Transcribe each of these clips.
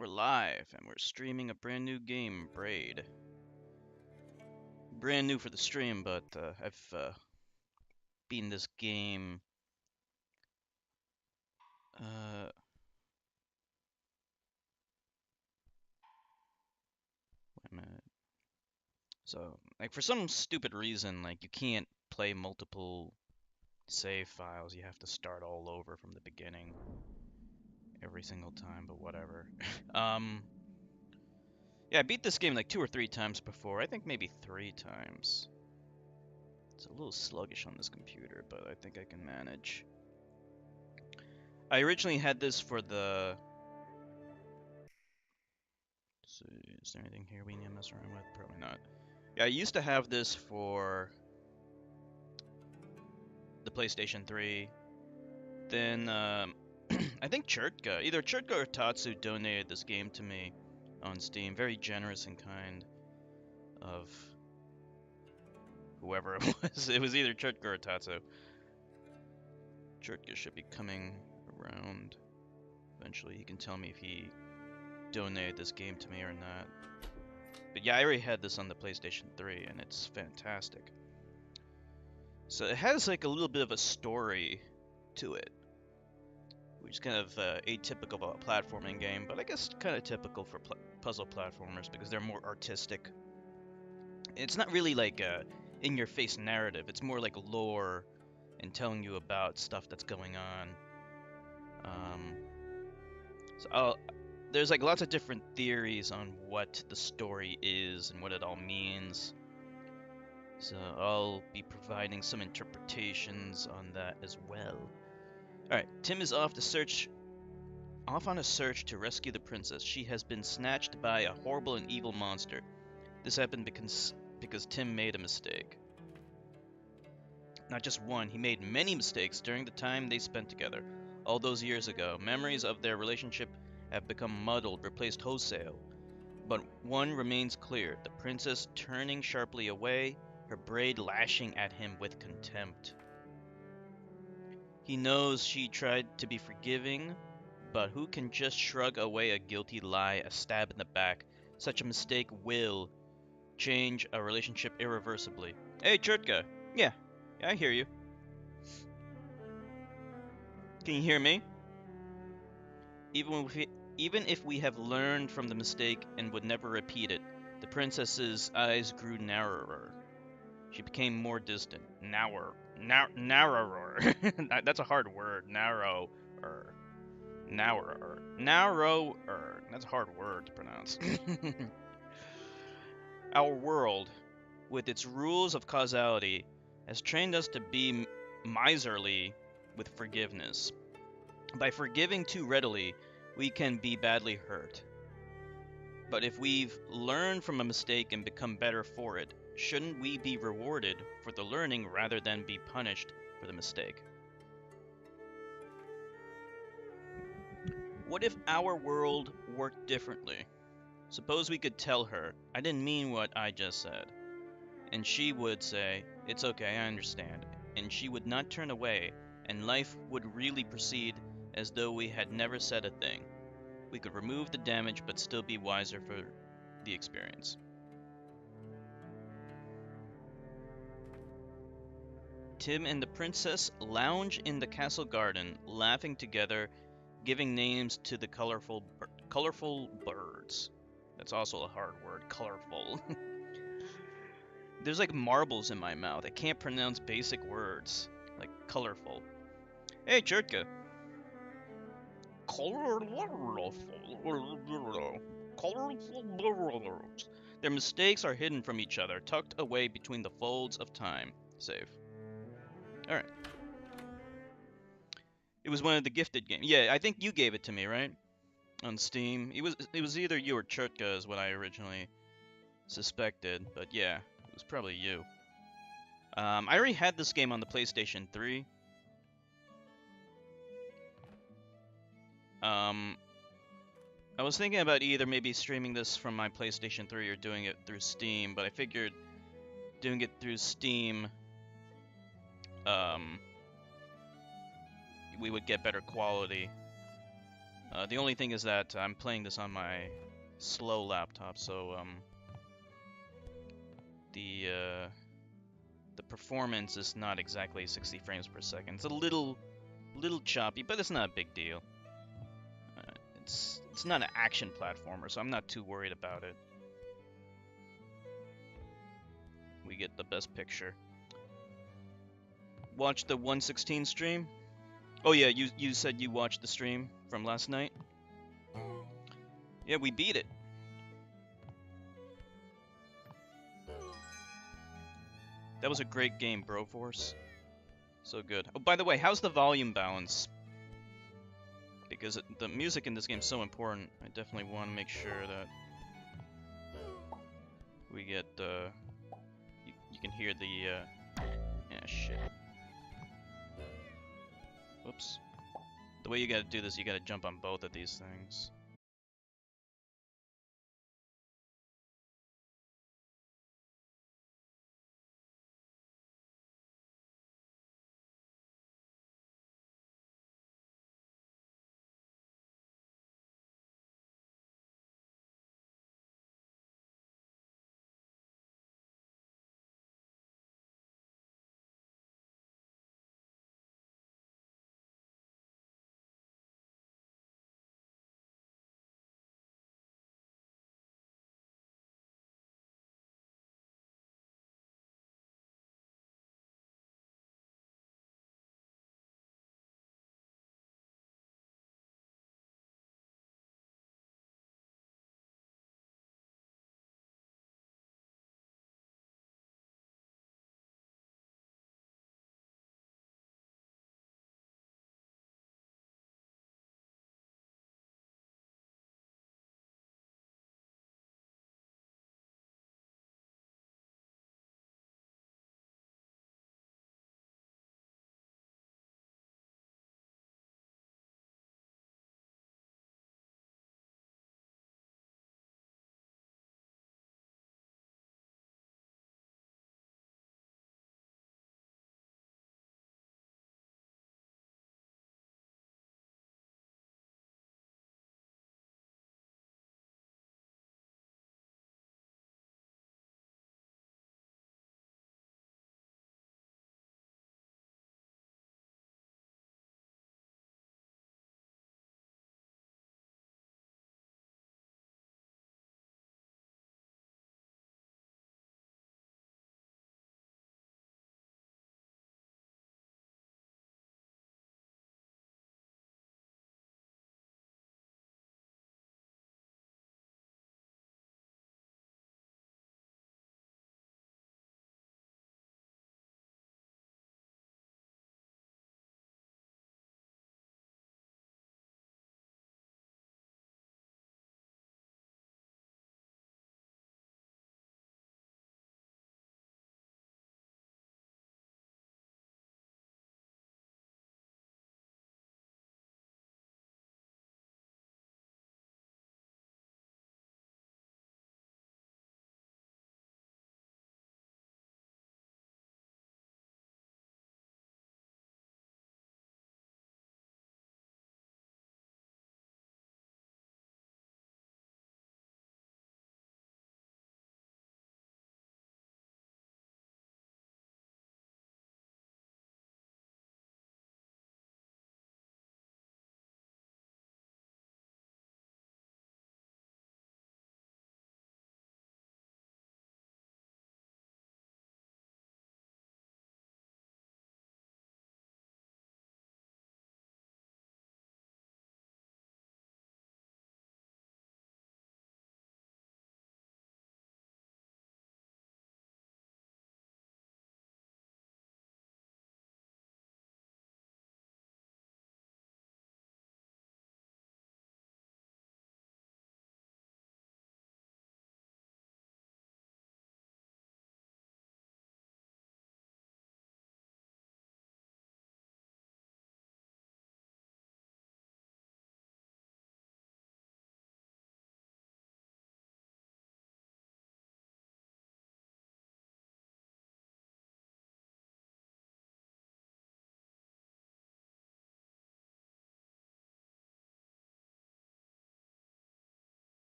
We're live, and we're streaming a brand new game, Braid. Brand new for the stream, but I've beaten this game. Wait a minute. So, like, for some stupid reason, like, you can't play multiple save files. You have to start all over from the beginning every single time, but whatever. um, yeah, I beat this game like 2 or 3 times before. I think maybe 3 times. It's a little sluggish on this computer, but I think I can manage. I originally had this for the... So, is there anything here we need to mess around with? Probably not. Yeah, I used to have this for the PlayStation 3. Then, I think Chertka, either Chertka or Tatsu donated this game to me on Steam. Very generous and kind of whoever it was. It was either Chertka or Tatsu. Chertka should be coming around eventually. He can tell me if he donated this game to me or not. But yeah, I already had this on the PlayStation 3, and it's fantastic. So it has like a little bit of a story to it, which is kind of atypical of a platforming game, but I guess kind of typical for puzzle platformers because they're more artistic. It's not really like a in-your-face narrative. It's more like lore and telling you about stuff that's going on. There's like lots of different theories on what the story is and what it all means. So I'll be providing some interpretations on that as well. Alright, Tim is off on a search to rescue the princess. She has been snatched by a horrible and evil monster. This happened because Tim made a mistake. Not just one, he made many mistakes during the time they spent together. All those years ago, memories of their relationship have become muddled, replaced wholesale. But one remains clear, the princess turning sharply away, her braid lashing at him with contempt. He knows she tried to be forgiving, but who can just shrug away a guilty lie, a stab in the back? Such a mistake will change a relationship irreversibly. Hey, Chertka. Yeah, I hear you. Can you hear me? Even if we have learned from the mistake and would never repeat it, the princess's eyes grew narrower. She became more distant. Narrower. That's a hard word. Narrower. Narrower. That's a hard word to pronounce. Our world, with its rules of causality, has trained us to be miserly with forgiveness. By forgiving too readily, we can be badly hurt. But if we've learned from a mistake and become better for it, shouldn't we be rewarded for the learning rather than be punished for the mistake? What if our world worked differently? Suppose we could tell her, I didn't mean what I just said. And she would say, it's okay, I understand. And she would not turn away, and life would really proceed as though we had never said a thing. We could remove the damage but still be wiser for the experience. Tim and the princess lounge in the castle garden, laughing together, giving names to the colorful birds. That's also a hard word, colorful. There's like marbles in my mouth. I can't pronounce basic words, like colorful. Hey, Chertka. Their mistakes are hidden from each other, tucked away between the folds of time. Save. Alright. It was one of the gifted games. Yeah, I think you gave it to me, right? On Steam. It was either you or Chertka is what I originally suspected, but yeah, it was probably you. I already had this game on the PlayStation 3. I was thinking about either maybe streaming this from my PlayStation 3 or doing it through Steam, but I figured doing it through Steam, we would get better quality. The only thing is that I'm playing this on my slow laptop, so the performance is not exactly 60 frames per second. It's a little choppy, but it's not a big deal. It's not an action platformer, so I'm not too worried about it. We get the best picture. Watch the 116 stream. Oh yeah, you said you watched the stream from last night. Yeah, we beat it. That was a great game, Broforce. So good. Oh, by the way, how's the volume balance? Because the music in this game is so important. I definitely want to make sure that we get you can hear the yeah, shit. Whoops. The way you gotta do this, you gotta jump on both of these things.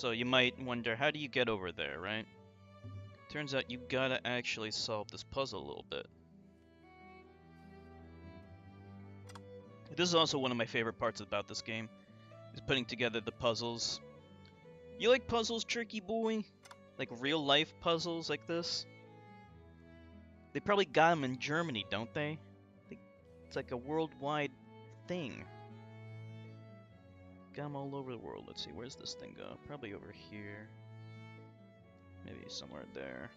So you might wonder, how do you get over there, right? Turns out you gotta actually solve this puzzle a little bit. This is also one of my favorite parts about this game, is putting together the puzzles. You like puzzles, Tricky Boy? Like real life puzzles like this? They probably got them in Germany, don't they? It's like a worldwide thing. Got them all over the world. Let's see, where's this thing go? Probably over here. Maybe somewhere there.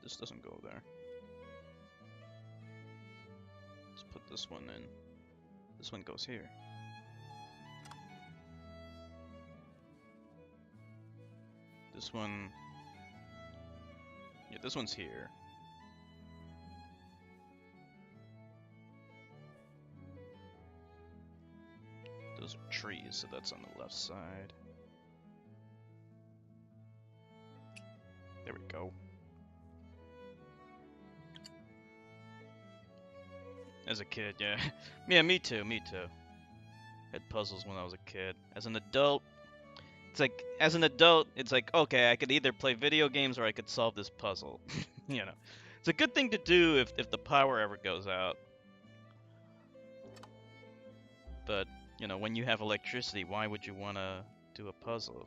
This doesn't go there. Let's put this one in. This one goes here. This one... Yeah, this one's here. Those are trees, so that's on the left side. There we go. As a kid, yeah. Yeah, me too, me too. Had puzzles when I was a kid. As an adult, it's like, okay, I could either play video games or I could solve this puzzle. You know. It's a good thing to do if the power ever goes out. But, you know, when you have electricity, why would you want to do a puzzle?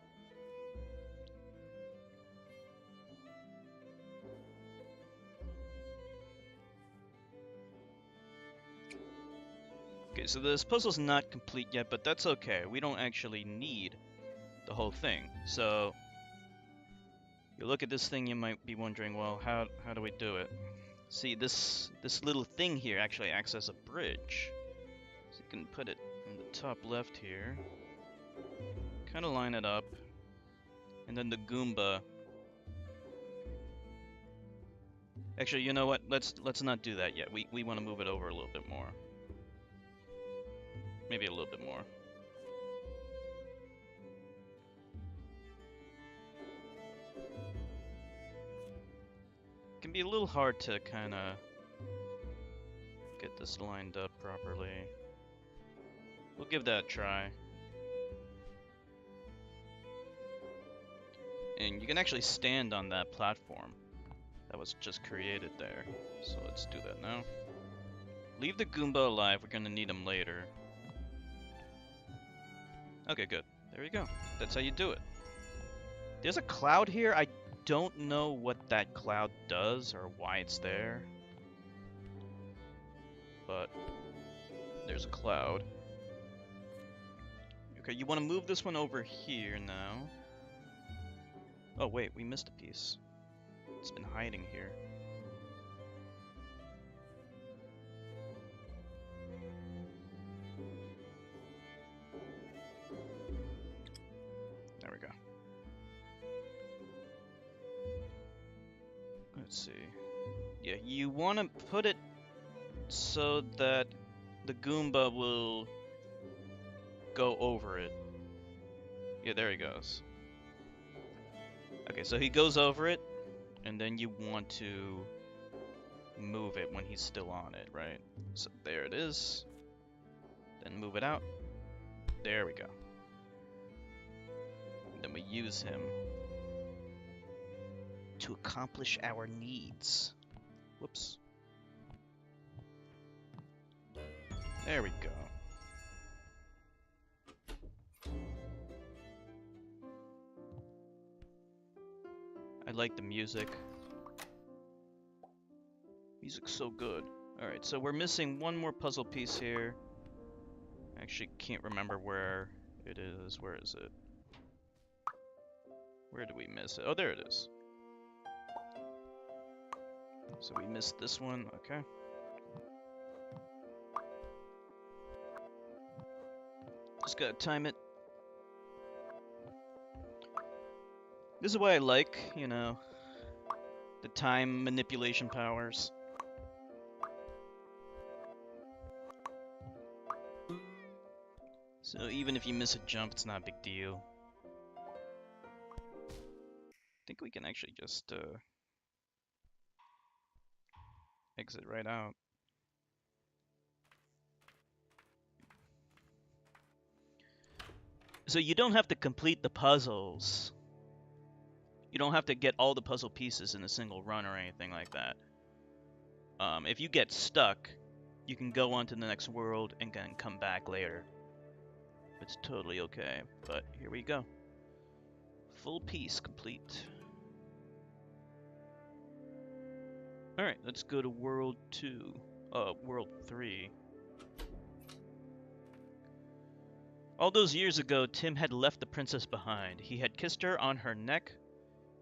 Okay, so this puzzle's not complete yet, but that's okay. We don't actually need the whole thing. So, you look at this thing, you might be wondering, well, how do we do it? See, this little thing here actually acts as a bridge. So you can put it in the top left here. Kind of line it up. And then the Goomba. Actually, you know what? Let's not do that yet. We want to move it over a little bit more. Maybe a little bit more. It can be a little hard to kind of get this lined up properly. We'll give that a try. And you can actually stand on that platform that was just created there. So let's do that now. Leave the Goomba alive, we're gonna need him later. Okay, good. There you go. That's how you do it. There's a cloud here. I don't know what that cloud does or why it's there. But there's a cloud. Okay, you want to move this one over here now. Oh wait, we missed a piece. It's been hiding here. There we go. Let's see. Yeah, you want to put it so that the Goomba will go over it. Yeah, there he goes. Okay, so he goes over it, and then you want to move it when he's still on it, right? So there it is. Then move it out. There we go. And then we use him to accomplish our needs. Whoops. There we go. I like the music. Music's so good. Alright, so we're missing one more puzzle piece here. I actually can't remember where it is. Where is it? Where did we miss it? Oh, there it is. So we missed this one. Okay. Just gotta time it. This is what I like, you know, the time manipulation powers. So even if you miss a jump, it's not a big deal. I think we can actually just exit right out. So you don't have to complete the puzzles. You don't have to get all the puzzle pieces in a single run or anything like that. If you get stuck, you can go on to the next world and then come back later. It's totally okay, but here we go. Full piece complete. Alright, let's go to World 2. World 3. All those years ago, Tim had left the princess behind. He had kissed her on her neck,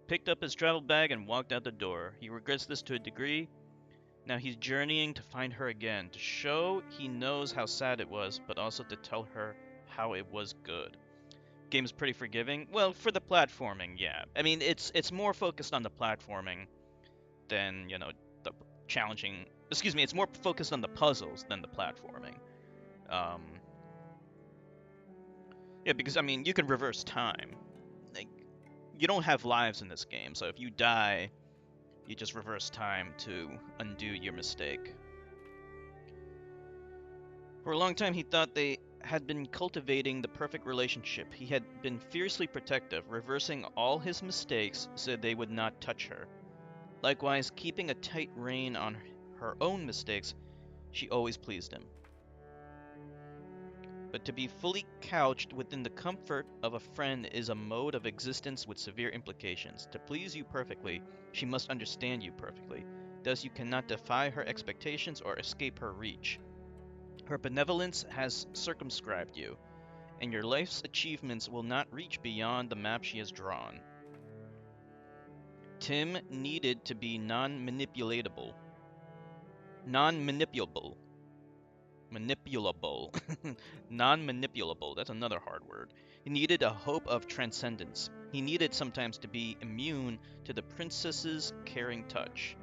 picked up his travel bag, and walked out the door. He regrets this to a degree. Now he's journeying to find her again, to show he knows how sad it was, but also to tell her how it was good. Game's pretty forgiving. Well, for the platforming, yeah. I mean, it's more focused on the platforming than, you know, the challenging... Excuse me, it's more focused on the puzzles than the platforming. Yeah, because, I mean, you can reverse time. Like, you don't have lives in this game, so if you die, you just reverse time to undo your mistake. For a long time, he thought they had been cultivating the perfect relationship. He had been fiercely protective, reversing all his mistakes so they would not touch her. Likewise, keeping a tight rein on her own mistakes, she always pleased him. But to be fully couched within the comfort of a friend is a mode of existence with severe implications. To please you perfectly, she must understand you perfectly. Thus you cannot defy her expectations or escape her reach. Her benevolence has circumscribed you, and your life's achievements will not reach beyond the map she has drawn. Tim needed to be non-manipulatable. Non-manipulable. Manipulable. Non-manipulable. That's another hard word. He needed a hope of transcendence. He needed sometimes to be immune to the princess's caring touch.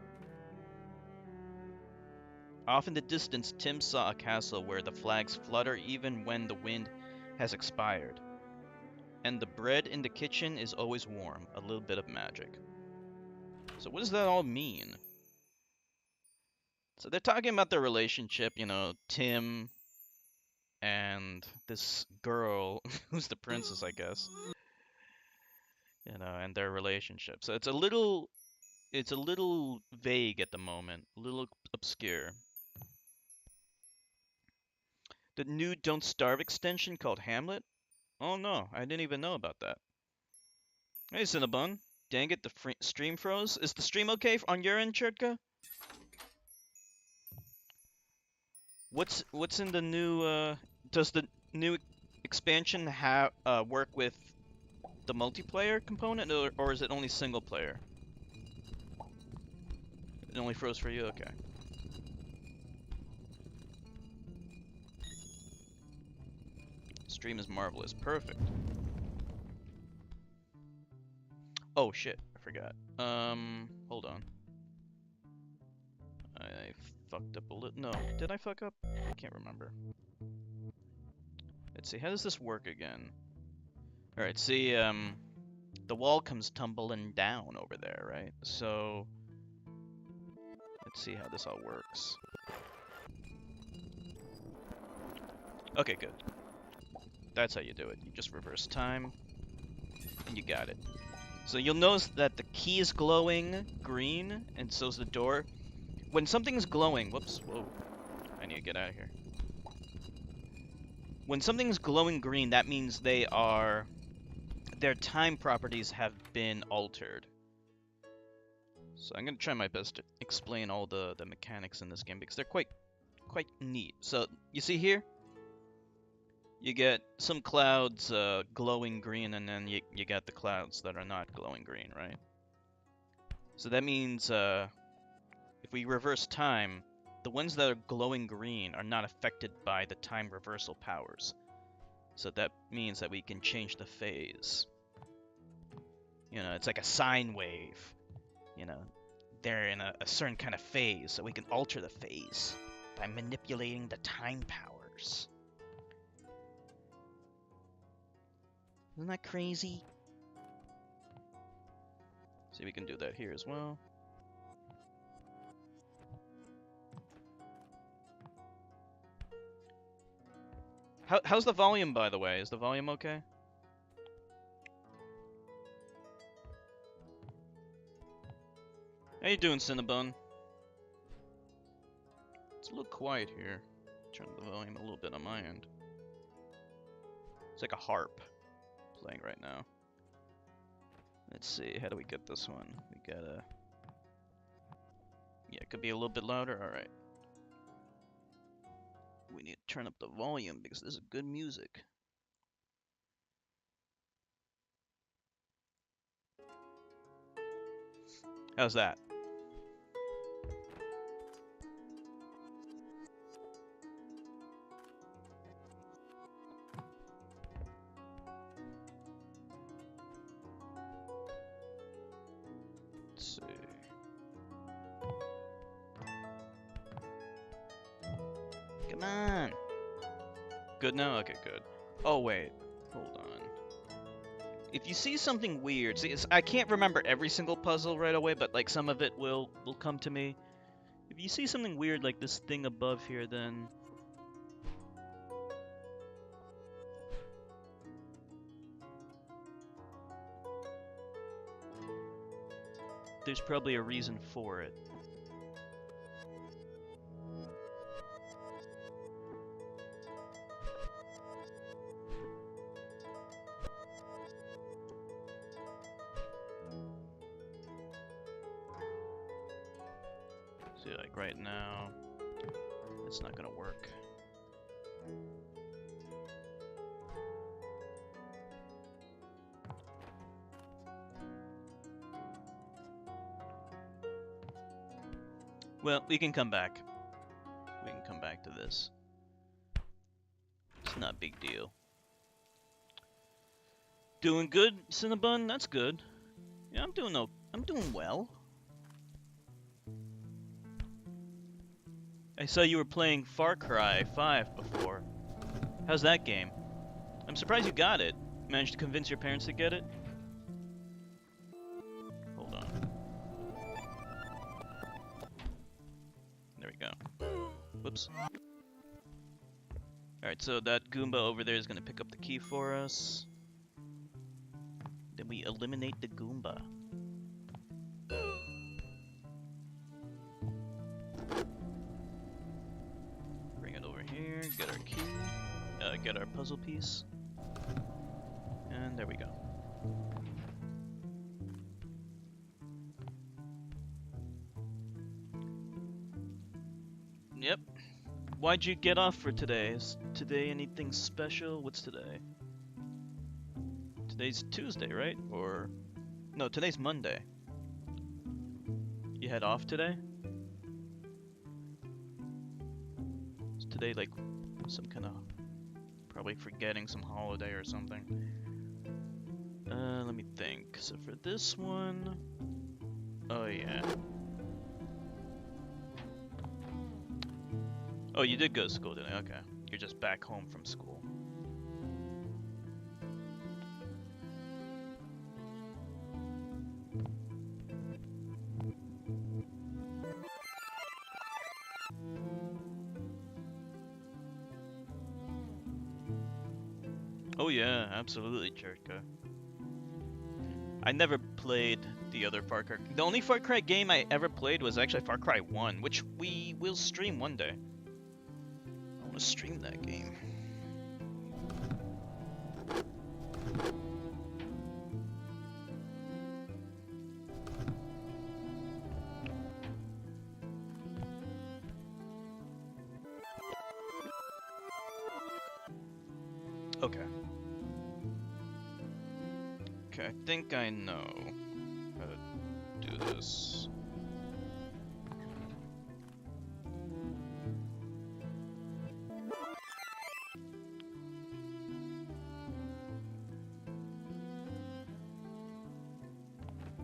Off in the distance, Tim saw a castle where the flags flutter even when the wind has expired. And the bread in the kitchen is always warm. A little bit of magic. So what does that all mean? So they're talking about their relationship, you know, Tim and this girl, who's the princess, I guess. You know, and their relationship. So it's a little vague at the moment, a little obscure. The new Don't Starve extension called Hamlet? Oh no, I didn't even know about that. Hey, Cinnabon. Dang it, the stream froze. Is the stream okay on your end, Chertka? What's in the new, does the new expansion have work with the multiplayer component, or is it only single player? It only froze for you? Okay. Stream is marvelous. Perfect. Oh shit, I forgot. Hold on. I fucked up a little. No, did I fuck up? I can't remember. Let's see, how does this work again? Alright, see, the wall comes tumbling down over there, right? So, let's see how this all works. Okay, good. That's how you do it. You just reverse time, and you got it. So you'll notice that the key is glowing green, and so's the door. When something's glowing, whoops, whoa, I need to get out of here. When something's glowing green, that means their time properties have been altered. So I'm gonna try my best to explain all the mechanics in this game because they're quite neat. So you see here, you get some clouds glowing green, and then you get the clouds that are not glowing green, right? So that means if we reverse time, the ones that are glowing green are not affected by the time reversal powers. So that means that we can change the phase. You know, it's like a sine wave. You know, they're in a certain kind of phase, so we can alter the phase by manipulating the time powers. Isn't that crazy? See, we can do that here as well. How's the volume, by the way? Is the volume okay? How you doing, Cinnabon? It's a little quiet here. Turn the volume a little bit on my end. It's like a harp playing right now. Let's see, how do we get this one? We gotta... Yeah, it could be a little bit louder. Alright. We need to turn up the volume because this is good music. How's that? Let's see. Come on! Good now? Okay, good. Oh, wait. Hold on. If you see something weird, see, I can't remember every single puzzle right away, but like some of it will come to me. If you see something weird like this thing above here, then there's probably a reason for it. See, like right now, it's not gonna work. Well, we can come back. We can come back to this. It's not a big deal. Doing good, Cinnabon? That's good. Yeah, I'm doing well. I saw you were playing Far Cry 5 before. How's that game? I'm surprised you got it. Managed to convince your parents to get it? Hold on. There we go. Whoops. Alright, so that Goomba over there is going to pick up the key for us. Then we eliminate the Goomba. Bring it over here, get our key, get our puzzle piece. And there we go. Yep. Why'd you get off for today? Is today anything special? What's today? Today's Tuesday, right? Or... No, today's Monday. You had off today? Is today like some kind of... Probably forgetting some holiday or something. Let me think. So for this one... Oh yeah. Oh, you did go to school today, okay. You're just back home from school. Oh yeah, absolutely, Cherka. I never played the other Far Cry. The only Far Cry game I ever played was actually Far Cry 1, which we will stream one day. I want to stream that game. Okay. Okay, I think I know how to do this.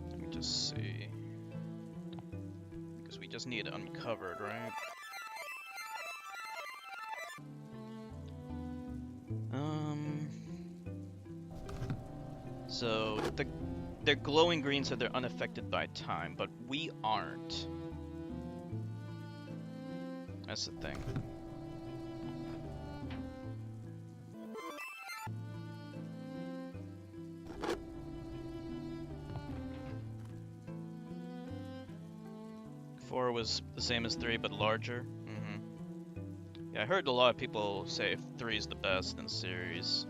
Let me just see. Because we just need it uncovered, right? So they're glowing green, so they're unaffected by time, but we aren't. That's the thing. 4 was the same as 3, but larger. Yeah, I heard a lot of people say 3 is the best in the series.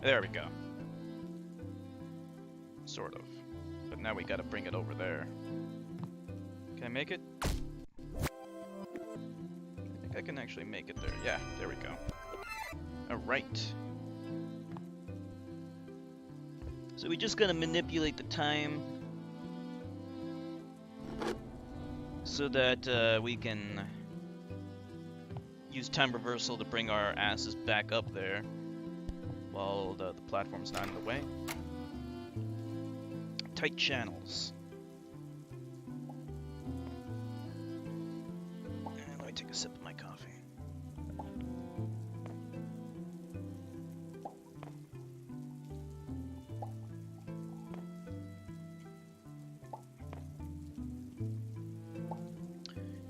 There we go. Sort of. But now we gotta bring it over there. Can I make it? I think I can actually make it there. Yeah, there we go. Alright. So we just gotta manipulate the time so that we can use time reversal to bring our asses back up there while the platform's not in the way. Tight channels. And let me take a sip of my coffee.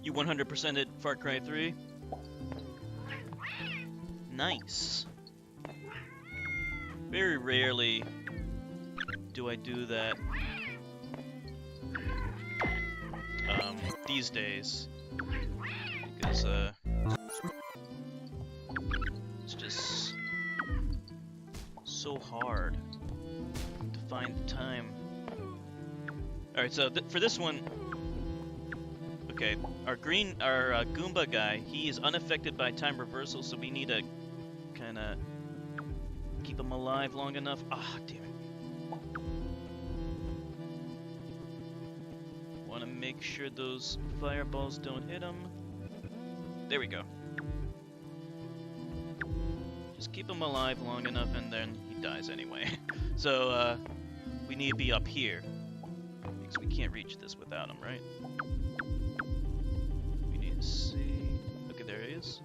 You 100%ed Far Cry 3? Nice. Very rarely do I do that these days, because it's just so hard to find the time. Alright, so for this one, okay, our Goomba guy, he is unaffected by time reversal, so we need to kind of keep him alive long enough. Ah, damn it. Want to make sure those fireballs don't hit him. There we go. Just keep him alive long enough and then he dies anyway. So, we need to be up here, because we can't reach this without him, right? We need to see... Okay, there he is.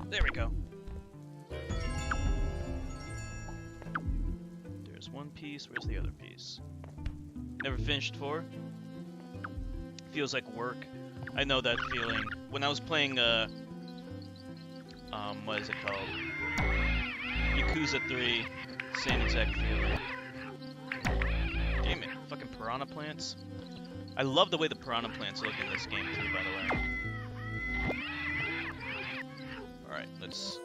There we go. There's one piece. Where's the other piece? Never finished 4. Feels like work. I know that feeling. When I was playing, what is it called? Yakuza 3. Same exact feeling. Damn it. Fucking piranha plants. I love the way the piranha plants look in this game, too, by the way. Alright, let's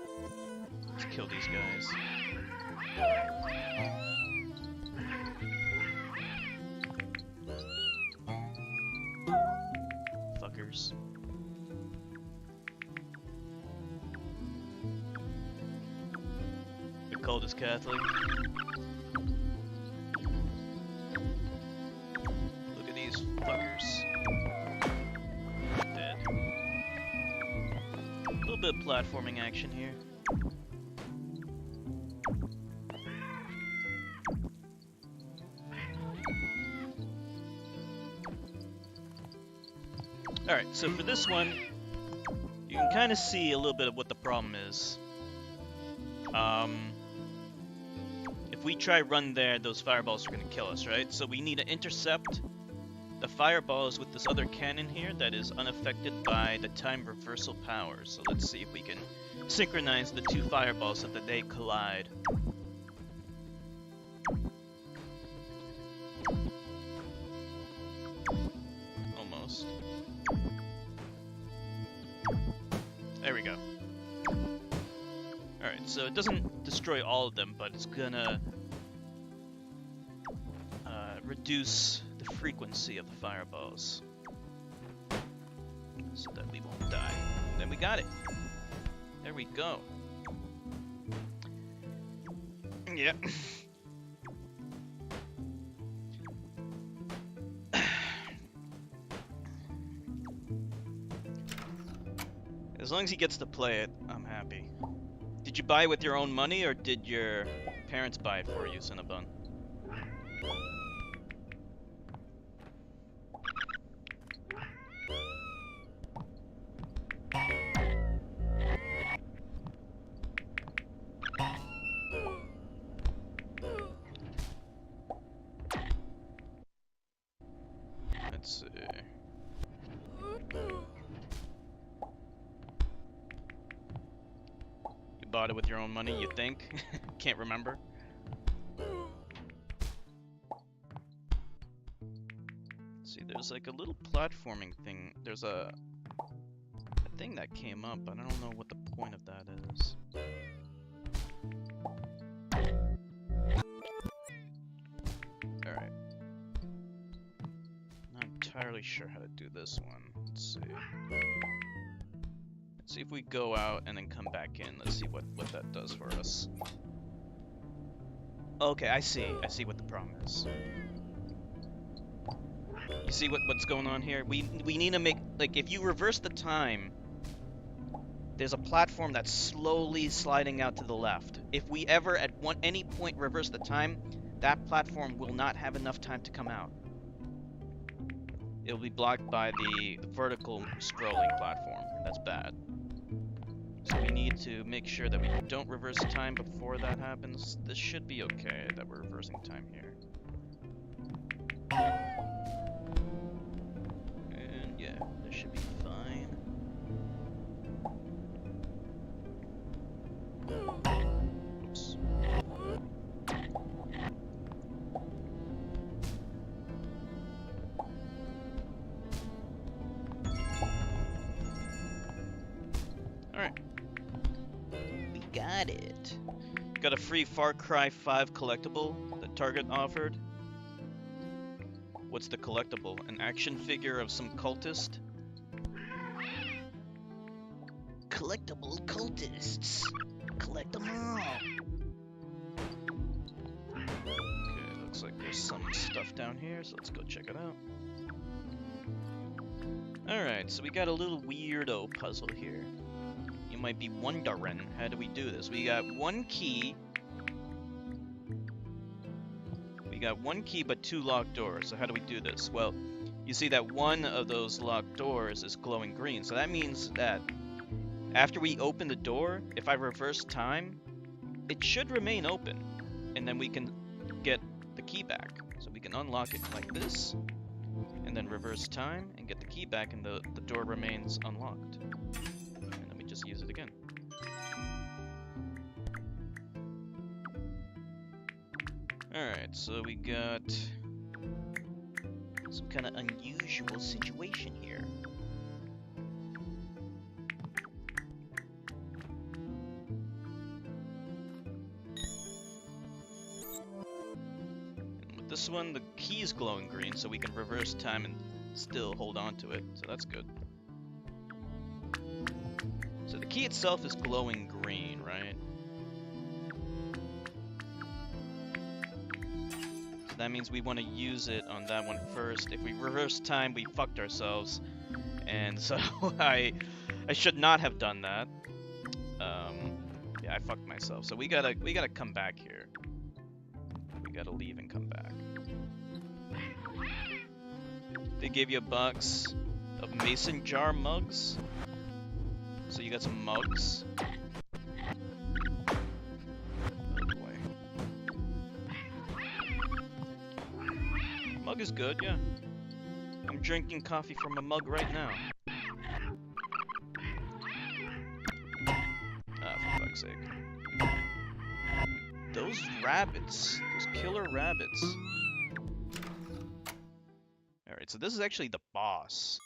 kill these guys. Fuckers. The cult is Catholic. Look at these fuckers. Dead. A little bit of platforming action here. Alright, so for this one, you can kind of see a little bit of what the problem is. If we try run there, those fireballs are going to kill us, right? So we need to intercept the fireballs with this other cannon here that is unaffected by the time reversal power. So let's see if we can synchronize the two fireballs so that they collide. Almost. There we go. Alright, so it doesn't destroy all of them, but it's gonna reduce the frequency of the fireballs so that we won't die. And then we got it. There we go. Yeah. As long as he gets to play it, I'm happy. Did you buy it with your own money, or did your parents buy it for you, Cinnabon? Let's see. bought it with your own money, you think? Can't remember. Let's see, there's like a little platforming thing. There's a thing that came up, but I don't know what the point of that is. Alright. Not entirely sure how to do this one. Let's see. Let's see if we go out and then come back in. Let's see what that does for us. Okay, I see what the problem is. You see what's going on here? We need to make, like, if you reverse the time, there's a platform that's slowly sliding out to the left. If we ever at any point reverse the time, that platform will not have enough time to come out. It'll be blocked by the vertical scrolling platform. That's bad. So we need to make sure that we don't reverse time before that happens. This should be okay that we're reversing time here. And yeah, this should be fine. Oops. Alright. We got it. Got a free Far Cry 5 collectible that Target offered. What's the collectible? An action figure of some cultist? Collectible cultists. Collect them all. Okay, looks like there's some stuff down here, so let's go check it out. Alright, so we got a little weirdo puzzle here. You might be wondering, how do we do this? We got one key. We got one key but two locked doors. So how do we do this? Well, you see that one of those locked doors is glowing green. So that means that after we open the door, if I reverse time, it should remain open. And then we can get the key back. So we can unlock it like this, and then reverse time and get the key back, and the door remains unlocked. And then we just use it again. Alright, so we got some kind of unusual situation here. And with this one, the key is glowing green, so we can reverse time and still hold on to it, so that's good. So the key itself is glowing green, right? That means we want to use it on that one first. If we reverse time, we fucked ourselves, and so I should not have done that. Yeah, I fucked myself. So we gotta come back here. We gotta leave and come back. They gave you a box of mason jar mugs. So you got some mugs. Mug is good, yeah. I'm drinking coffee from a mug right now. Ah, for fuck's sake. Those rabbits. Those killer rabbits. Alright, so this is actually the boss.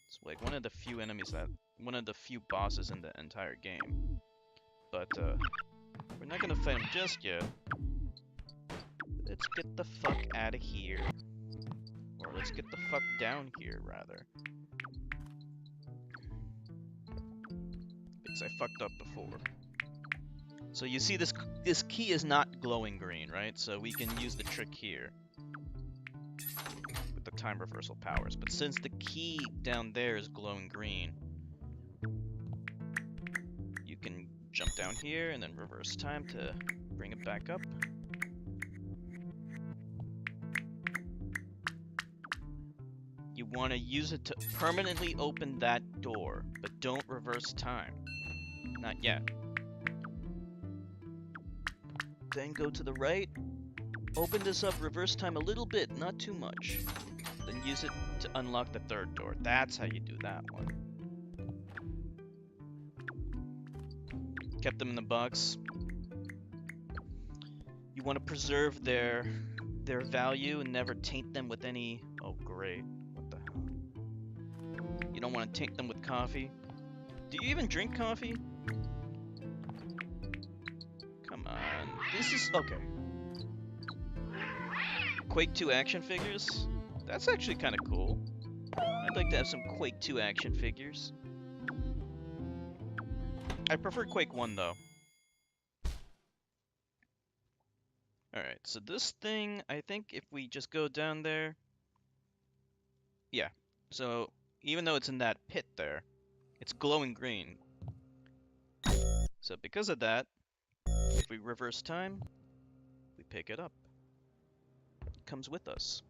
It's like one of the few enemies one of the few bosses in the entire game. But, we're not gonna fight him just yet. Let's get the fuck out of here. Or let's get the fuck down here, rather. Because I fucked up before. So you see this key is not glowing green, right? So we can use the trick here. With the time reversal powers. But since the key down there is glowing green, you can jump down here and then reverse time to bring it back up. You want to use it to permanently open that door, but don't reverse time. Not yet. Then go to the right, open this up, reverse time a little bit, not too much. Then use it to unlock the third door. That's how you do that one. kept them in the box. You want to preserve their value and never taint them with any... Oh, great. What the hell? You don't want to taint them with coffee. Do you even drink coffee? Come on. This is... Okay. Quake 2 action figures? That's actually kind of cool. I'd like to have some Quake 2 action figures. I prefer Quake 1, though. Alright, so this thing, I think if we just go down there... Yeah, so even though it's in that pit there, it's glowing green. So because of that, if we reverse time, we pick it up. It comes with us.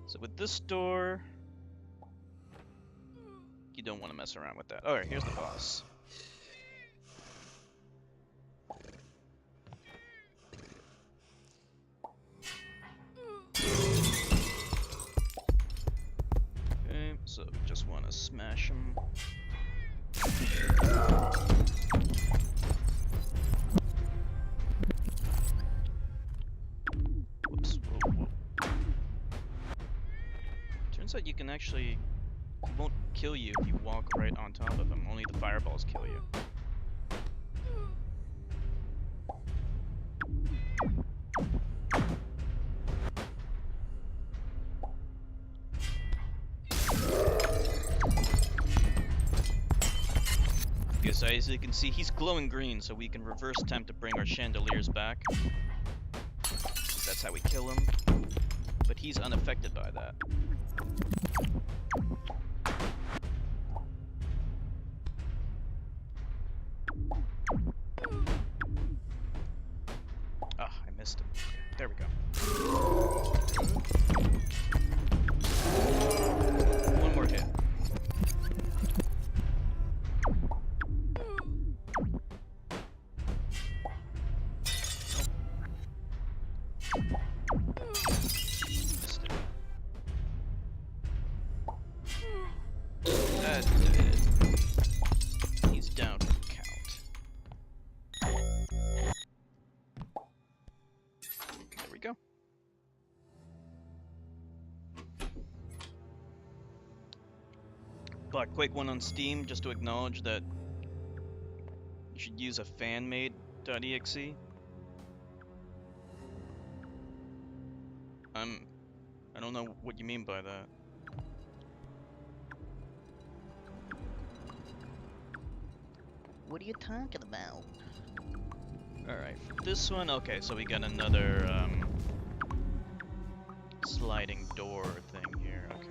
So with this door, you don't want to mess around with that. Alright, here's the boss. Okay, so just want to smash him. Whoops, whoa, whoa. Turns out you can actually... It won't kill you if you walk right on top of him. Only the fireballs kill you. Okay, so as you can see, he's glowing green, so we can reverse time to bring our chandeliers back. That's how we kill him. But he's unaffected by that. Ah, I missed him. Okay, there we go. One more hit. Missed it. That did it. He's down for the count. There we go. Bought Quake 1 on Steam just to acknowledge that you should use a fanmade.exe. I don't know what you mean by that. What are you talking about? Alright, for this one, okay, so we got another sliding door thing here, okay.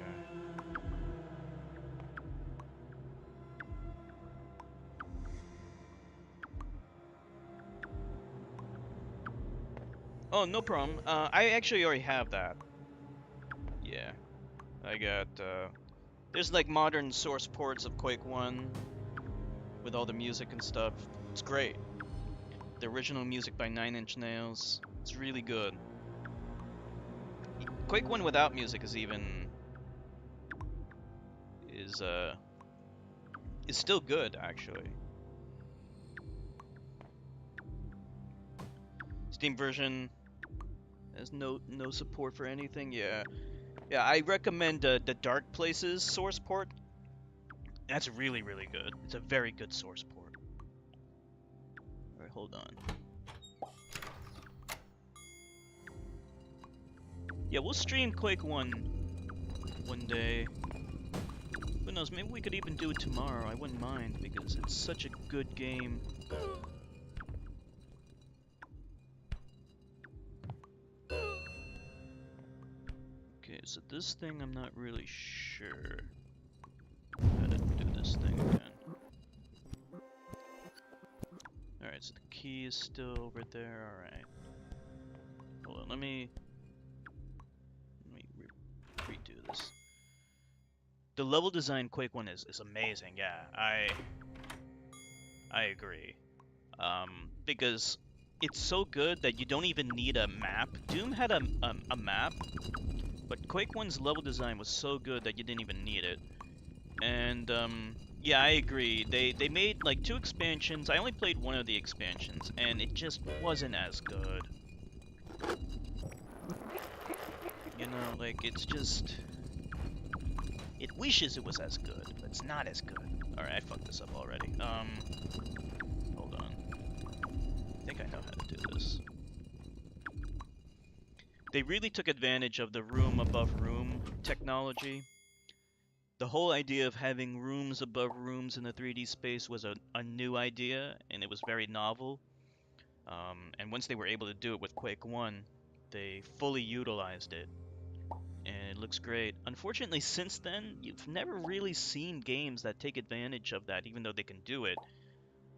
Oh, no problem. I actually already have that. Yeah. I got, there's like modern source ports of Quake 1 with all the music and stuff. It's great. The original music by 9 Inch Nails. It's really good. Quake 1 without music is even... is still good, actually. Steam version has no support for anything. Yeah, I recommend the Dark Places source port. That's really good. It's a very good source port. Alright, hold on. Yeah, we'll stream Quake 1 one day. Who knows, maybe we could even do it tomorrow. I wouldn't mind, because it's such a good game. Okay, so this thing I'm not really sure how to do this thing again. Alright, so the key is still over there, alright. Hold on, let me redo this. The level design Quake 1 is amazing, yeah, I agree. Because it's so good that you don't even need a map. Doom had a map, but Quake 1's level design was so good that you didn't even need it. And Yeah, I agree. They made like 2 expansions. I only played one of the expansions, and it just wasn't as good. You know, like it's just it wishes it was as good, but it's not as good. All right, I fucked this up already. Hold on. I think I know how to do this. They really took advantage of the room above room technology. The whole idea of having rooms above rooms in the 3D space was a new idea, and it was very novel. And once they were able to do it with Quake 1, they fully utilized it, and it looks great. Unfortunately, since then, you've never really seen games that take advantage of that, even though they can do it.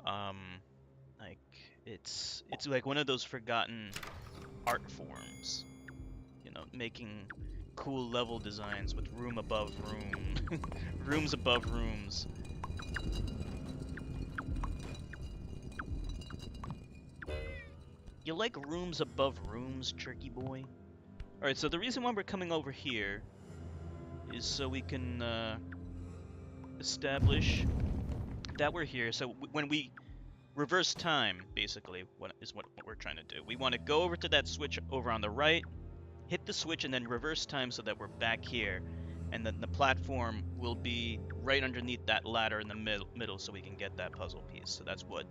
Like, it's like one of those forgotten art forms. You know, making cool level designs with room above room, rooms above rooms. You like rooms above rooms, Jerky Boy? Alright, so the reason why we're coming over here is so we can establish that we're here. So when we reverse time, basically, what we're trying to do. We want to go over to that switch over on the right, hit the switch, and then reverse time so that we're back here. And then the platform will be right underneath that ladder in the middle so we can get that puzzle piece. So that's what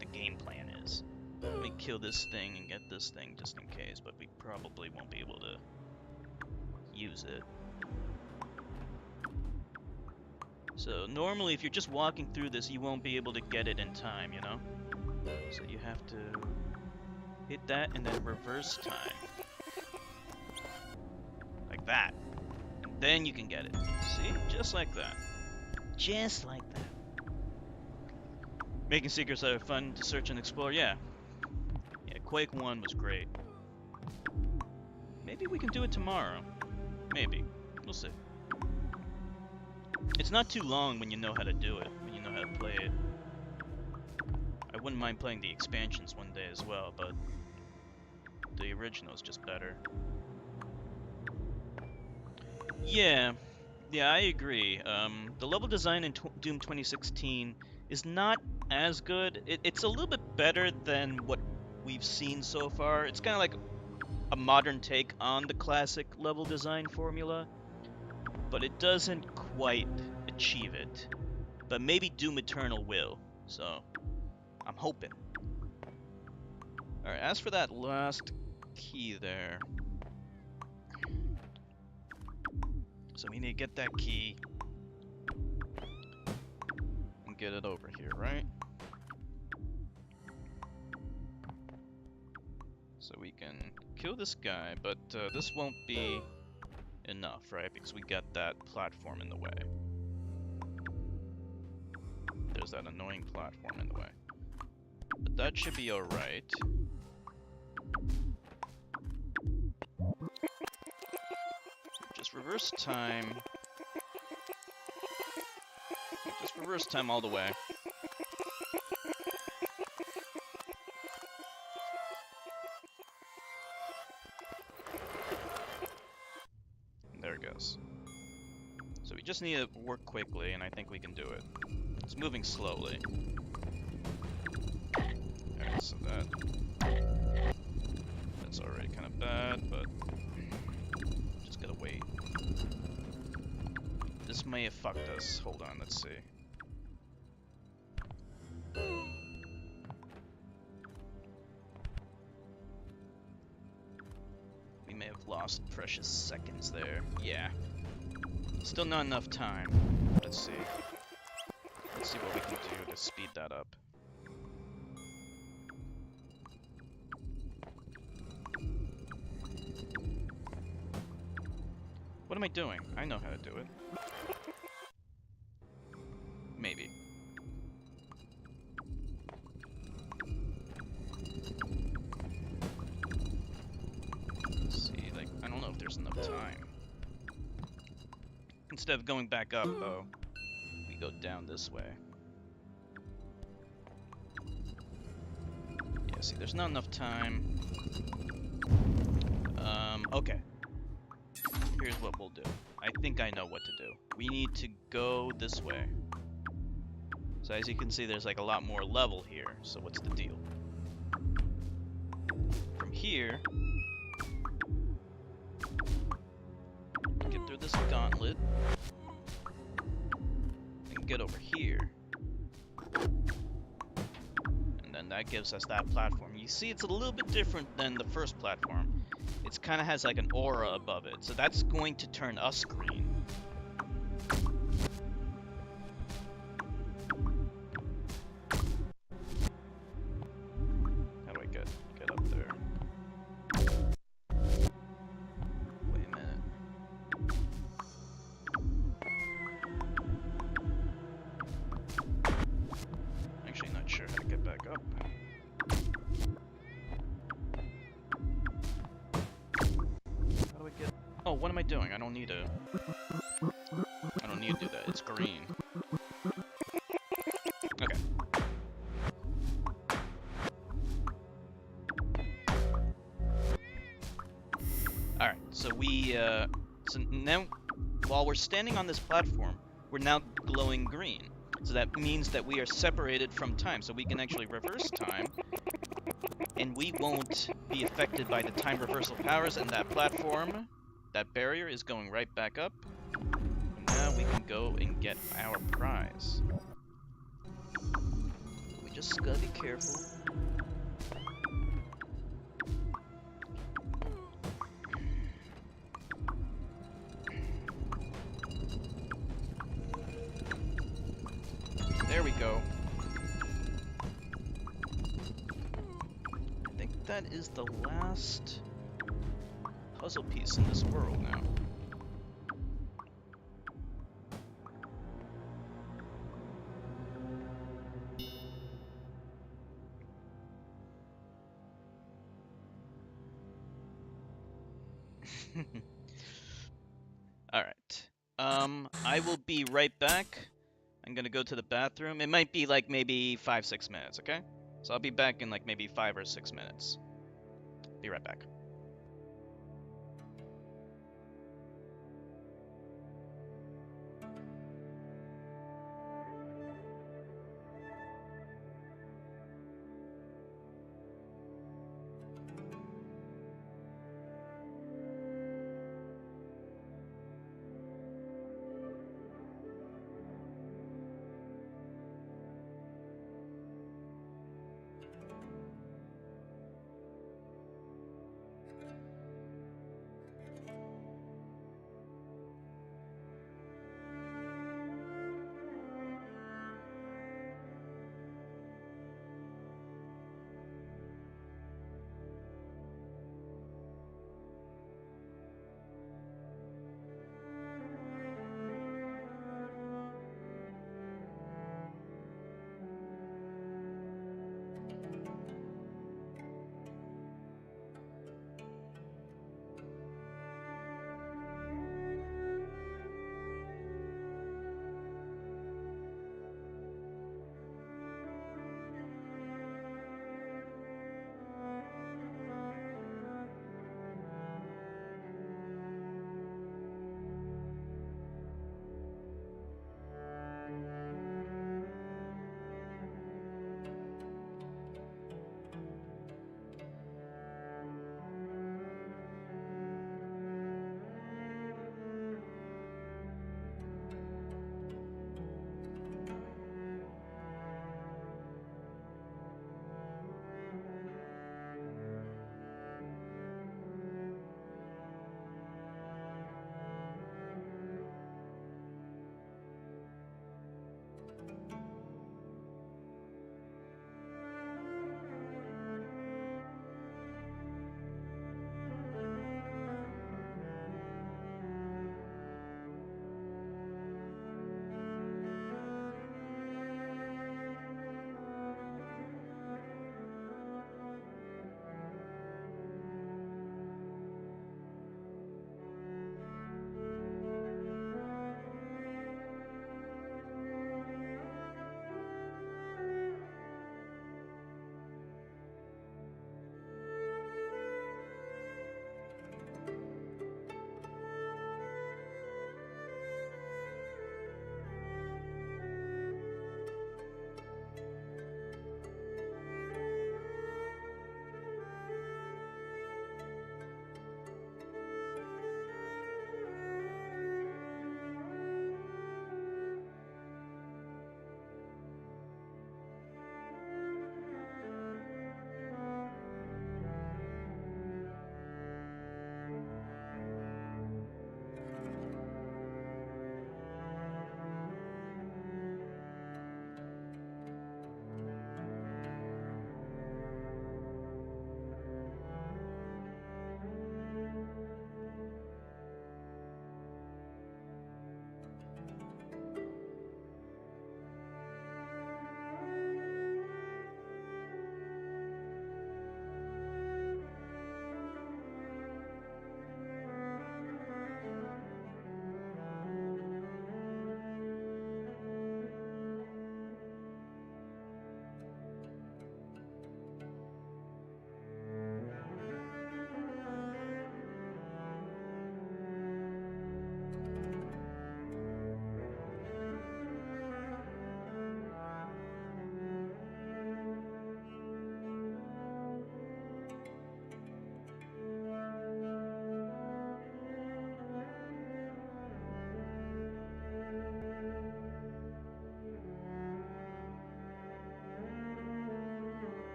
the game plan is. Let me kill this thing and get this thing just in case, but we probably won't be able to use it. So normally if you're just walking through this, you won't be able to get it in time, you know? So you have to hit that and then reverse time. Like that. And then you can get it. See? Just like that. Just like that. Making secrets that are fun to search and explore, yeah. Yeah, Quake 1 was great. Maybe we can do it tomorrow. Maybe. We'll see. It's not too long when you know how to do it, when you know how to play it. I wouldn't mind playing the expansions one day as well, but the original is just better. Yeah, I agree. The level design in Doom 2016 is not as good. It's a little bit better than what we've seen so far. It's kind of like a modern take on the classic level design formula, but it doesn't quite achieve it. But maybe Doom Eternal will, so I'm hoping. Alright, as for that last key there, so we need to get that key and get it over here, right? So we can kill this guy, but this won't be enough, right? Because we got that platform in the way. There's that annoying platform in the way. But that should be alright. Just reverse time. Just reverse time all the way. There it goes. So we just need to work quickly, and I think we can do it. It's moving slowly. Alright, so that's already kind of bad, but just gotta wait. This may have fucked us. Hold on, let's see. We may have lost precious seconds there. Yeah. Still not enough time. Let's see. Let's see what we can do to speed that up. What am I doing? I know how to do it. Maybe. Let's see, like, I don't know if there's enough time. Instead of going back up, though, we go down this way. Yeah, see, there's not enough time. Okay. Here's what we'll do. I think I know what to do. We need to go this way. So as you can see, there's like a lot more level here. So what's the deal? From here, get through this gauntlet, and get over here. And then that gives us that platform. You see, it's a little bit different than the first platform. It kind of has like an aura above it. So that's going to turn us green. How do I get up there? Wait a minute. Actually, not sure how to get back up. How do I get? Oh, what am I doing? I don't need to do that. It's green. Okay. Alright, so so now, while we're standing on this platform, we're now glowing green. So that means that we are separated from time, so we can actually reverse time, and we won't be affected by the time reversal powers, and that platform, that barrier, is going right back up. And now we can go and get our prize. We just gotta be careful. There we go. I think that is the last puzzle piece in this world now. Alright. I will be right back. I'm gonna go to the bathroom. It might be like maybe 5-6 minutes, okay? So I'll be back in like maybe 5 or 6 minutes. Be right back.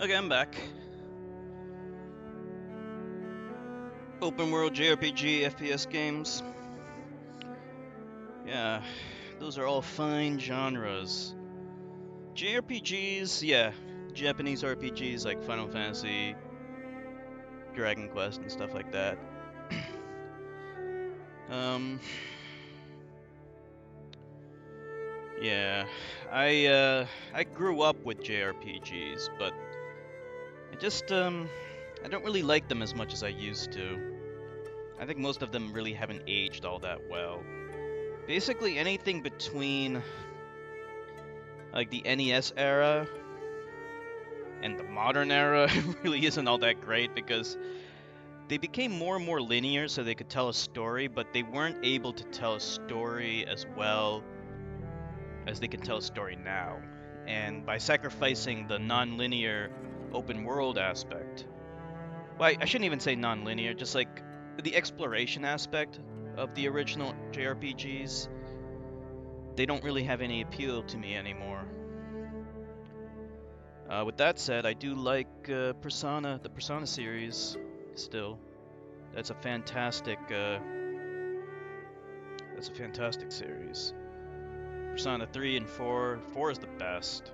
Okay, I'm back. Open world JRPG FPS games. Yeah, those are all fine genres. JRPGs, yeah, Japanese RPGs like Final Fantasy, Dragon Quest, and stuff like that. um, yeah, I grew up with JRPGs, but I don't really like them as much as I used to. I think most of them really haven't aged all that well. Basically, anything between like the NES era and the modern era really isn't all that great because they became more and more linear so they could tell a story, but they weren't able to tell a story as well as they can tell a story now. And by sacrificing the non-linear open world aspect, well, I shouldn't even say non-linear, just like the exploration aspect of the original JRPGs, they don't really have any appeal to me anymore. With that said, I do like Persona, the Persona series, still. That's a fantastic series. Persona 3 and 4. 4 is the best.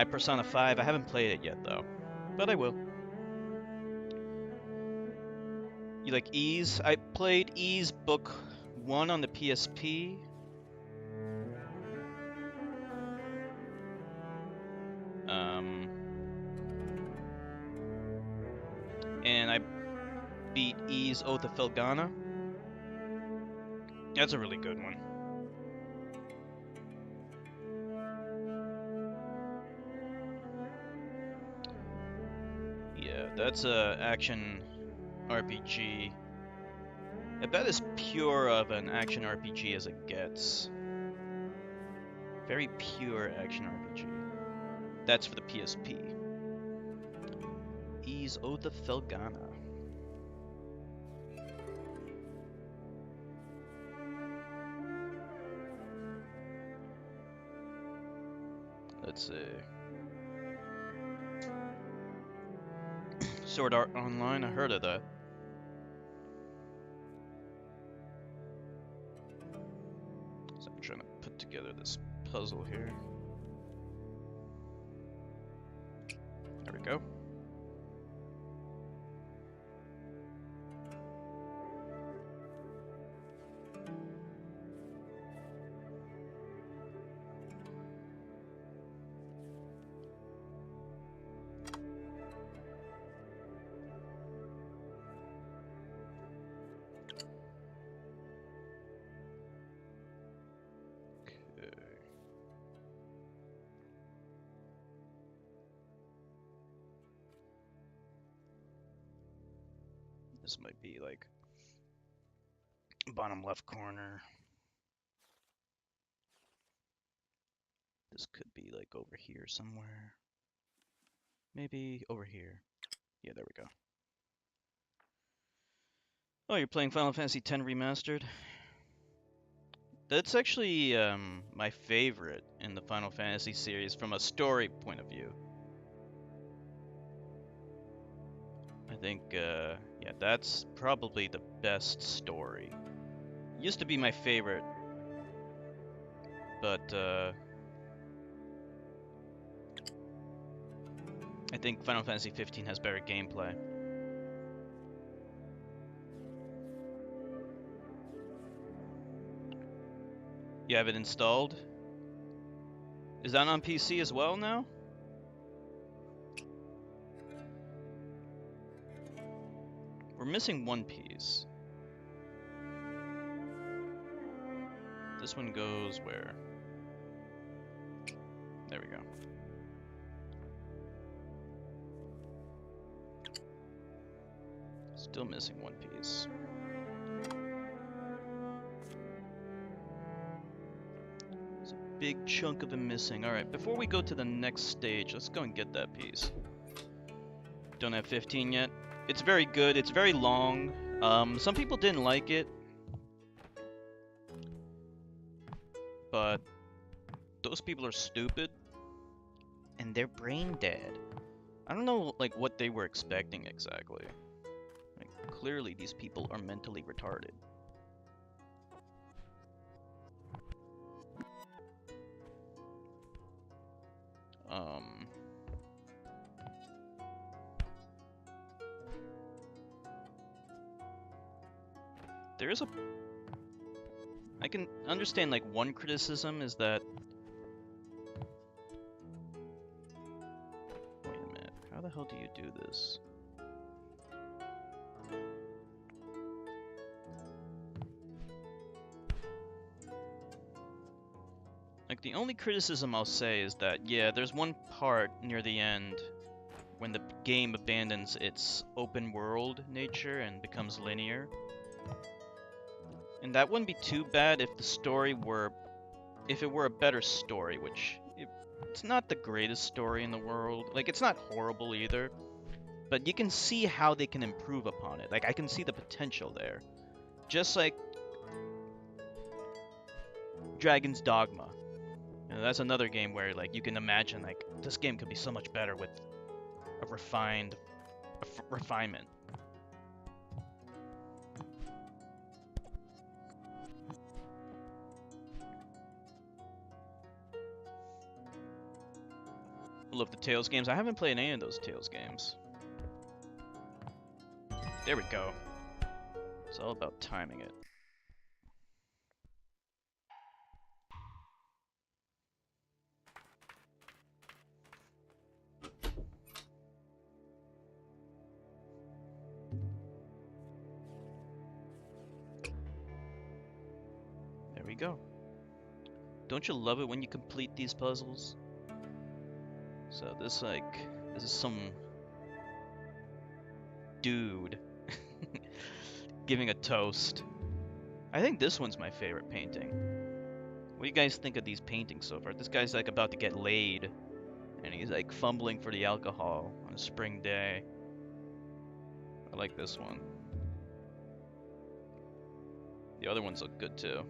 Persona 5, I haven't played it yet though, but I will. You like Ys? I played Ys Book 1 on the PSP. And I beat Ys Oath of Felghana. That's a really good one. Yeah, that's a action RPG. About as pure of an action RPG as it gets. Very pure action RPG. That's for the PSP. Ys Oath of Felghana. Let's see. Sword Art Online, I heard of that. So I'm trying to put together this puzzle here. There we go. This might be like bottom left corner. This could be like over here somewhere. Maybe over here. Yeah, there we go. Oh, you're playing Final Fantasy X Remastered? That's actually my favorite in the Final Fantasy series from a story point of view. I think, yeah, that's probably the best story. Used to be my favorite, but I think Final Fantasy 15 has better gameplay. You have it installed? Is that on PC as well now? We're missing one piece. This one goes where? There we go. Still missing one piece. There's a big chunk of it missing. Alright, before we go to the next stage, let's go and get that piece. Don't have 15 yet. It's very good. It's very long. Some people didn't like it. But those people are stupid. And they're brain dead. I don't know, like, what they were expecting exactly. Like, clearly these people are mentally retarded. There is a... I can understand, like, one criticism is that... Wait a minute, how the hell do you do this? Like, the only criticism I'll say is that, yeah, there's one part near the end when the game abandons its open world nature and becomes linear. And that wouldn't be too bad if the story were... if it were a better story, which... it's not the greatest story in the world. Like, it's not horrible either. But you can see how they can improve upon it. Like, I can see the potential there. Just like... Dragon's Dogma. You know, that's another game where, like, you can imagine, like, this game could be so much better with a refinement. Love the Tales games. I haven't played any of those Tales games. There we go. It's all about timing it. There we go. Don't you love it when you complete these puzzles? So this is some dude giving a toast. I think this one's my favorite painting. What do you guys think of these paintings so far? This guy's like about to get laid, and he's like fumbling for the alcohol on a spring day. I like this one. The other ones look good too.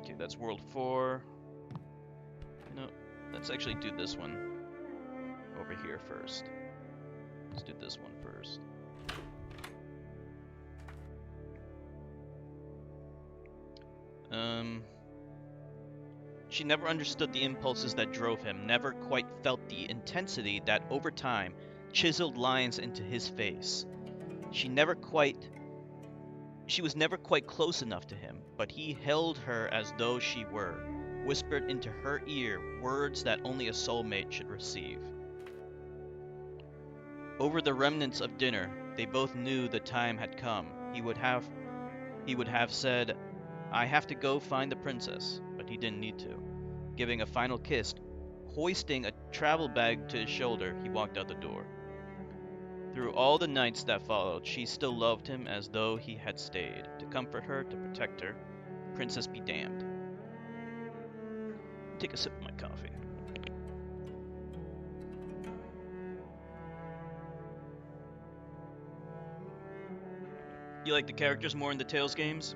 Okay, that's World 4. No, let's actually do this one over here first. Let's do this one first. She never understood the impulses that drove him, never quite felt the intensity that, over time, chiseled lines into his face. She was never quite close enough to him, but he held her as though she were, whispered into her ear words that only a soulmate should receive. Over the remnants of dinner, they both knew the time had come. He would have said, "I have to go find the princess," but he didn't need to. Giving a final kiss, hoisting a travel bag to his shoulder, he walked out the door. Through all the nights that followed, she still loved him as though he had stayed, to comfort her, to protect her. Princess be damned. Take a sip of my coffee. You like the characters more in the Tales games?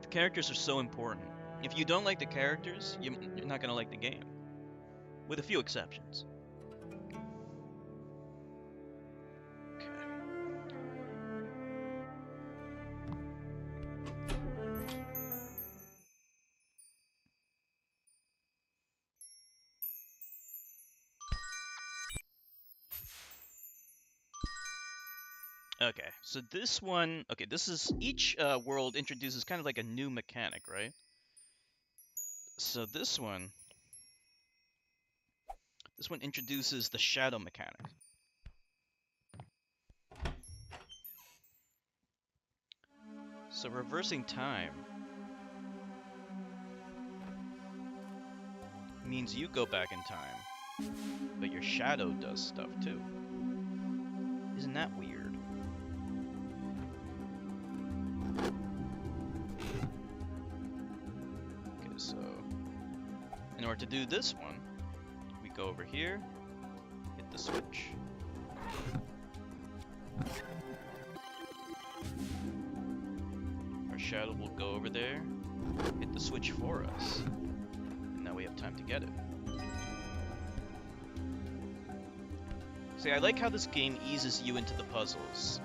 The characters are so important. If you don't like the characters, you're not going to like the game. With a few exceptions. Okay, so this one, this is, each world introduces kind of like a new mechanic, right? So this one introduces the shadow mechanic. So reversing time means you go back in time, but your shadow does stuff too. Isn't that weird? So, in order to do this one, we go over here, hit the switch. Our shadow will go over there, hit the switch for us, and now we have time to get it. See, I like how this game eases you into the puzzles.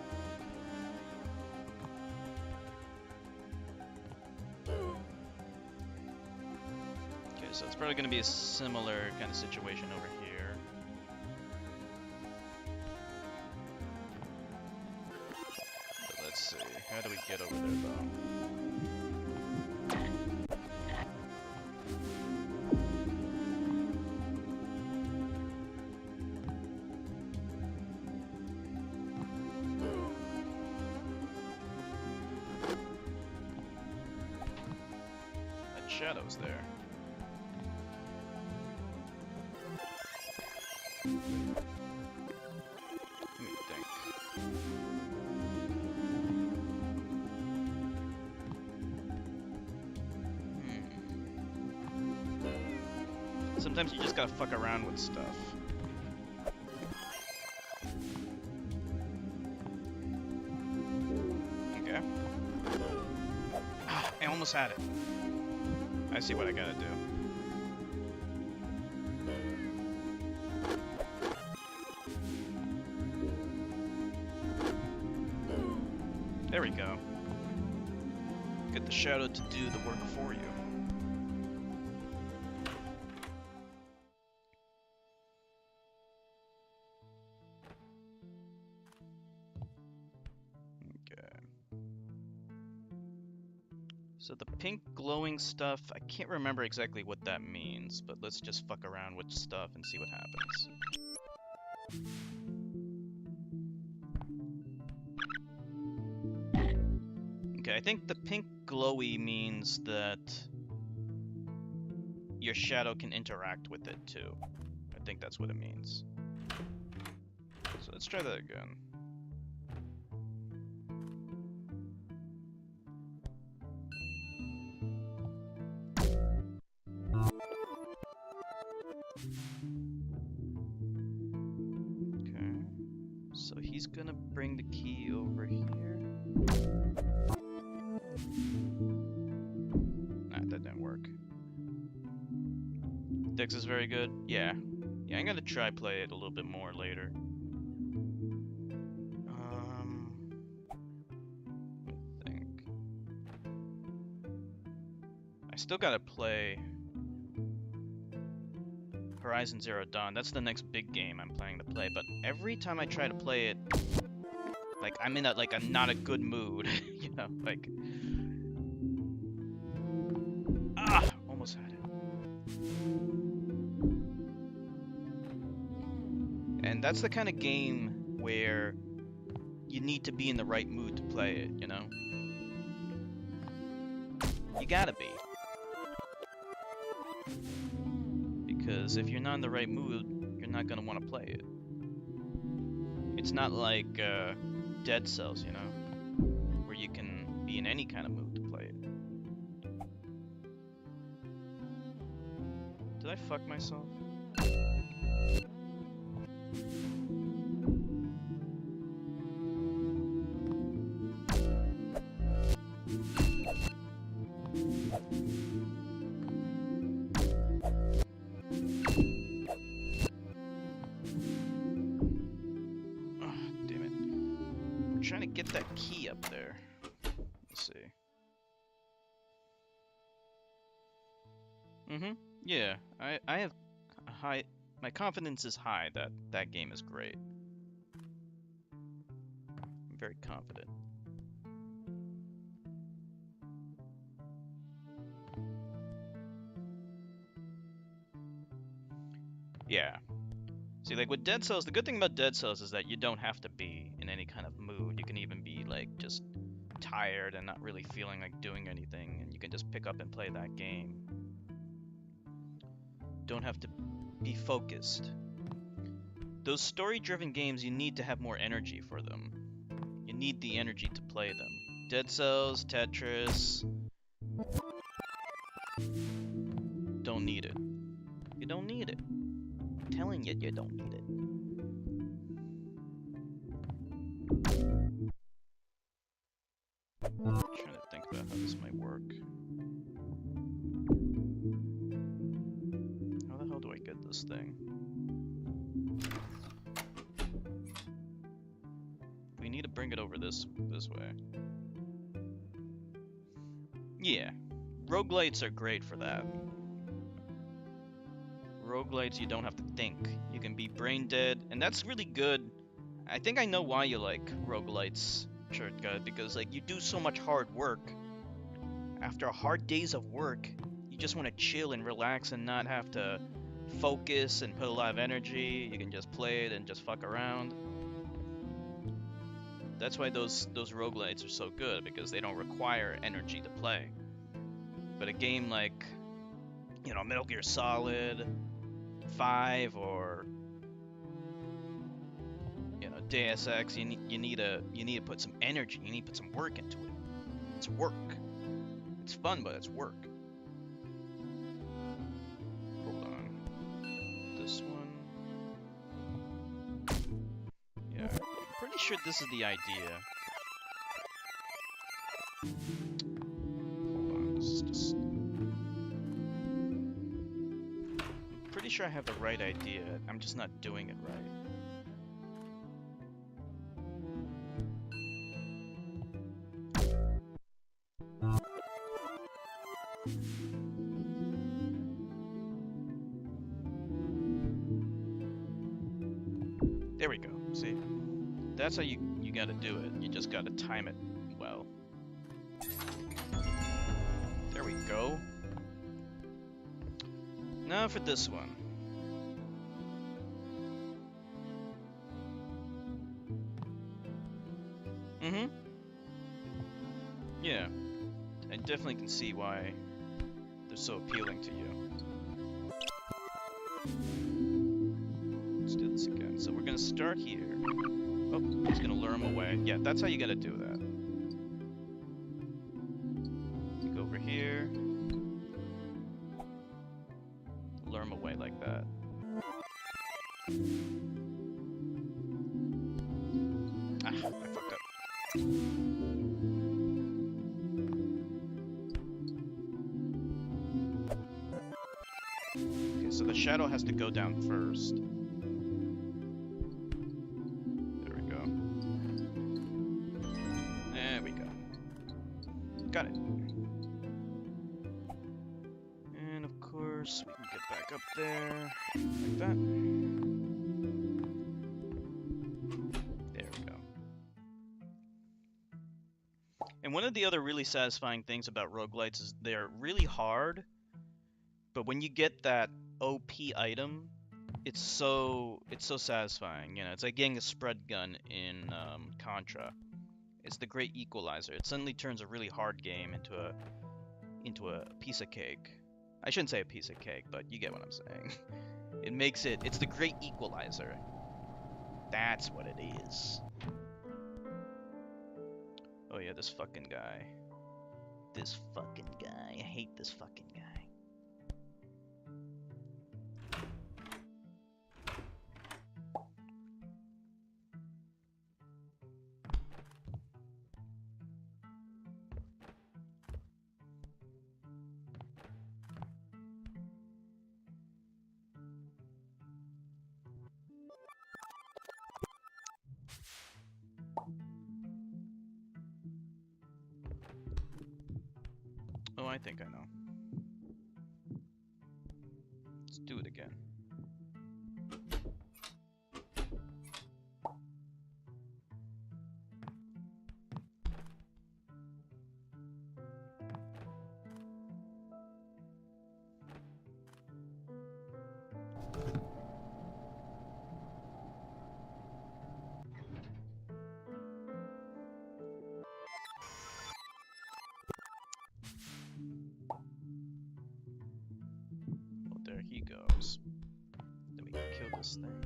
Okay, so it's probably going to be a similar kind of situation over here. But let's see, how do we get over there, though? Shadows there. Let me think. Sometimes you just gotta fuck around with stuff. Okay. Ah, I almost had it. I see what I gotta do. There we go. Get the shadow to do the work for you. So the pink glowing stuff, I can't remember exactly what that means, but let's just fuck around with stuff and see what happens. Okay, I think the pink glowy means that your shadow can interact with it too. I think that's what it means. So let's try that again. So he's gonna bring the key over here. Nah, that didn't work. Dex is very good. Yeah, I'm gonna try play it a little bit more later. Let me think. I still gotta play Horizon Zero Dawn. That's the next big game I'm planning to play, but every time I try to play it, like, I'm in a not a good mood, you know, like, almost had it. And that's the kind of game where you need to be in the right mood to play it, you know? You gotta be. Because if you're not in the right mood, you're not gonna want to play it. It's not like Dead Cells, you know, where you can be in any kind of mood to play it. Did I fuck myself? Trying to get that key up there. Let's see. Yeah, I have a high. My confidence is high that that game is great. I'm very confident. Yeah. See, like with Dead Cells, the good thing about Dead Cells is that you don't have to be in any kind of mood. You can even be like just tired and not really feeling like doing anything, and you can just pick up and play that game. Don't have to be focused. Those story-driven games, you need to have more energy for them. You need the energy to play them. Dead Cells, Tetris. Don't need it. You don't need it. I'm telling you, you don't need it. I'm trying to think about how this might work. How the hell do I get this thing? over this way. Yeah, roguelites are great for that. Roguelites, you don't have to think. You can be brain dead, and that's really good. I think I know why you like roguelites, Shirtgut, because like you do so much hard work. After hard days of work, you just want to chill and relax and not have to focus and put a lot of energy. You can just play it and just fuck around. That's why those roguelites are so good, because they don't require energy to play. But a game like, you know, Metal Gear Solid 5 or, you know, Deus Ex, you need to put some energy. You need to put some work into it. It's work. It's fun, but it's work. Hold on. This one. Yeah, I'm pretty sure this is the idea. Hold on, this is just... I'm pretty sure I have the right idea. I'm just not doing it right. There we go, see? That's how you gotta do it. You just gotta time it well. There we go. Now for this one. Mm-hmm. Yeah. I definitely can see why they're so appealing to you. Let's do this again. So we're gonna start here. Oh, he's gonna lure him away. Yeah, that's how you gotta do that. You go over here. Lure him away like that. Ah, I fucked up. Okay, so the shadow has to go down first. Got it. And of course, we can get back up there, like that. There we go. And one of the other really satisfying things about roguelites is they're really hard, but when you get that OP item, it's so satisfying. You know, it's like getting a spread gun in Contra. It's the great equalizer. It suddenly turns a really hard game into a piece of cake. I shouldn't say a piece of cake, but you get what I'm saying. It makes it... It's the great equalizer. That's what it is. Oh yeah, this fucking guy. This fucking guy. I hate this fucking guy. Oh, I think I know. Let's do it again. He goes. Then we can kill this thing.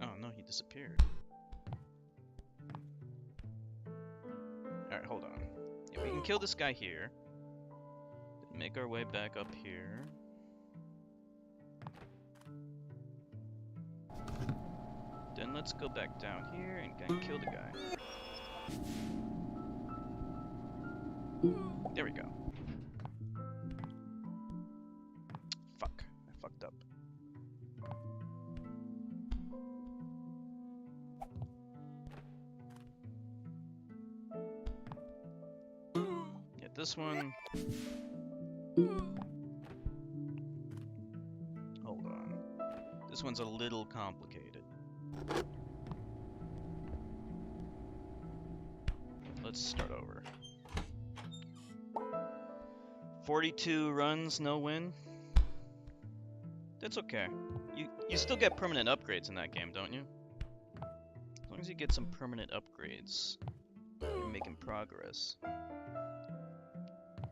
Oh no, he disappeared. Alright, hold on. Yeah, we can kill this guy here. Then make our way back up here. Then let's go back down here and kill the guy. There we go. Fuck. I fucked up. this one... Hold on. This one's a little complicated. Let's start over. 42 runs, no win. That's okay. You still get permanent upgrades in that game, don't you? As long as you get some permanent upgrades, you're making progress.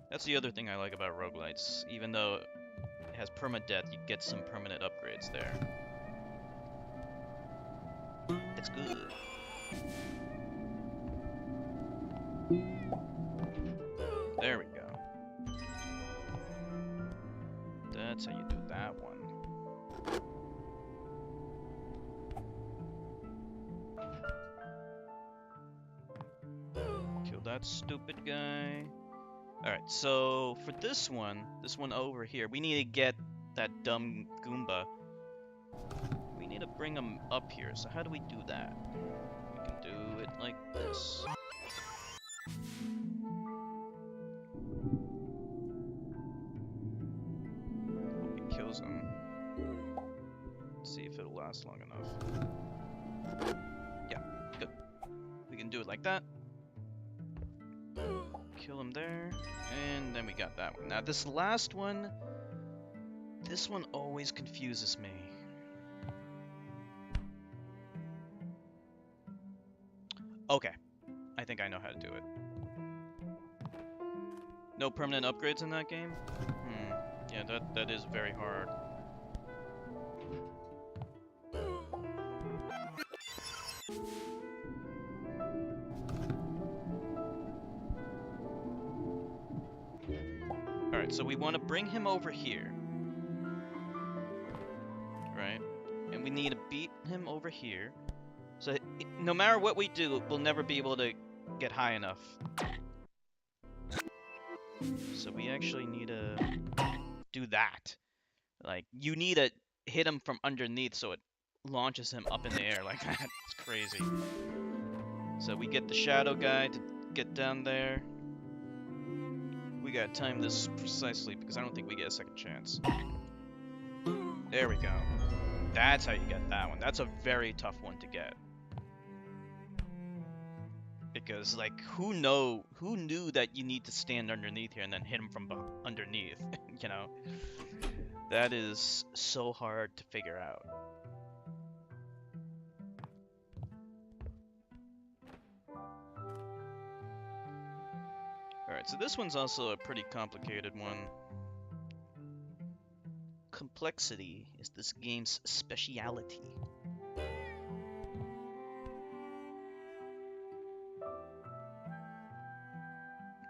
That's the other thing I like about roguelites. Even though it has permadeath, you get some permanent upgrades there. That's good. There we go. That's how you do that one. Kill that stupid guy. Alright, so for this one over here, we need to get that dumb Goomba. We need to bring him up here, so how do we do that? We can do it like this. Hope he kills him. Let's see if it'll last long enough. Yeah, good. We can do it like that. Kill him there, and then we got that one. Now this last one, this one always confuses me. Okay, I think I know how to do it. No permanent upgrades in that game? Yeah, that is very hard. Alright, so we want to bring him over here. Right? And we need to beat him over here. So, no matter what we do, we'll never be able to get high enough. So we actually need to do that. Like, you need to hit him from underneath so it launches him up in the air like that. It's crazy. So we get the shadow guy to get down there. We gotta time this precisely because I don't think we get a second chance. There we go. That's how you get that one. That's a very tough one to get. Because, like, who knew that you need to stand underneath here and then hit him from underneath, you know? That is so hard to figure out. Alright, so this one's also a pretty complicated one. Complexity is this game's speciality.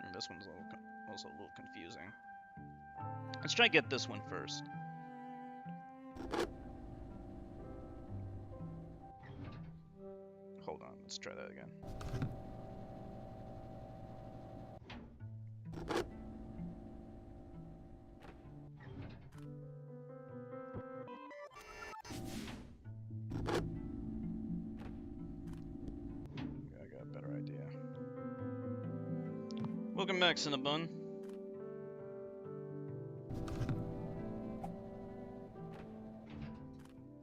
And this one's also a little confusing. Let's try to get this one first. Hold on, let's try that again. Welcome back, Cinnabon.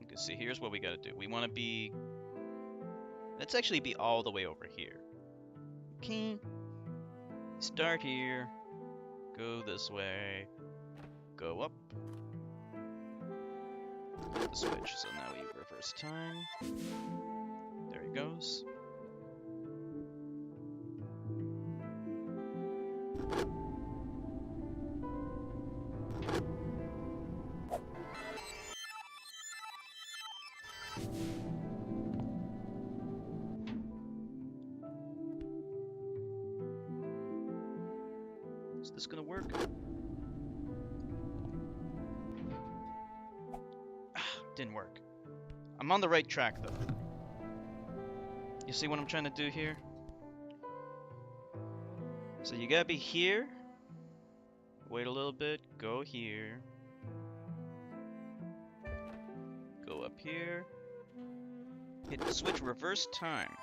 You can see here's what we gotta do. We wanna be... Let's actually be all the way over here. Okay. Start here. Go this way. Go up. Hit the switch, so now we reverse time. There he goes. Is this gonna work? Didn't work. I'm on the right track though. You see what I'm trying to do here? So you gotta be here. Wait a little bit. Go here. Go up here. Hit the switch, reverse time.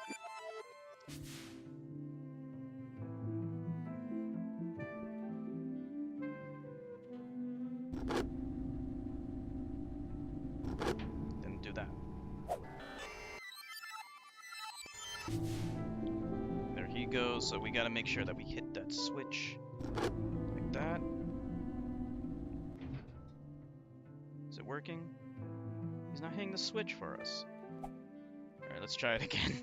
go, so we gotta make sure that we hit that switch. Like that. Is it working? He's not hitting the switch for us. Alright, let's try it again.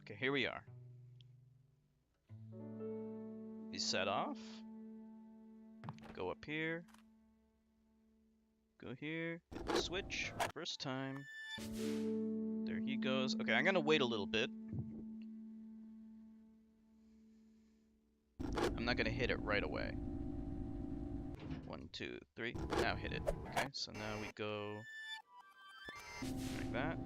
Okay, here we are. We set off. Go up here. Go here. Hit the switch. First time. There he goes. Okay, I'm gonna wait a little bit. I'm not gonna hit it right away. 1, 2, 3. Now hit it. Okay, so now we go like that.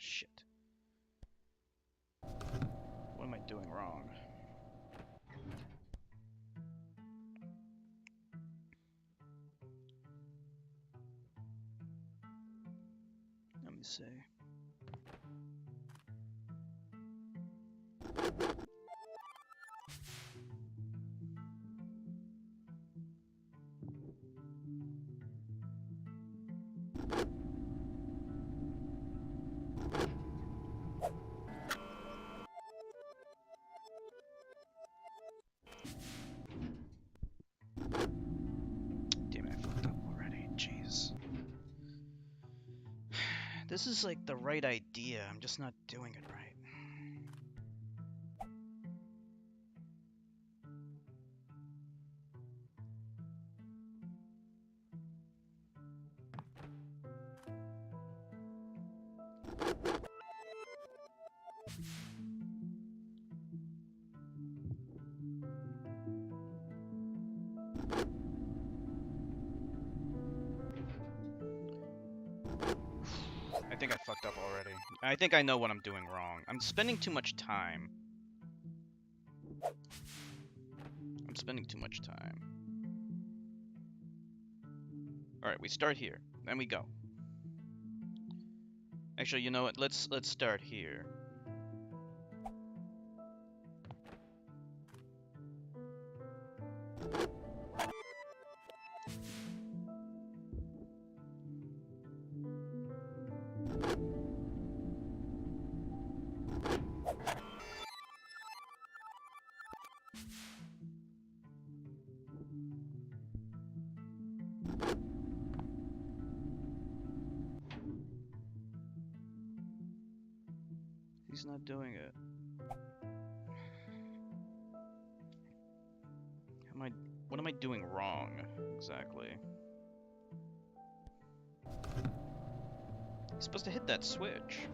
Shit. What am I doing wrong? Let me see. Damn it, I fucked up already. Jeez. This is like the right idea. I'm just not doing it right. I think I fucked up already. I think I know what I'm doing wrong. I'm spending too much time. I'm spending too much time. Alright, we start here. Then we go. Actually, you know what? Let's start here. He's not doing it. What am I doing wrong, exactly? He's supposed to hit that switch.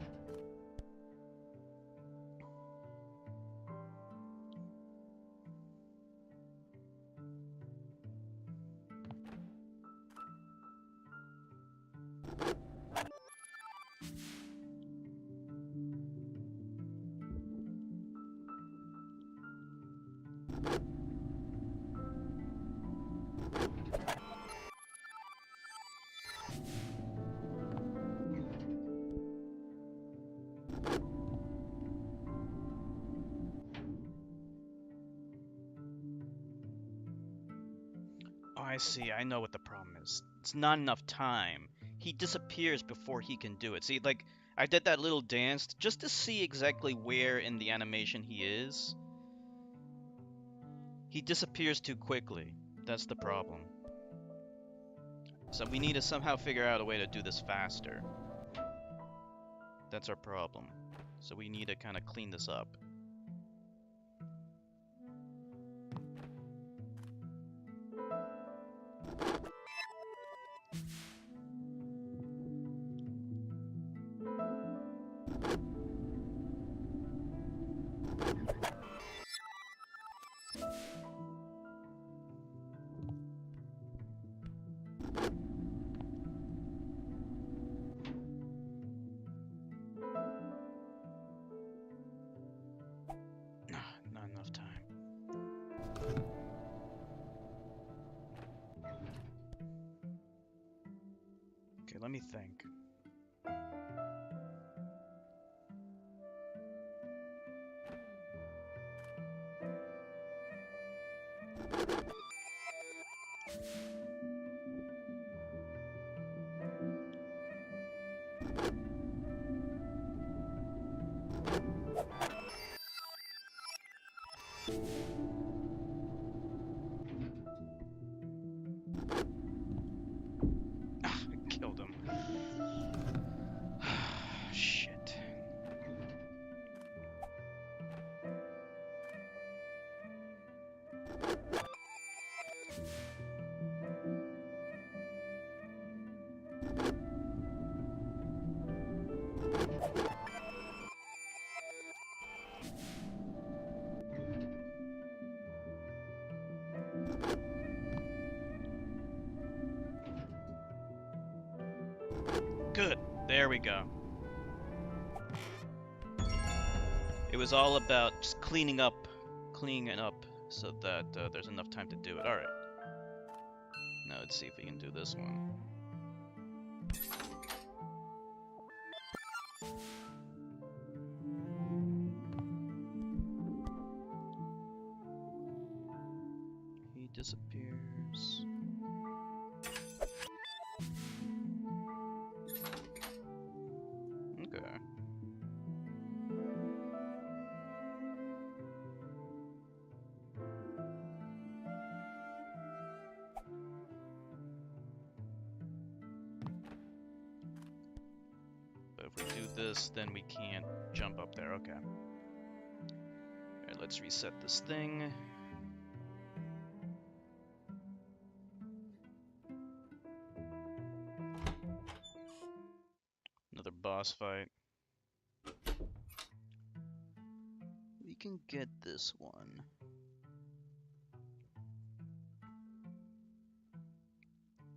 Oh, I see. I know what the problem is. It's not enough time. He disappears before he can do it. See, like, I did that little dance just to see exactly where in the animation he is. He disappears too quickly. That's the problem. So we need to somehow figure out a way to do this faster. That's our problem. So we need to kind of clean this up. Not enough time. Okay, let me think. Killed him. Shit. Good. There we go. It was all about just cleaning it up so that there's enough time to do it. Alright. Now let's see if we can do this one. He disappears. Okay. But if we do this, then we can't jump up there. Okay. Alright, let's reset this thing. Another boss fight. We can get this one.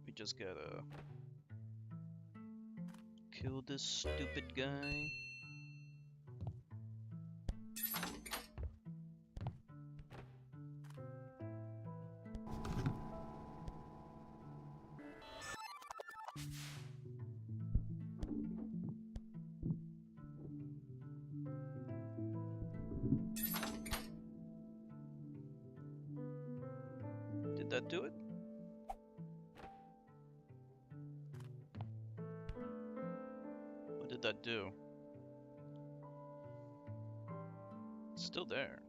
We just gotta kill this stupid guy. Did that do it? What did that do? It's still there.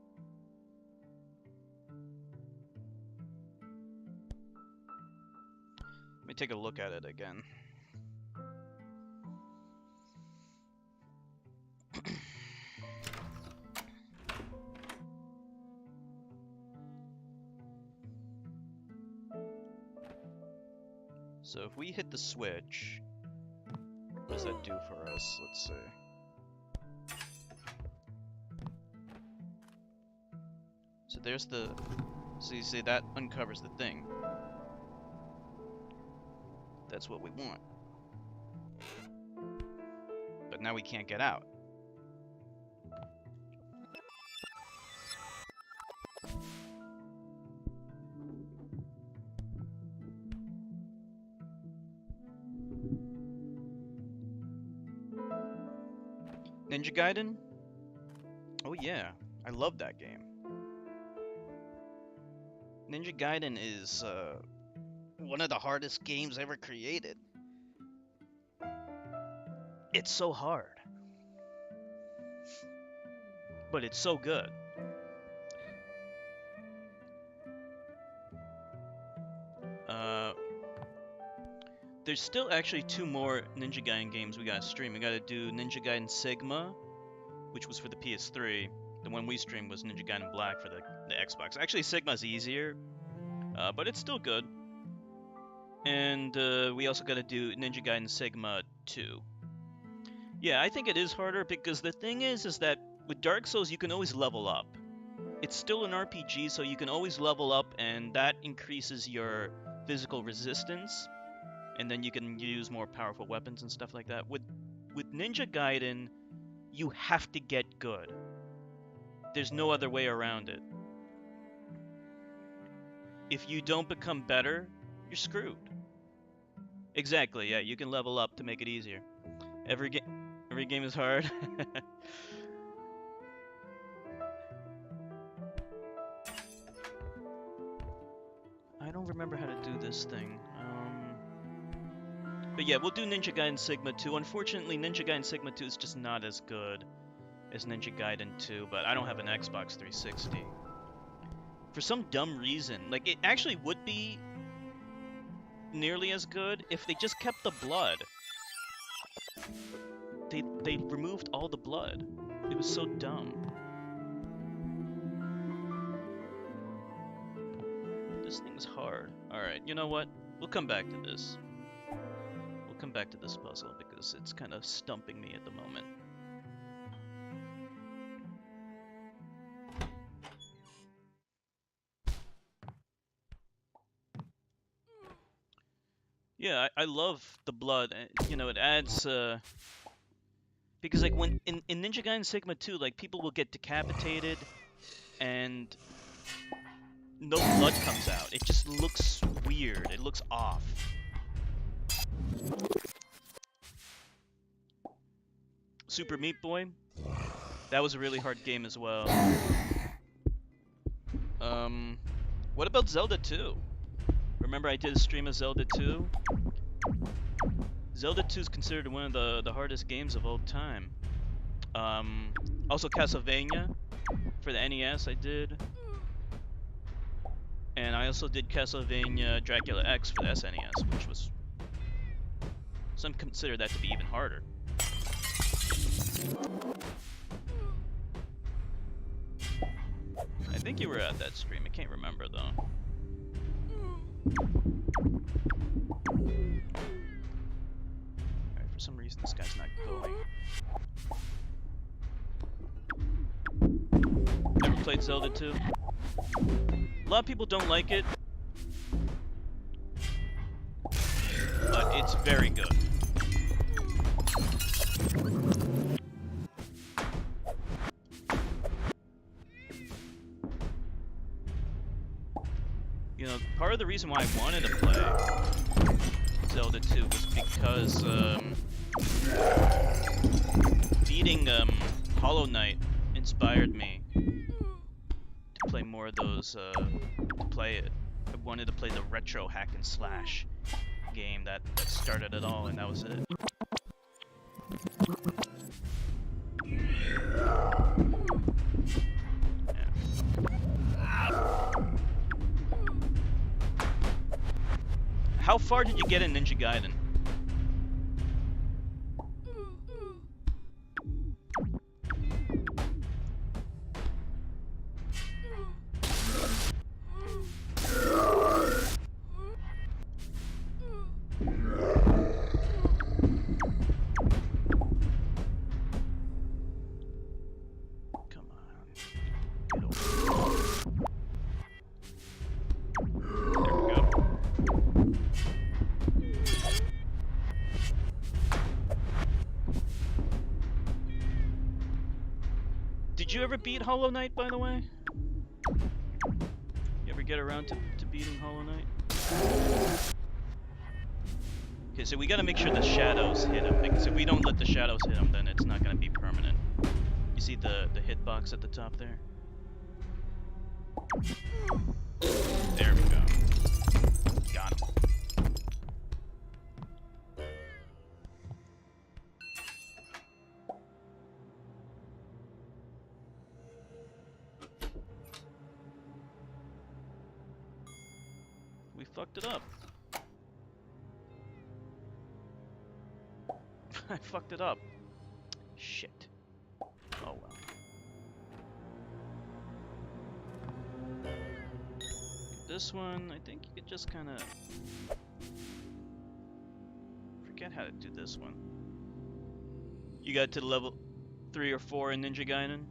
Let me take a look at it again. So if we hit the switch, what does that do for us? Let's see. So there's the... So you see that uncovers the thing. That's what we want. But now we can't get out. Ninja Gaiden? Oh yeah, I love that game. Ninja Gaiden is one of the hardest games ever created. It's so hard. But it's so good. There's still actually 2 more Ninja Gaiden games we gotta stream. We gotta do Ninja Gaiden Sigma, which was for the PS3. The one we streamed was Ninja Gaiden Black for the Xbox. Actually, Sigma's easier, but it's still good. And we also gotta do Ninja Gaiden Sigma 2. Yeah, I think it is harder because the thing is that with Dark Souls you can always level up. It's still an RPG, so you can always level up, and that increases your physical resistance. And then you can use more powerful weapons and stuff like that. With Ninja Gaiden, you have to get good. There's no other way around it. If you don't become better, you're screwed. Exactly, yeah, you can level up to make it easier. Every game is hard. I don't remember how to do this thing. But yeah, we'll do Ninja Gaiden Sigma 2. Unfortunately, Ninja Gaiden Sigma 2 is just not as good as Ninja Gaiden 2, but I don't have an Xbox 360. For some dumb reason, like, it actually would be nearly as good if they just kept the blood. They removed all the blood. It was so dumb. This thing's hard. Alright, you know what? We'll come back to this. We'll come back to this puzzle because it's kind of stumping me at the moment. Yeah, I love the blood. You know, it adds, because, like, when in Ninja Gaiden Sigma 2, like, people will get decapitated and no blood comes out. It just looks weird. It looks off. Super Meat Boy. That was a really hard game as well. What about Zelda 2? Remember I did a stream of Zelda 2? Zelda 2 is considered one of the hardest games of all time. Also Castlevania for the NES I did. And I also did Castlevania Dracula X for the SNES, which was... Some consider that to be even harder. I think you were at that stream, I can't remember though. Alright, for some reason this guy's not going. Ever played Zelda 2? A lot of people don't like it, but it's very good. You know, part of the reason why I wanted to play Zelda 2 was because beating Hollow Knight inspired me to play more of those, to play it. I wanted to play the retro hack and slash game that started it all, and that was it. How far did you get in Ninja Gaiden? Did you ever beat Hollow Knight, by the way? You ever get around to beating Hollow Knight? Okay, so we gotta make sure the shadows hit him, because if we don't let the shadows hit him, then it's not gonna be permanent. You see the hitbox at the top there? There we go. Got him. We fucked it up. I fucked it up. Shit. Oh well. This one, I think you could just kind of forget how to do this one. You got to level 3 or 4 in Ninja Gaiden?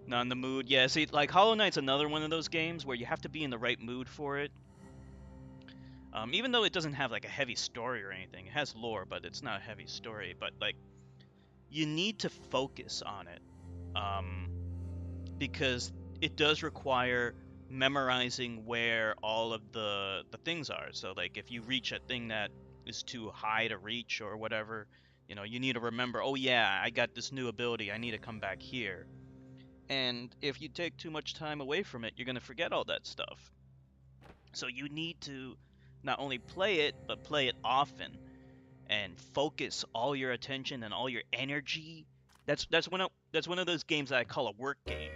Not in the mood. Yeah, see, like, Hollow Knight's another one of those games where you have to be in the right mood for it. Even though it doesn't have, like, a heavy story or anything. It has lore, but it's not a heavy story. But, like, you need to focus on it. Because it does require memorizing where all of the things are. So, like, if you reach a thing that is too high to reach or whatever, you know, you need to remember, oh yeah, I got this new ability, I need to come back here. And if you take too much time away from it, you're going to forget all that stuff. So you need to not only play it, but play it often and focus all your attention and all your energy. That's one of those games that I call a work game.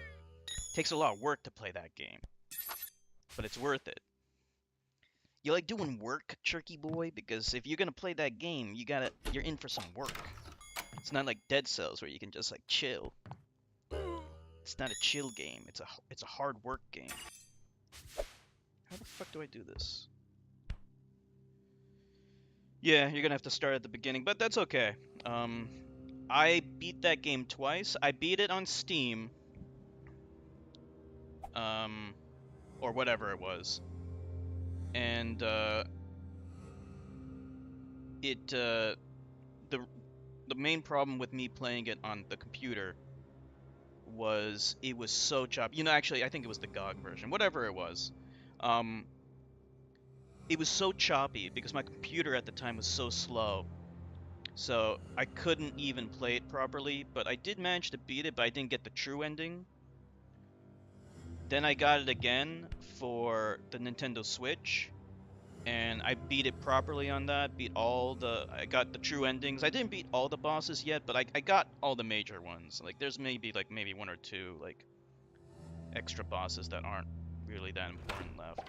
It takes a lot of work to play that game, but it's worth it. You like doing work, Turkey Boy? Because if you're gonna play that game, you're in for some work. It's not like Dead Cells where you can just like chill. It's not a chill game. It's a hard work game. How the fuck do I do this? Yeah, you're gonna have to start at the beginning, but that's okay. I beat that game twice. I beat it on Steam, or whatever it was, and the main problem with me playing it on the computer was it was so choppy. You know, actually, I think it was the GOG version, whatever it was. Um, it was so choppy because my computer at the time was so slow. So I couldn't even play it properly, but I did manage to beat it, but I didn't get the true ending. Then I got it again for the Nintendo Switch, and I beat it properly on that. I got the true endings. I didn't beat all the bosses yet, but I got all the major ones. Like there's maybe one or two like extra bosses that aren't really that important left.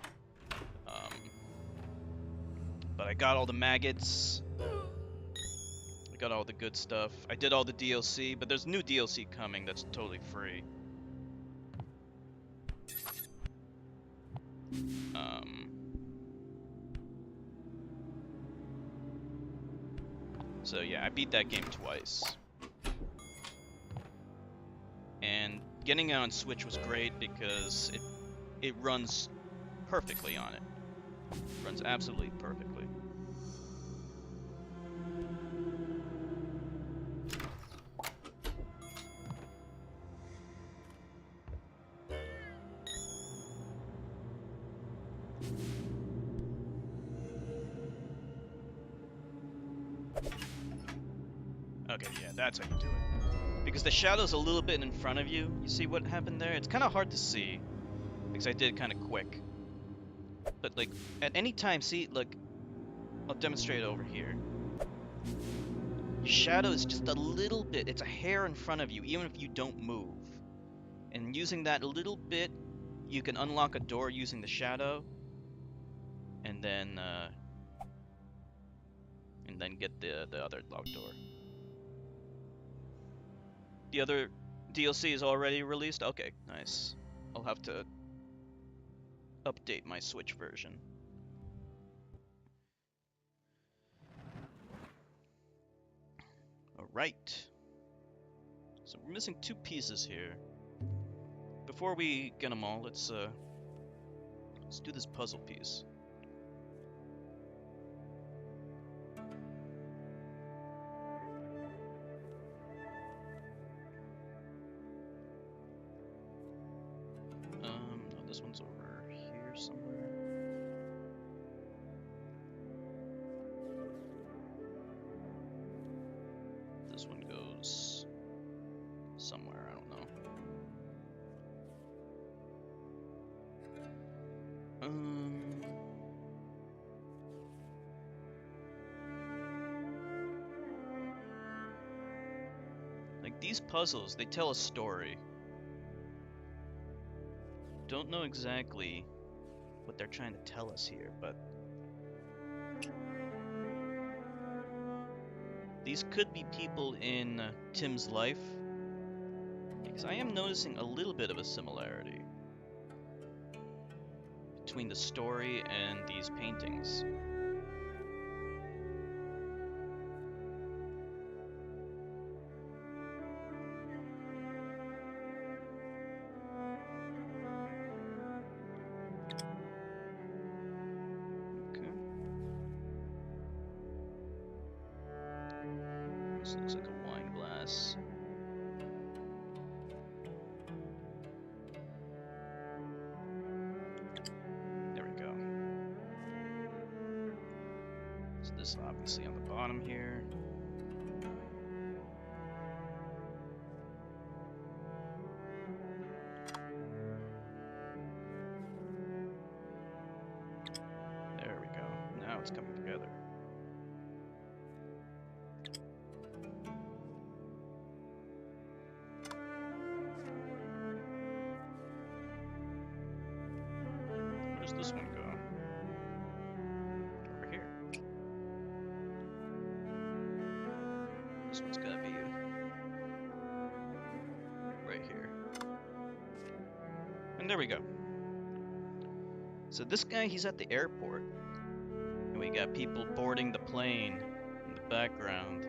But I got all the maggots. I got all the good stuff. I did all the DLC, but there's new DLC coming that's totally free. So yeah, I beat that game twice. And getting it on Switch was great because it runs perfectly on it. It runs absolutely perfectly. Okay, yeah, that's how you do it. Because the shadow's a little bit in front of you. You see what happened there? It's kind of hard to see because I did it kind of quick. But like at any time, see, look, I'll demonstrate it over here. Your shadow is just a little bit, it's a hair in front of you, even if you don't move. And using that little bit, you can unlock a door using the shadow, and then get the other locked door. The other DLC is already released? Okay, nice. I'll have to update my Switch version. Alright. So we're missing 2 pieces here. Before we get them all, let's do this puzzle piece. No, this one's over here somewhere. This one goes somewhere, I don't know. Like these puzzles, they tell a story. Don't know exactly what they're trying to tell us here, but these could be people in Tim's life, because I am noticing a little bit of a similarity between the story and these paintings. This looks like a wine glass. There we go. So this is obviously on the bottom here. this one go? Over here. This one's gotta be right here. And there we go. So this guy, he's at the airport. And we got people boarding the plane in the background.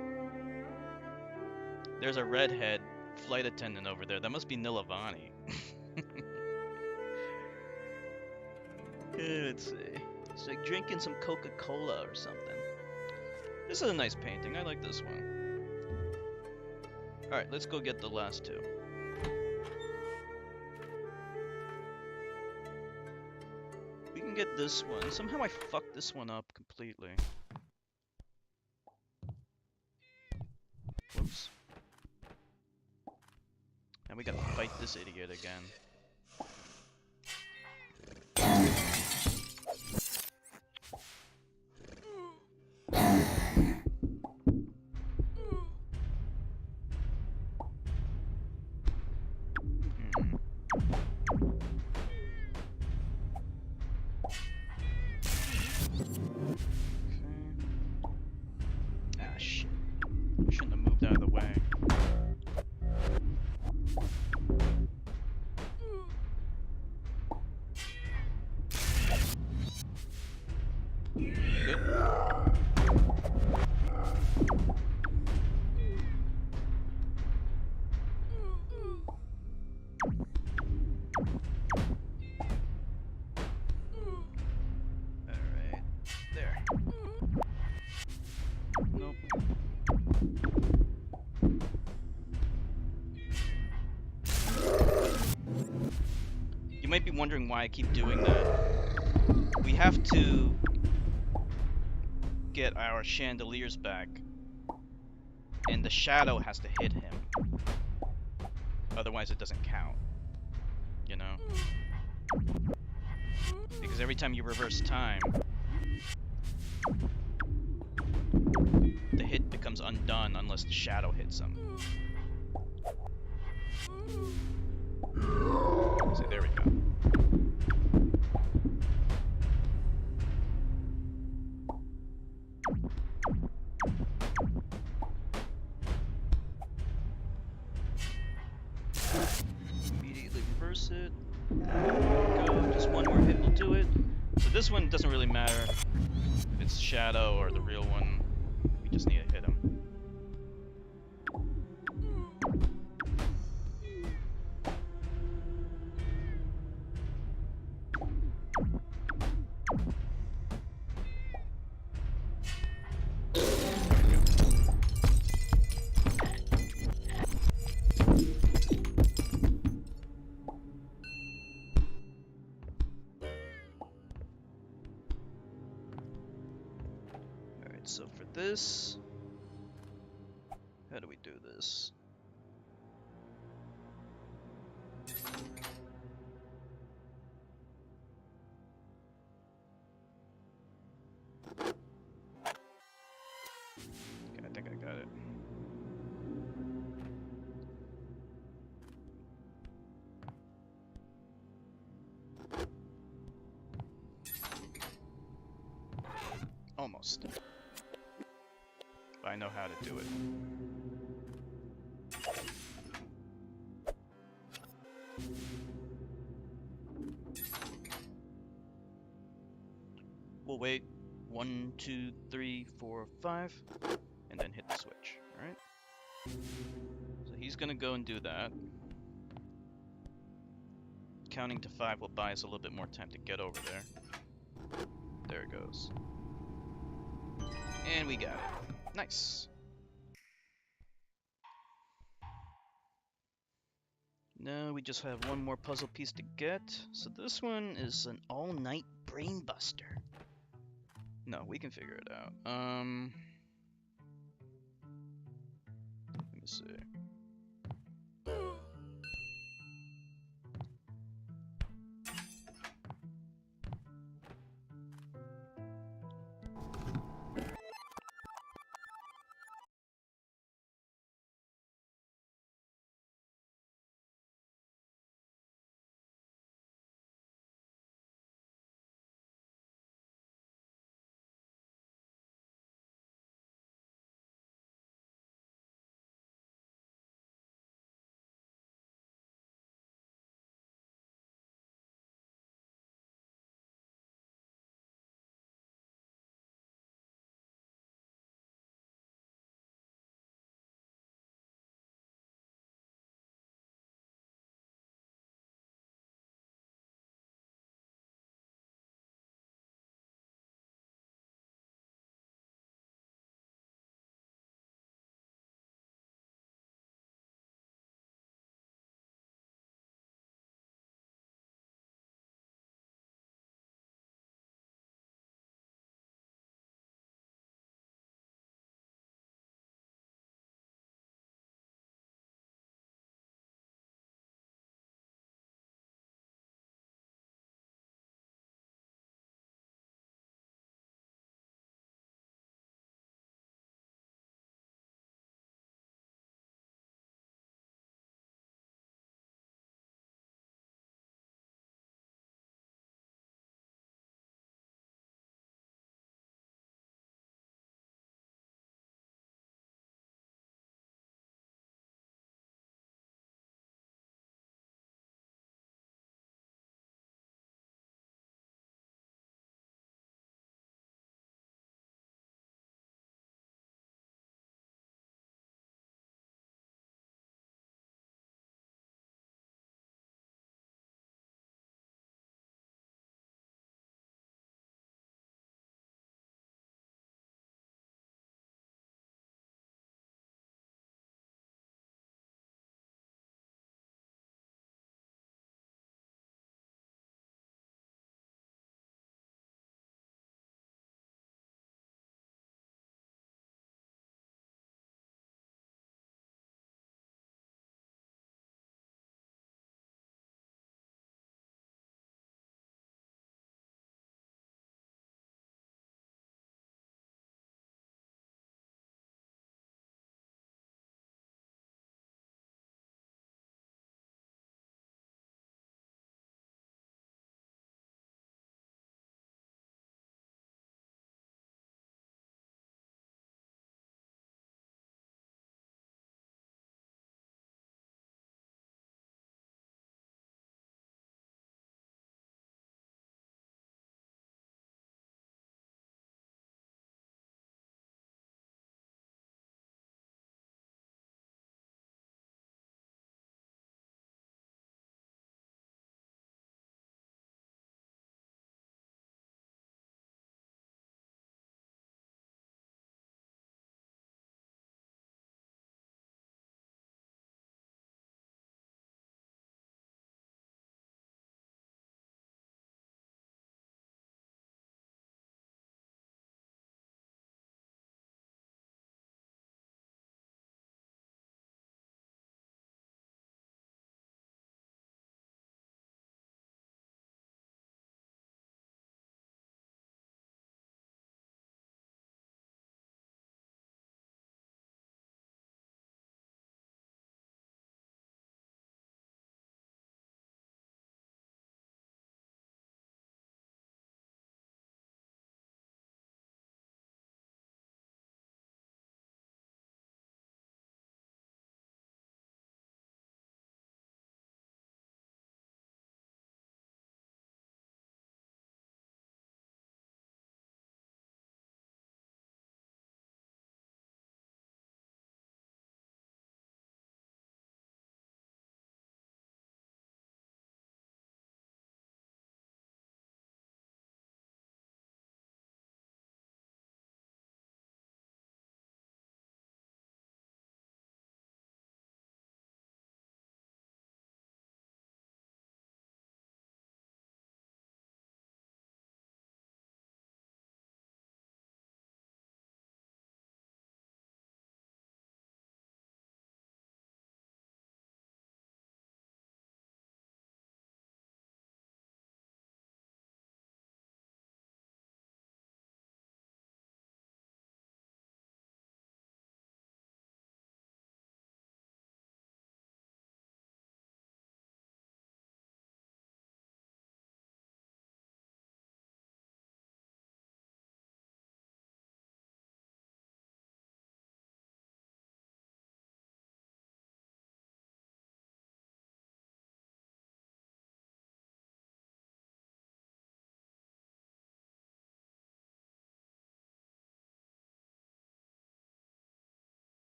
There's a redhead flight attendant over there. That must be Nilavani. Let's see. It's like drinking some Coca-Cola or something. This is a nice painting. I like this one. Alright, let's go get the last two. We can get this one. Somehow I fucked this one up completely. Whoops. And we gotta fight this idiot again. Ah, shit. Shouldn't have moved out of the way. Alright. There. Nope. You might be wondering why I keep doing that. We have to get our chandeliers back, and the shadow has to hit him. Otherwise it doesn't count. You know? Because every time you reverse time, the hit becomes undone unless the shadow hits him. So there we go. Immediately reverse it. There we go. Just one more hit will do it. So this one doesn't really matter if it's shadow or the real one. We just need to hit him. So for this, how do we do this? Okay, I think I got it. Almost. I know how to do it. We'll wait 1, 2, 3, 4, 5, and then hit the switch. Alright? So he's gonna go and do that. Counting to 5 will buy us a little bit more time to get over there. There it goes. And we got it. Nice. Now we just have one more puzzle piece to get. So this one is an all-night brain buster. No, we can figure it out. Let me see.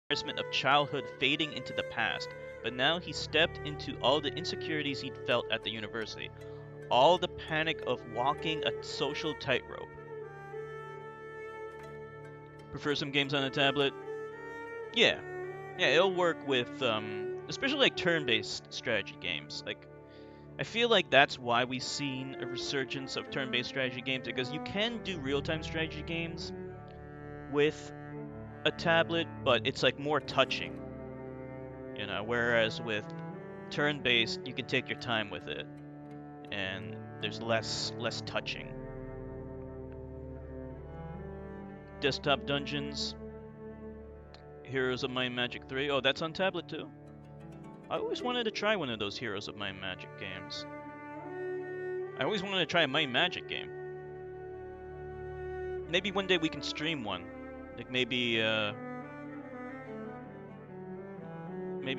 embarrassment of childhood fading into the past, but now he stepped into all the insecurities he'd felt at the university, all the panic of walking a social tightrope. Prefer some games on a tablet? Yeah. Yeah, it'll work with, especially like turn-based strategy games. Like, I feel like that's why we've seen a resurgence of turn-based strategy games, because you can do real-time strategy games with a tablet, but it's like more touching, you know, whereas with turn-based, you can take your time with it, and there's less touching. Desktop Dungeons, Heroes of Might and Magic 3. Oh, that's on tablet too? I always wanted to try one of those Heroes of Might and Magic games. I always wanted to try a Might and Magic game. Maybe one day we can stream one. Like maybe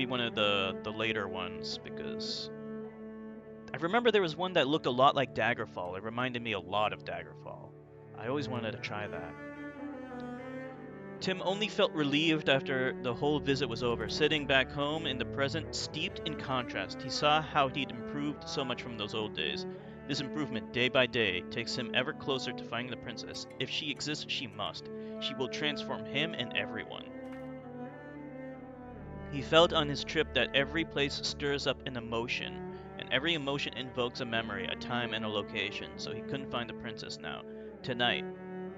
one of the later ones, because I remember there was one that looked a lot like Daggerfall. It reminded me a lot of Daggerfall. I always wanted to try that. Tim only felt relieved after the whole visit was over. Sitting back home in the present, steeped in contrast, he saw how he'd improved so much from those old days. This improvement, day by day, takes him ever closer to finding the princess. If she exists, she must. She will transform him and everyone. He felt on his trip that every place stirs up an emotion, and every emotion invokes a memory, a time, and a location, so he couldn't find the princess now. Tonight,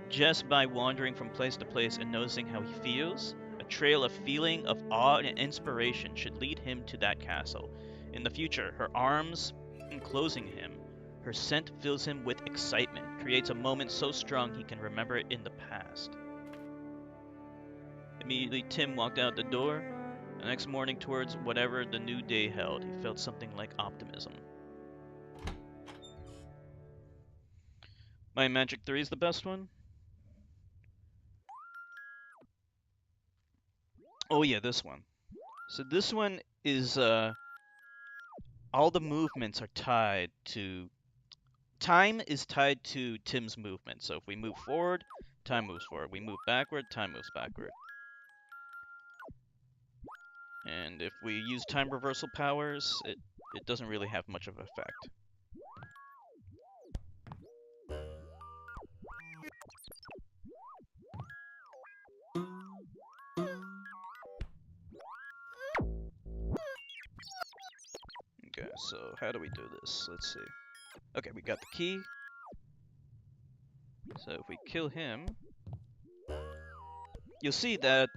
just by wandering from place to place and noticing how he feels, a trail of feeling of awe and inspiration should lead him to that castle. In the future, her arms enclosing him, her scent fills him with excitement, creates a moment so strong he can remember it in the past. Immediately, Tim walked out the door. The next morning, towards whatever the new day held, he felt something like optimism. My Magic 3 is the best one? Oh yeah, this one. So this one is, all the movements are tied to... Time is tied to Tim's movement. So if we move forward, time moves forward. We move backward, time moves backward. And if we use time reversal powers, it doesn't really have much of an effect. Okay, so how do we do this? Let's see. Okay, we got the key. So if we kill him, you'll see that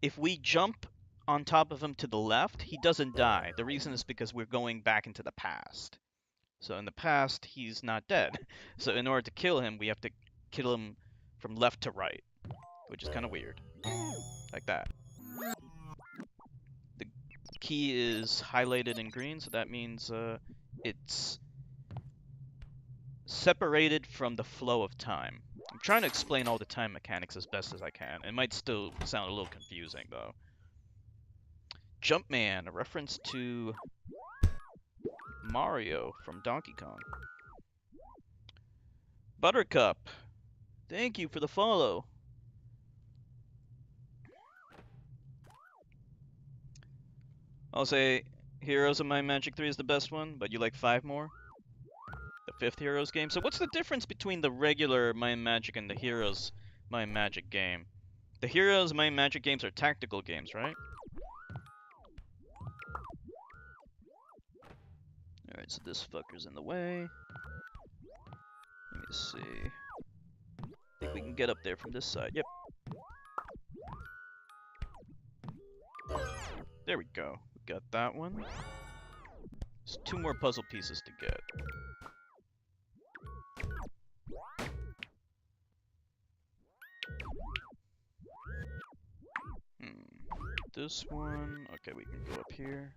if we jump on top of him to the left, he doesn't die. The reason is because we're going back into the past. So in the past, he's not dead. So in order to kill him, we have to kill him from left to right, which is kind of weird. Like that. The key is highlighted in green, so that means it's separated from the flow of time. I'm trying to explain all the time mechanics as best as I can. It might still sound a little confusing, though. Jumpman, a reference to Mario from Donkey Kong. Buttercup, thank you for the follow. I'll say Heroes of Might and Magic 3 is the best one, but you like 5 more? The 5th Heroes game? So what's the difference between the regular Might and Magic and the Heroes Might and Magic game? The Heroes Might and Magic games are tactical games, right? Alright, so this fucker's in the way. Let me see. I think we can get up there from this side. Yep. There we go. We got that one. There's 2 more puzzle pieces to get. This one. Okay, we can go up here.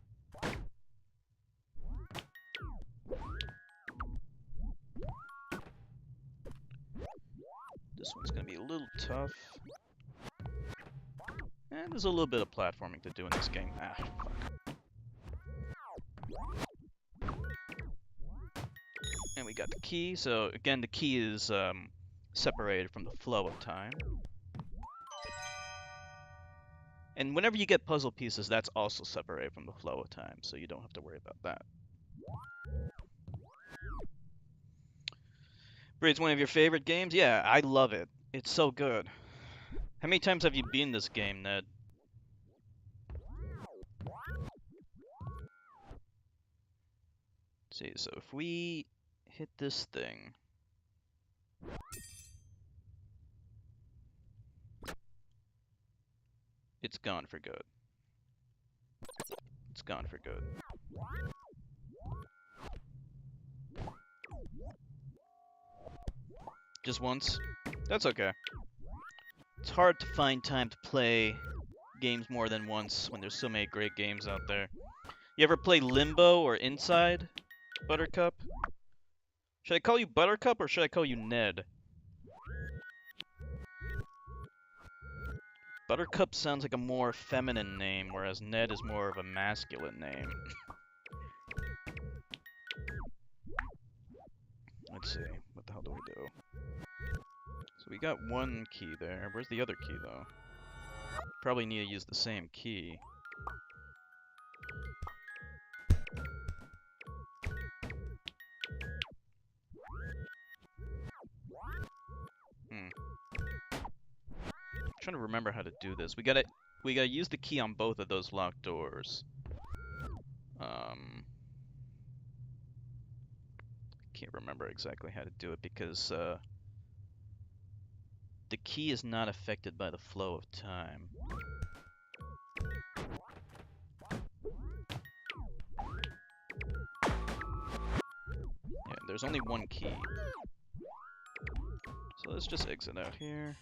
This one's gonna be a little tough. And there's a little bit of platforming to do in this game. Ah, fuck. And we got the key. So again, the key is separated from the flow of time. And whenever you get puzzle pieces, that's also separated from the flow of time, so you don't have to worry about that. Braid's one of your favorite games? Yeah, I love it. It's so good. How many times have you beaten this game, Ned? Let's see, so if we hit this thing, it's gone for good. It's gone for good. Just once? That's okay. It's hard to find time to play games more than once when there's so many great games out there. You ever play Limbo or Inside, Buttercup? Should I call you Buttercup or should I call you Ned? Buttercup sounds like a more feminine name, whereas Ned is more of a masculine name. Let's see, what the hell do we do? So we got one key there. Where's the other key, though? Probably need to use the same key. Trying to remember how to do this. We gotta use the key on both of those locked doors. Can't remember exactly how to do it because the key is not affected by the flow of time. Yeah, there's only one key. So let's just exit out here.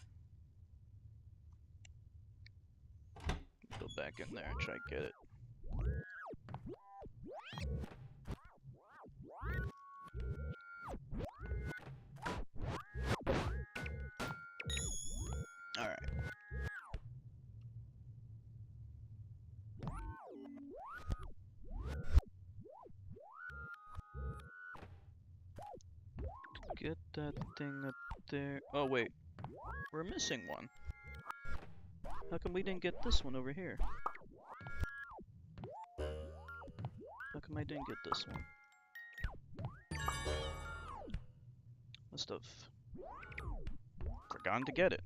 Go back in there and try to get it. Alright. Get that thing up there. Oh wait, we're missing one. How come we didn't get this one over here? How come I didn't get this one? Must have forgotten to get it.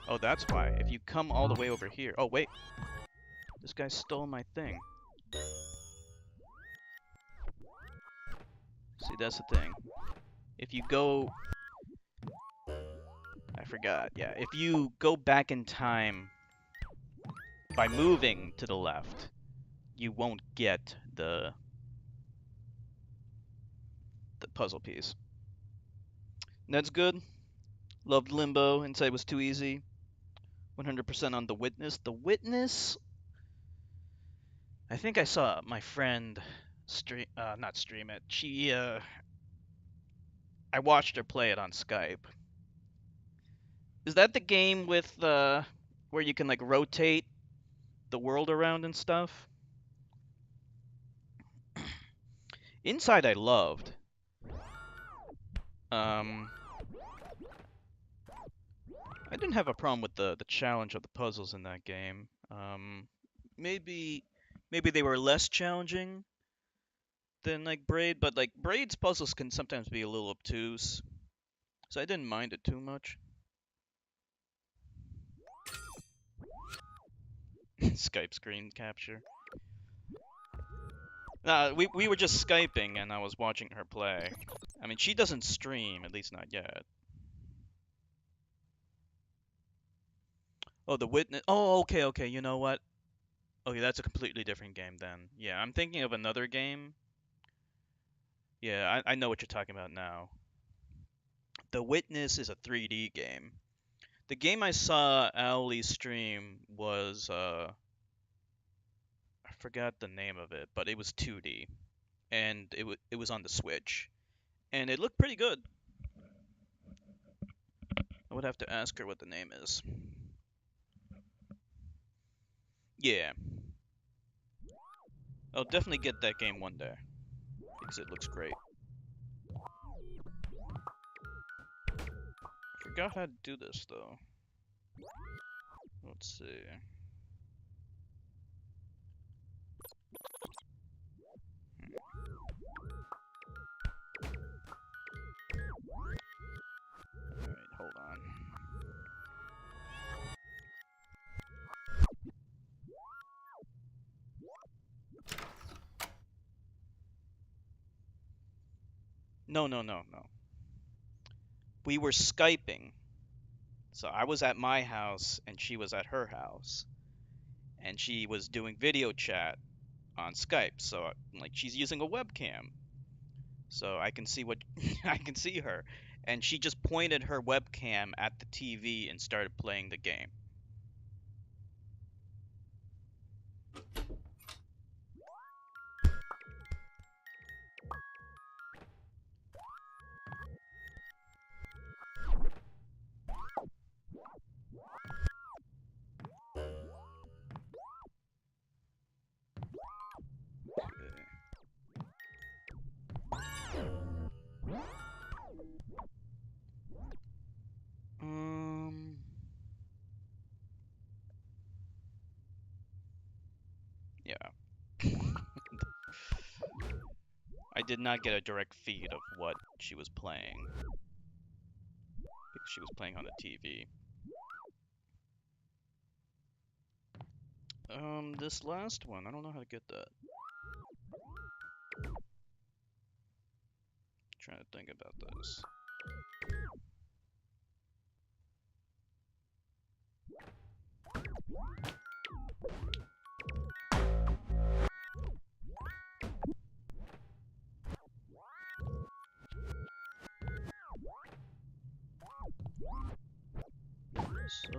Oh, that's why. If you come all the way over here. Oh, wait. This guy stole my thing. See, that's the thing. If you go... I forgot. Yeah, if you go back in time by moving to the left, you won't get the puzzle piece. And that's good. Loved Limbo. Inside was too easy. 100% on The Witness. The Witness... I think I saw my friend not stream it. She, I watched her play it on Skype. Is that the game with, where you can, like, rotate the world around and stuff? Inside I loved. I didn't have a problem with the challenge of the puzzles in that game. Maybe they were less challenging than, like, Braid, but, like, Braid's puzzles can sometimes be a little obtuse, so I didn't mind it too much. Skype screen capture. We were just Skyping and I was watching her play. I mean, she doesn't stream, at least not yet. Oh, The Witness. Oh, okay, you know what? Okay, that's a completely different game then. Yeah, I'm thinking of another game. Yeah, I know what you're talking about now. The Witness is a 3D game. The game I saw Owly stream was, I forgot the name of it, but it was 2D. And it was on the Switch. And it looked pretty good. I would have to ask her what the name is. Yeah. I'll definitely get that game one day. Because it looks great. forgot how to do this though. Let's see. Alright, hold on. No. We were Skyping. So I was at my house and she was at her house. And she was doing video chat on Skype. So like she's using a webcam. So I can see what I can see her. And she just pointed her webcam at the TV and started playing the game. Yeah. I did not get a direct feed of what she was playing. Because she was playing on the TV. This last one, I don't know how to get that. Trying to think about this. So...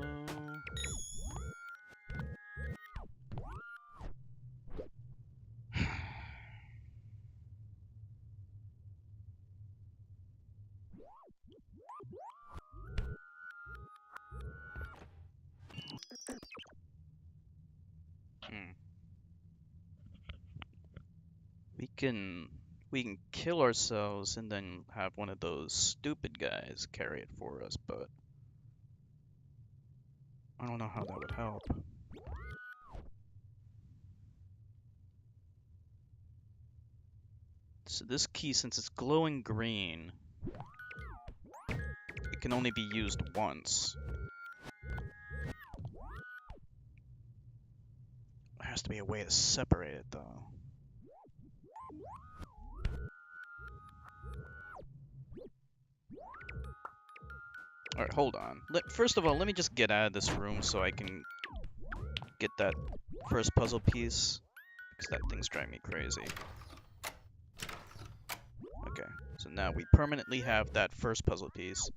We can kill ourselves and then have one of those stupid guys carry it for us, but I don't know how that would help. So this key, since it's glowing green, it can only be used once. There has to be a way to separate it, though. Alright, hold on. First of all, let me just get out of this room so I can get that first puzzle piece. Because that thing's driving me crazy. Okay, so now we permanently have that first puzzle piece.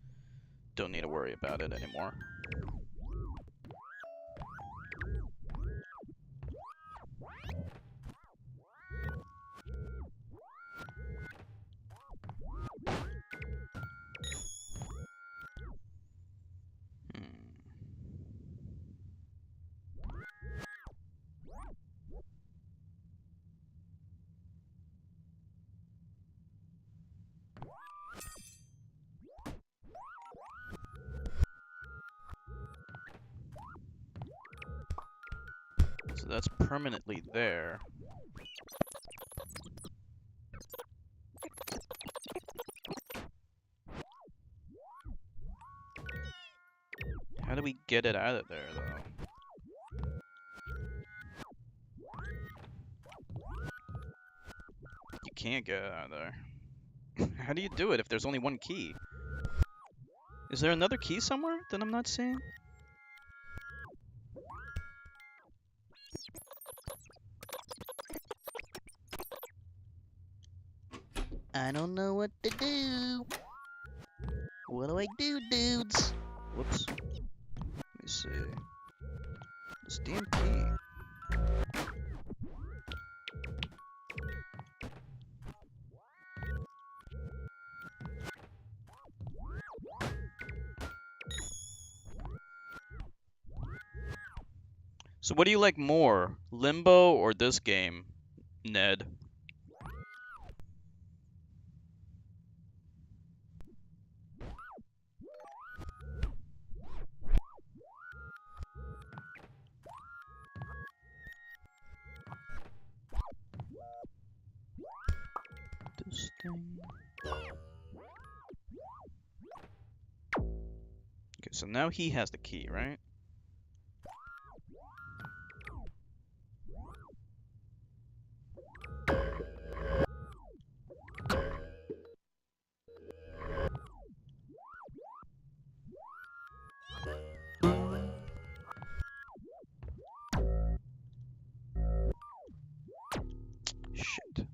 Don't need to worry about it anymore. So that's permanently there. How do we get it out of there, though? You can't get it out of there. How do you do it if there's only one key? Is there another key somewhere that I'm not seeing? I don't know what to do. What do I do, dudes? Whoops. Let me see. This damn key. So what do you like more, Limbo or this game, Ned? Sting. Okay, so now he has the key, right? Shit.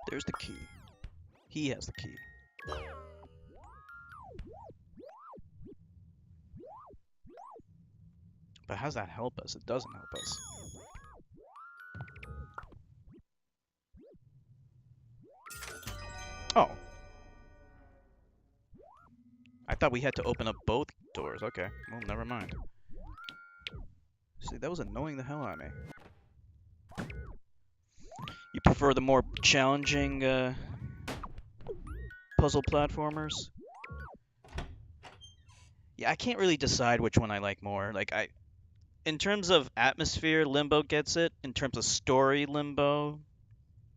There's the key. He has the key. But how does that help us? It doesn't help us. Oh. I thought we had to open up both doors. Okay. Well, never mind. See, that was annoying the hell out of me. You prefer the more challenging puzzle platformers? Yeah, I can't really decide which one I like more. Like, in terms of atmosphere, Limbo gets it. In terms of story, Limbo.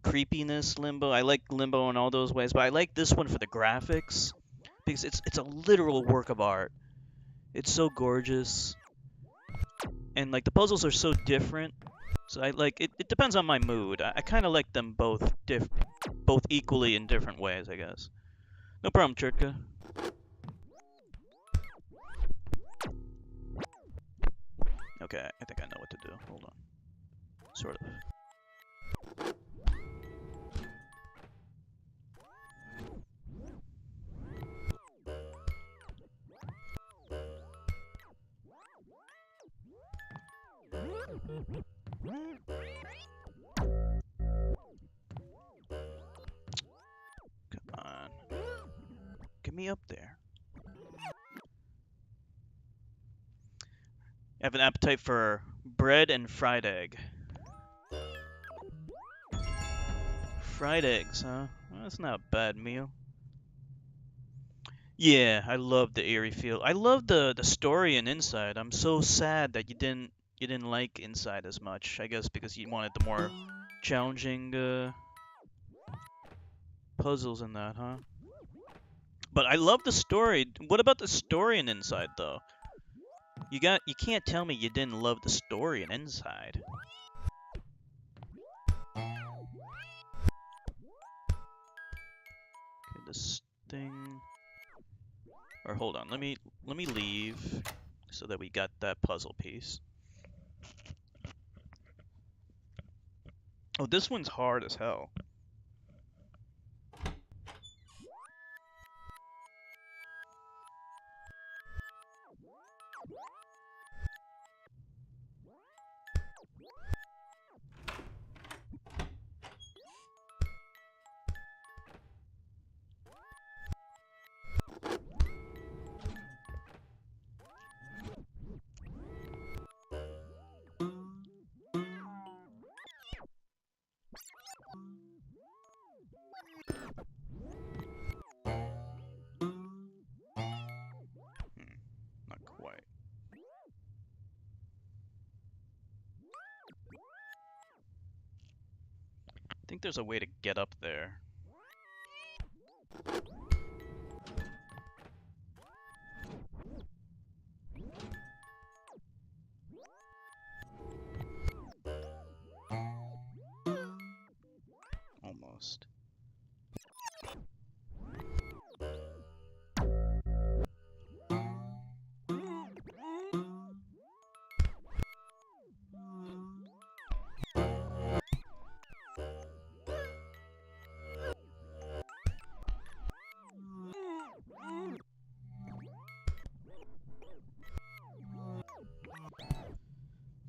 Creepiness, Limbo. I like Limbo in all those ways, but I like this one for the graphics because it's a literal work of art. It's so gorgeous, and like the puzzles are so different. So I like it. It depends on my mood. I kind of like them both equally in different ways, I guess. No problem, Churka. Okay, I think I know what to do. Hold on. Sort of. Come on. Get me up there. I have an appetite for bread and fried egg. Fried eggs, huh? Well, that's not a bad meal. Yeah, I love the eerie feel. I love the story in Inside. I'm so sad that you didn't like Inside as much. I guess because you wanted the more challenging puzzles in that, huh? But I love the story. What about the story in Inside though? You can't tell me you didn't love the story in Inside. Okay, this thing. Or hold on, let me leave so that we got that puzzle piece. Oh, this one's hard as hell. Not quite. I think there's a way to get up there. Almost.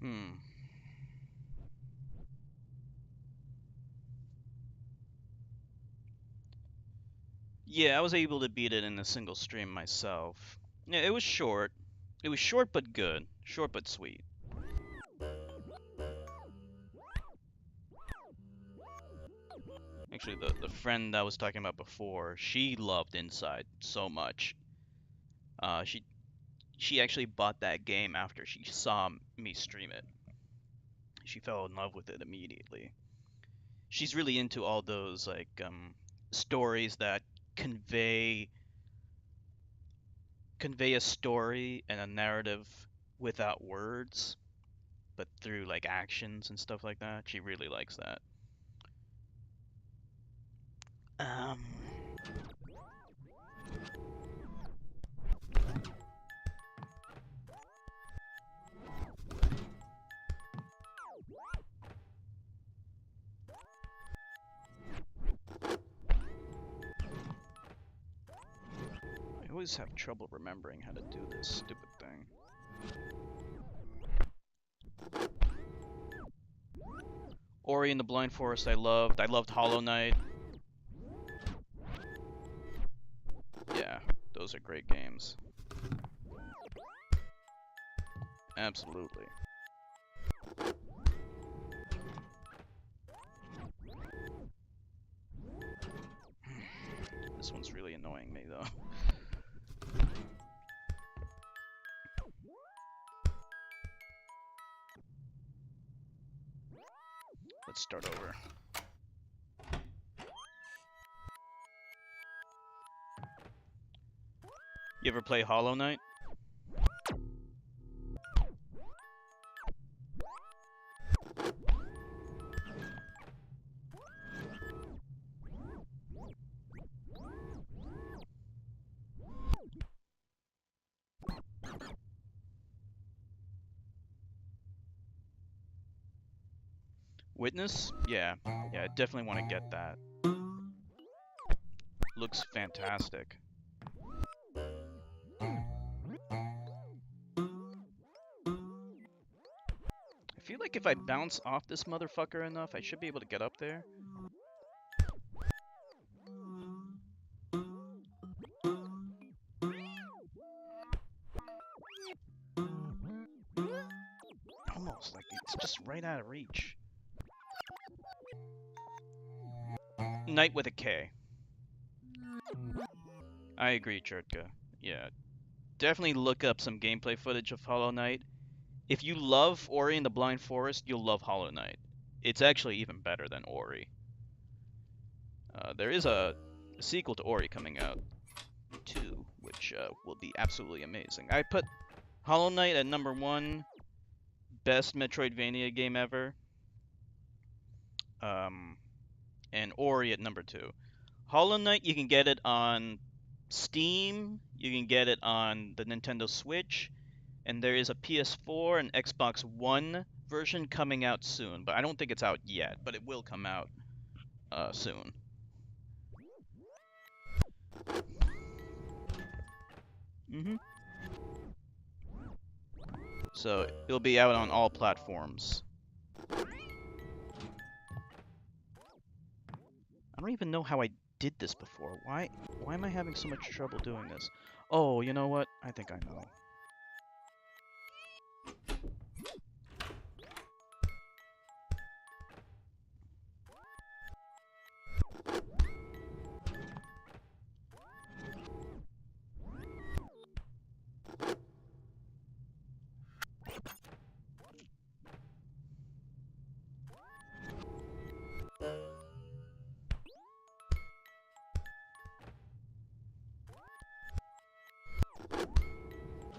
Hmm. Yeah, I was able to beat it in a single stream myself. Yeah, it was short. It was short but good. Short but sweet. Actually, the friend I was talking about before, she loved Inside so much. She actually bought that game after she saw me stream it. She fell in love with it immediately. She's really into all those like stories that convey a story and a narrative without words, but through like actions and stuff like that. She really likes that. Um, I always have trouble remembering how to do this stupid thing. Ori and the Blind Forest I loved. I loved Hollow Knight. Yeah, those are great games. Absolutely. This one's really annoying me though. Let's start over. You ever play Hollow Knight? Witness? Yeah. Yeah, I definitely want to get that. Looks fantastic. I feel like if I bounce off this motherfucker enough, I should be able to get up there. Almost, like it's just right out of reach. Knight with a K. I agree, Chertka. Yeah. Definitely look up some gameplay footage of Hollow Knight. If you love Ori and the Blind Forest, you'll love Hollow Knight. It's actually even better than Ori. There is a sequel to Ori coming out, too, which will be absolutely amazing. I put Hollow Knight at number 1, best Metroidvania game ever, and Ori at number 2. Hollow Knight, you can get it on Steam, you can get it on the Nintendo Switch, and there is a PS4 and Xbox One version coming out soon, but I don't think it's out yet, but it will come out soon. So it'll be out on all platforms. I don't even know how I did this before. Why am I having so much trouble doing this? Oh, you know what? I think I know.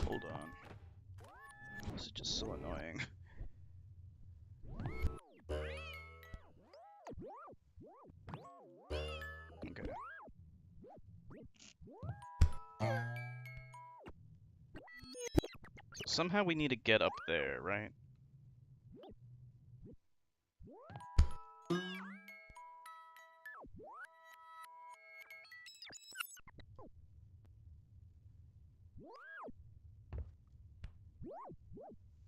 Hold on. This is just so annoying. Okay. So somehow we need to get up there, right?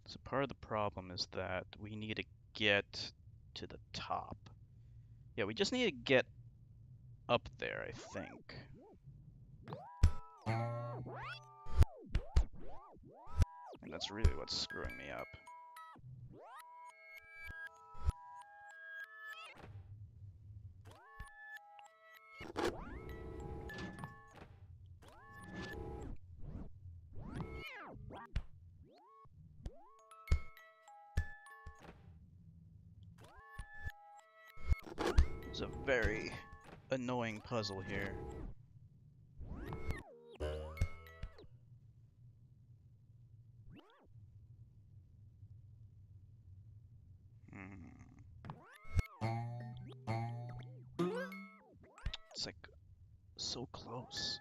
So part of the problem is that we need to get to the top. Yeah, we just need to get up there, I think. And that's really what's screwing me up. It's a very annoying puzzle here. It's like so close.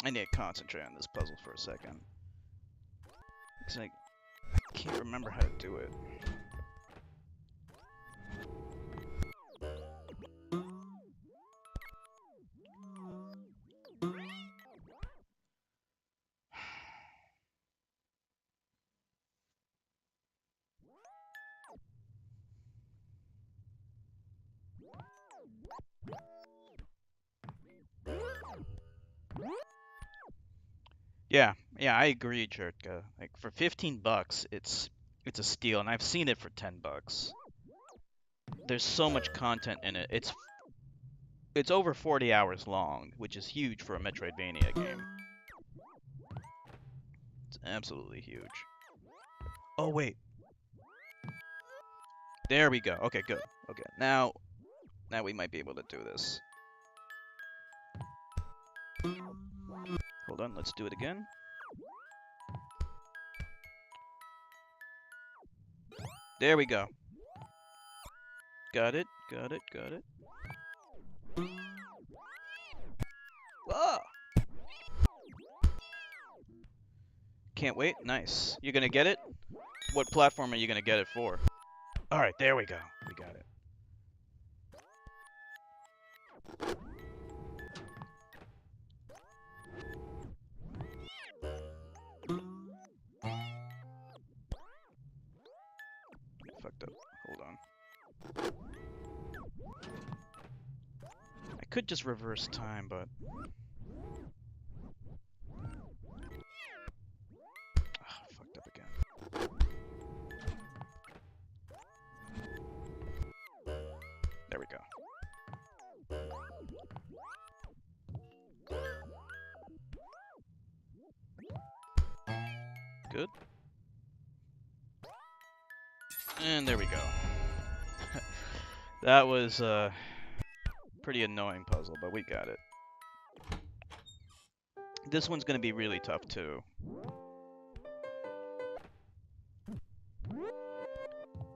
I need to concentrate on this puzzle for a second. Because I can't remember how to do it. Yeah, I agree, Jertka. Like for 15 bucks, it's a steal, and I've seen it for 10 bucks. There's so much content in it. It's over 40 hours long, which is huge for a Metroidvania game. It's absolutely huge. Oh wait. There we go. Okay, good. Okay, now we might be able to do this. Hold on, let's do it again. There we go. Got it, got it, got it. Ah! Can't wait. Nice. You gonna get it? What platform are you gonna get it for? Alright, there we go. We got it. Fucked up. Hold on. I could just reverse time, but... Oh, fucked up again. There we go. Good. And there we go. That was a pretty annoying puzzle, but we got it. This one's gonna be really tough too.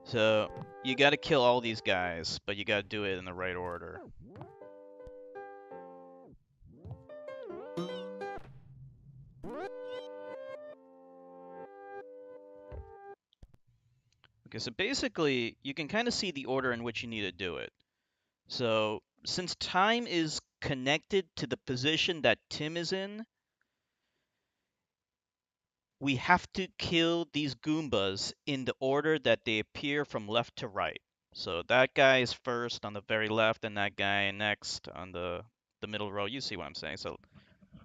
So, you gotta kill all these guys, but you gotta do it in the right order. Okay, so basically, you can kind of see the order in which you need to do it. So, since time is connected to the position that Tim is in, we have to kill these Goombas in the order that they appear from left to right. So that guy is first on the very left, and that guy next on the middle row. You see what I'm saying? So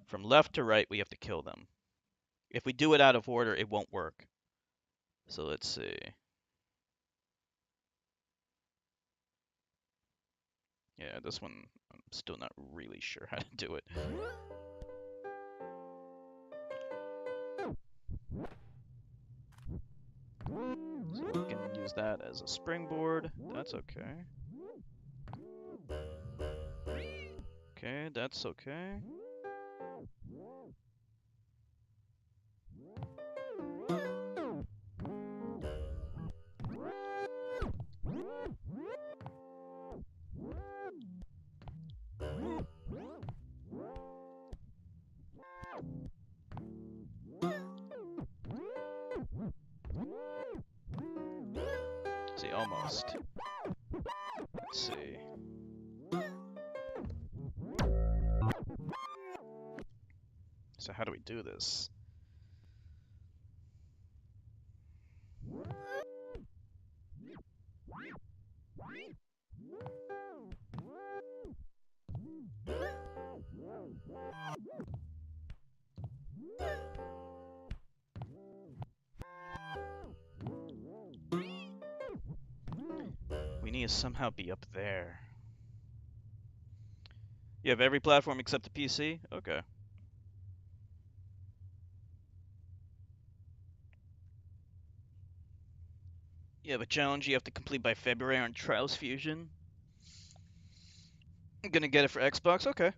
from left to right, we have to kill them. If we do it out of order, it won't work. So let's see. Yeah, this one, I'm still not really sure how to do it. So we can use that as a springboard. That's okay. Okay, that's okay. See, almost. Let's see. So how do we do this? need to somehow be up there. You have every platform except the PC? Okay. You have a challenge you have to complete by February on Trials Fusion. I'm gonna get it for Xbox? Okay.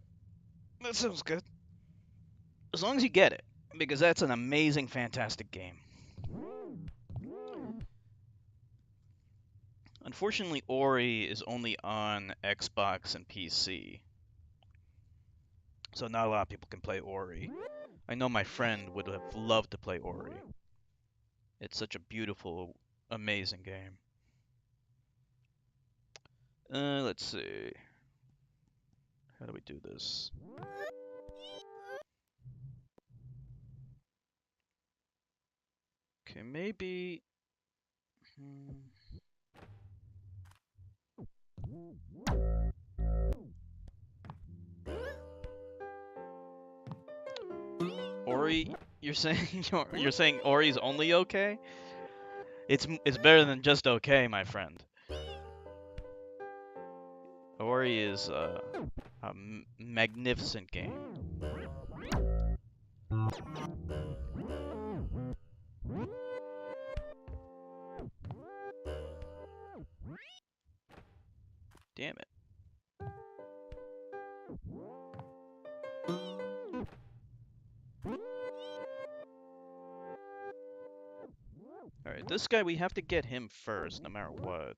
That sounds good. As long as you get it, because that's an amazing, fantastic game. Unfortunately, Ori is only on Xbox and PC, so not a lot of people can play Ori. I know my friend would have loved to play Ori. It's such a beautiful, amazing game. Let's see. How do we do this? Okay, maybe... Ori, you're saying you're saying Ori's only okay? It's better than just okay, my friend. Ori is a magnificent game. Damn it. Alright, this guy, we have to get him first, no matter what.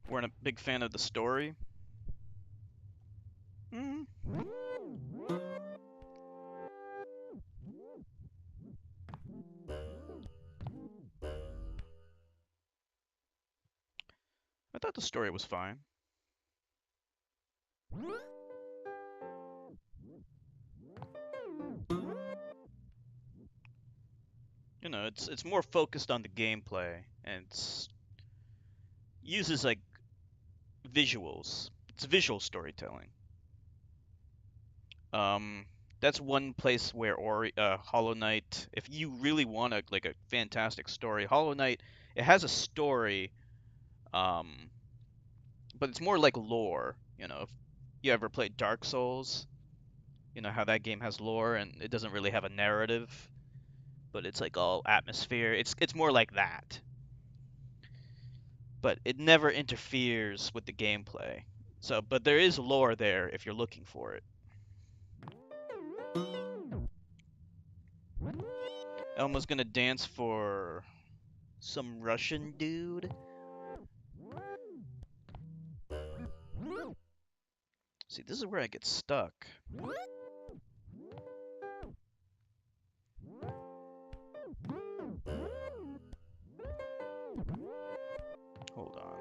We're a big fan of the story. Mm. I thought the story was fine. You know, it's more focused on the gameplay, and it's uses like visuals. It's visual storytelling. Um, that's one place where Hollow Knight, if you really want like a fantastic story, Hollow Knight, it has a story, um, but it's more like lore. You know, if you ever played Dark Souls, you know how that game has lore and it doesn't really have a narrative, but it's like all atmosphere. It's more like that, but it never interferes with the gameplay. So, but there is lore there if you're looking for it. Elmo's gonna dance for some Russian dude. See, this is where I get stuck. Hold on.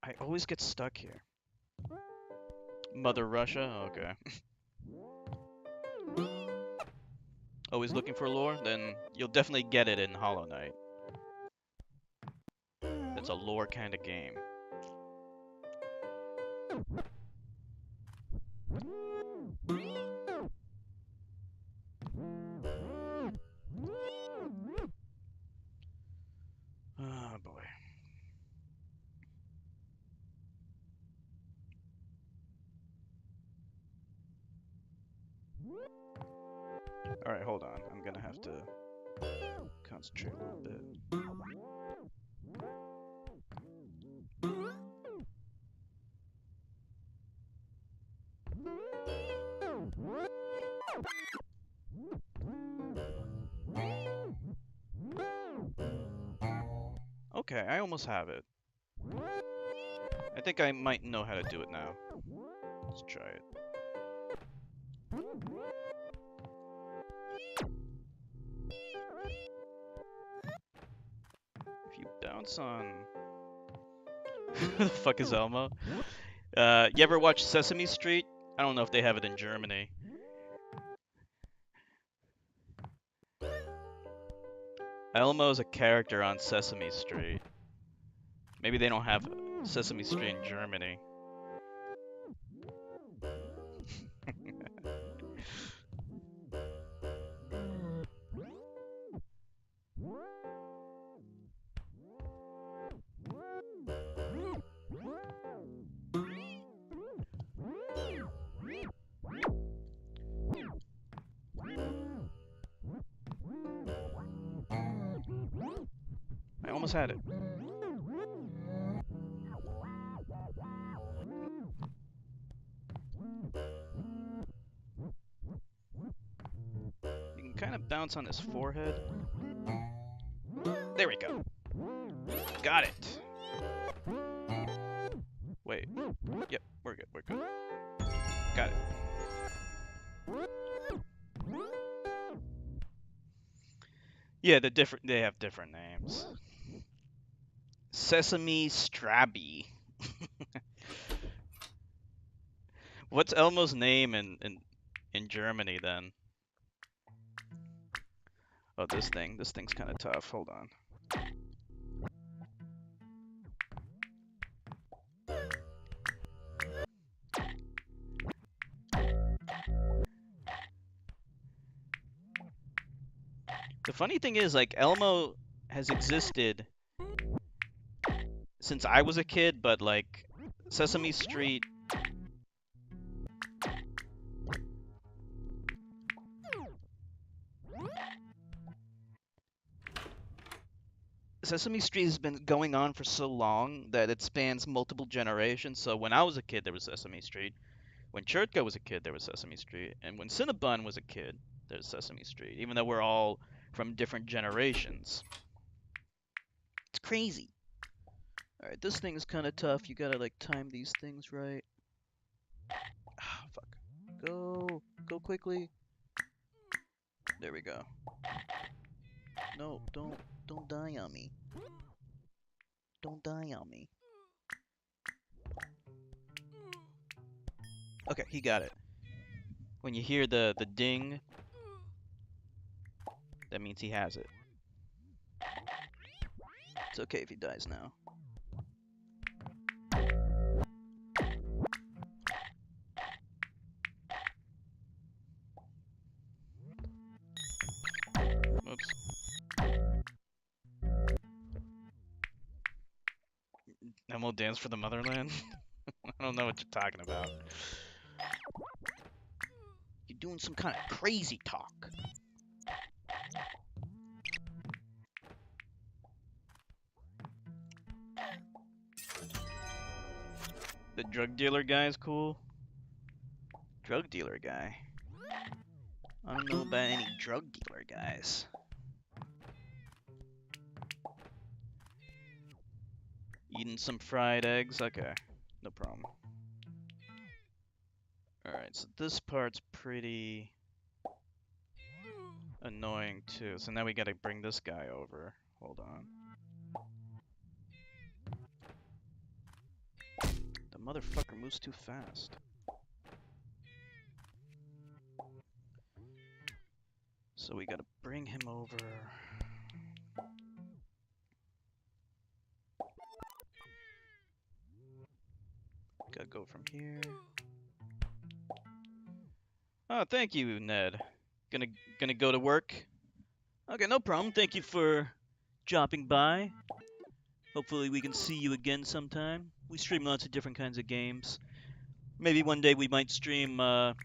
I always get stuck here. Mother Russia? Okay. Always looking for lore? Then you'll definitely get it in Hollow Knight. It's a lore kind of game. Oh boy. Alright, hold on. I'm gonna have to concentrate a little bit. Okay, I almost have it. I think I might know how to do it now. Let's try it. If you bounce on... Who the fuck is Elmo? You ever watch Sesame Street? I don't know if they have it in Germany. Elmo is a character on Sesame Street. Maybe they don't have Sesame Street in Germany. almost had it. You can kind of bounce on his forehead. There we go. Got it. Wait. Yep, we're good. We're good. Got it. Yeah, they have different names. Sesame Strabby. What's Elmo's name in Germany then? Oh, this thing's kind of tough. Hold on. The funny thing is, like, Elmo has existed since I was a kid, but like Sesame Street has been going on for so long that it spans multiple generations. So when I was a kid, there was Sesame Street. When Chertka was a kid, there was Sesame Street. And when Cinnabon was a kid, there's Sesame Street. Even though we're all from different generations. It's crazy. Alright, this thing is kind of tough. You gotta, like, time these things right. Ah, fuck. Go. Go quickly. There we go. No, don't die on me. Don't die on me. Okay, he got it. When you hear the ding, that means he has it. It's okay if he dies now. Oops. And we'll dance for the motherland? I don't know what you're talking about. You're doing some kind of crazy talk. The drug dealer guy is cool. Drug dealer guy. I don't know about any drug dealer guys. Eating some fried eggs? Okay, no problem. Alright, so this part's pretty annoying too. So now we gotta bring this guy over. Hold on. The motherfucker moves too fast. So we gotta bring him over. Gotta go from here. Oh, thank you, Ned. Gonna go to work? Okay, no problem. Thank you for dropping by. Hopefully we can see you again sometime. We stream lots of different kinds of games. Maybe one day we might stream that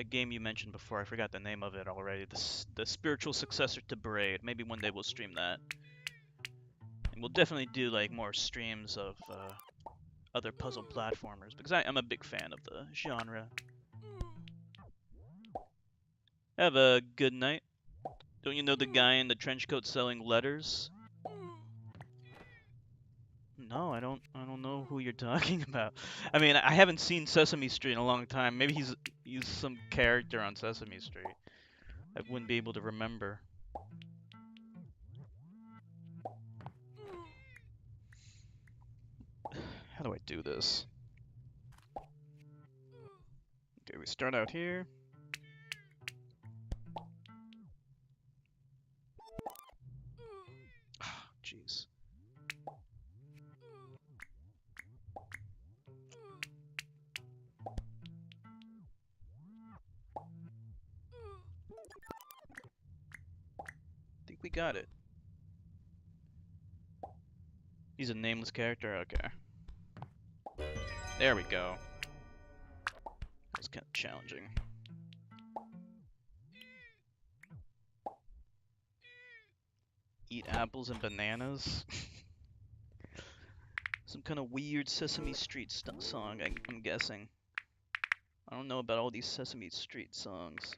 game you mentioned before. I forgot the name of it already. The spiritual successor to Braid. Maybe one day we'll stream that. And we'll definitely do like more streams of other puzzle platformers because I'm a big fan of the genre. Have a good night. Don't you know the guy in the trench coat selling letters? No, I don't know who you're talking about. I mean, I haven't seen Sesame Street in a long time. Maybe he's some character on Sesame Street. I wouldn't be able to remember. How do I do this? Okay, we start out here. Jeez. I think we got it. He's a nameless character? Okay. There we go. That's kind of challenging. Eat apples and bananas. Some kind of weird Sesame Street song, I'm guessing. I don't know about all these Sesame Street songs.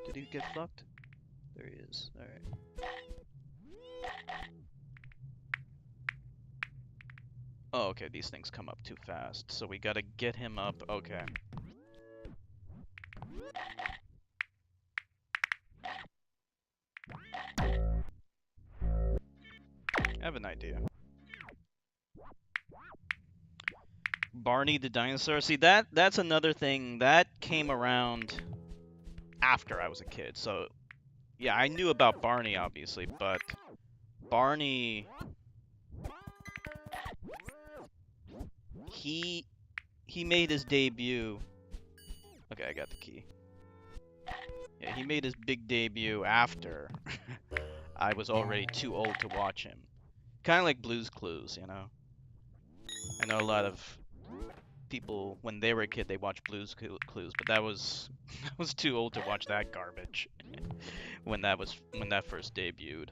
Did he get fucked? There he is. Alright. Oh, okay, these things come up too fast, so we gotta get him up. Okay. I have an idea. Barney the dinosaur. See, that's another thing that came around after I was a kid. So, yeah, I knew about Barney, obviously, but Barney, he made his debut. Okay, I got the key. Yeah, he made his big debut after I was already too old to watch him. Kind of like Blue's Clues, you know? I know a lot of people, when they were a kid, they watched Blue's Clues, but that was I was too old to watch that garbage when that first debuted.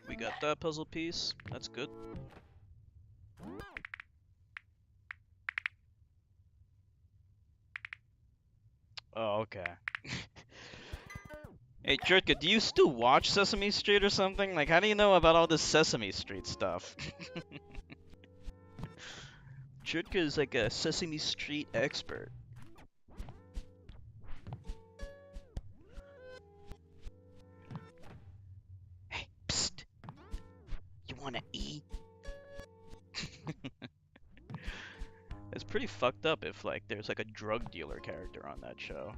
We got that puzzle piece. That's good. Oh, okay. Hey, Jertka, do you still watch Sesame Street or something? Like, how do you know about all this Sesame Street stuff? Jertka is like a Sesame Street expert. Hey, psst! You wanna eat? It's pretty fucked up if, like, there's like a drug dealer character on that show.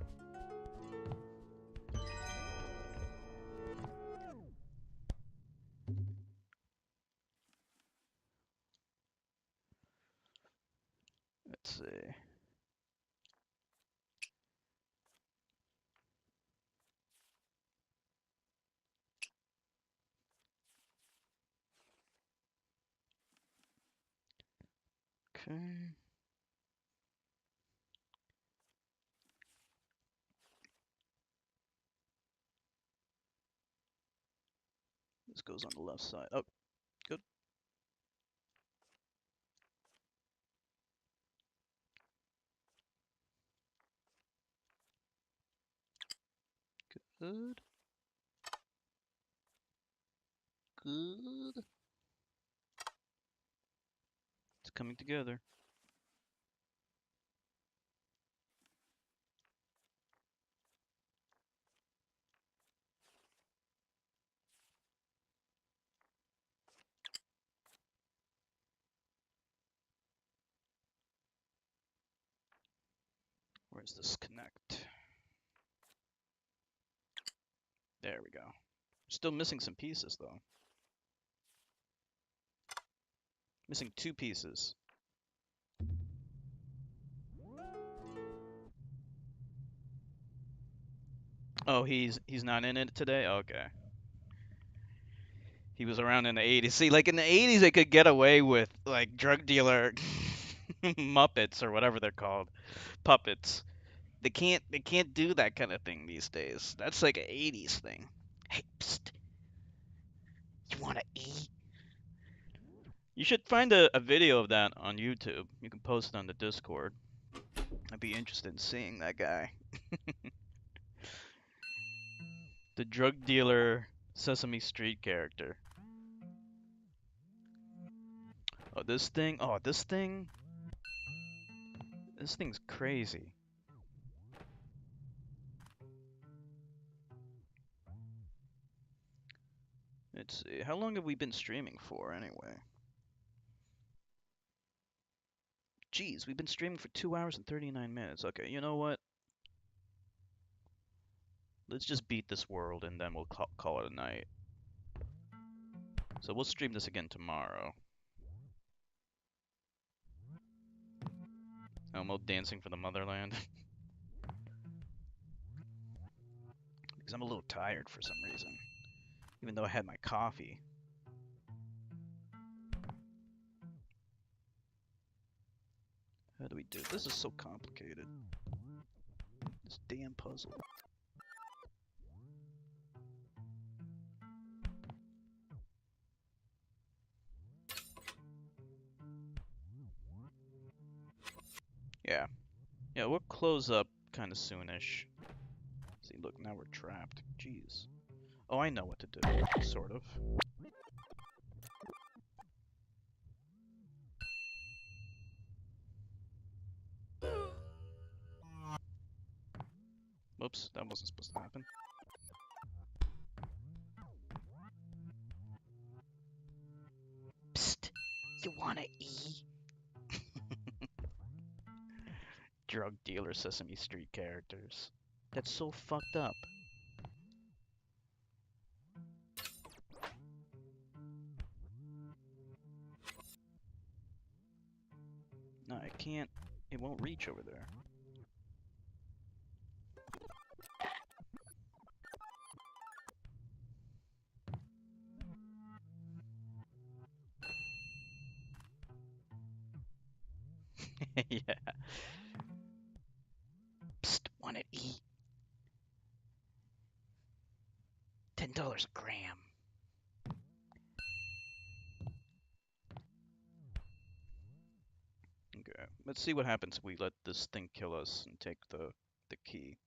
Let's see. Okay. This goes on the left side. Oh, good. Good. Good. It's coming together. Where's this connect? There we go. Still missing some pieces, though. Missing 2 pieces. Oh, he's not in it today? Okay. He was around in the 80s. See, like in the 80s they could get away with like drug dealer Muppets or whatever they're called. Puppets. They can't do that kind of thing these days. That's like an 80s thing. Hey, psst. You wanna eat? You should find a video of that on YouTube. You can post it on the Discord. I'd be interested in seeing that guy. The drug dealer Sesame Street character. Oh, this thing. Oh, this thing. This thing's crazy. Let's see. How long have we been streaming for anyway? Jeez, we've been streaming for 2 hours and 39 minutes. Okay, you know what? Let's just beat this world and then we'll call it a night. So we'll stream this again tomorrow. Elmo dancing for the motherland. Because I'm a little tired for some reason. Even though I had my coffee. How do we do it? This is so complicated. This damn puzzle. Yeah. Yeah, we'll close up kind of soonish. See, look, now we're trapped. Jeez. Oh, I know what to do. Sort of. Whoops, that wasn't supposed to happen. Psst! You wanna eat? Drug dealer Sesame Street characters. That's so fucked up. No, I can't. It won't reach over there. Yeah. Psst, wanna eat? $10 a gram. Okay, let's see what happens if we let this thing kill us and take the key.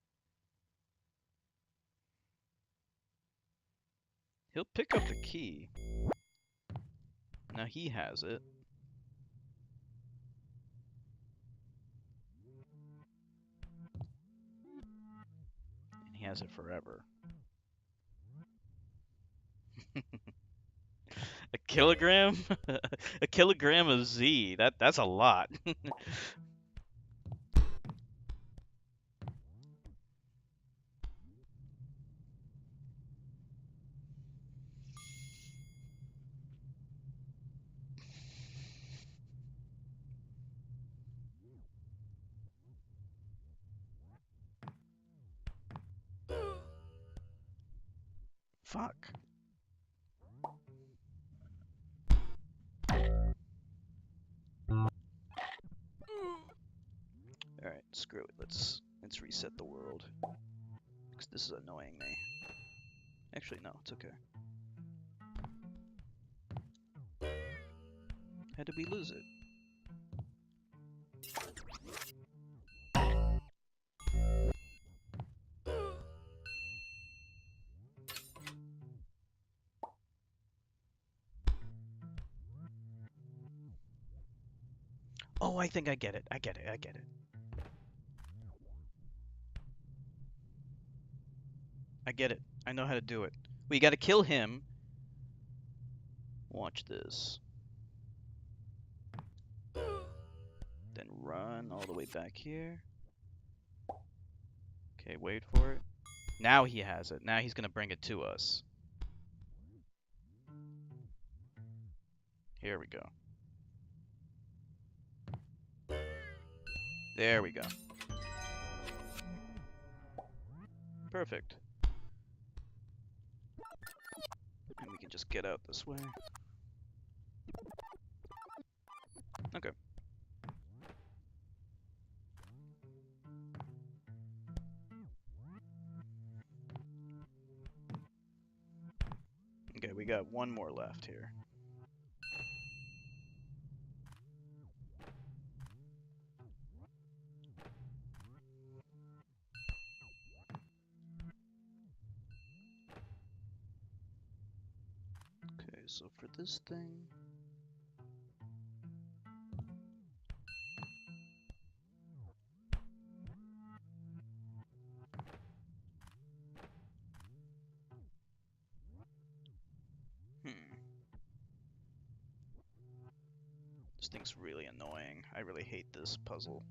He'll pick up the key. Now he has it. And he has it forever. A kilogram? A kilogram of Z. That's a lot. Fuck. Alright, screw it. Let's reset the world. Because this is annoying me. Actually, no, it's okay. How did we lose it? Oh, I think I get it. I get it. I get it. I get it. I know how to do it. We gotta kill him. Watch this. Then run all the way back here. Okay, wait for it. Now he has it. Now he's gonna bring it to us. Here we go. There we go. Perfect. And we can just get out this way. Okay. Okay, we got one more left here. Okay, so for this thing... This thing's really annoying. I really hate this puzzle.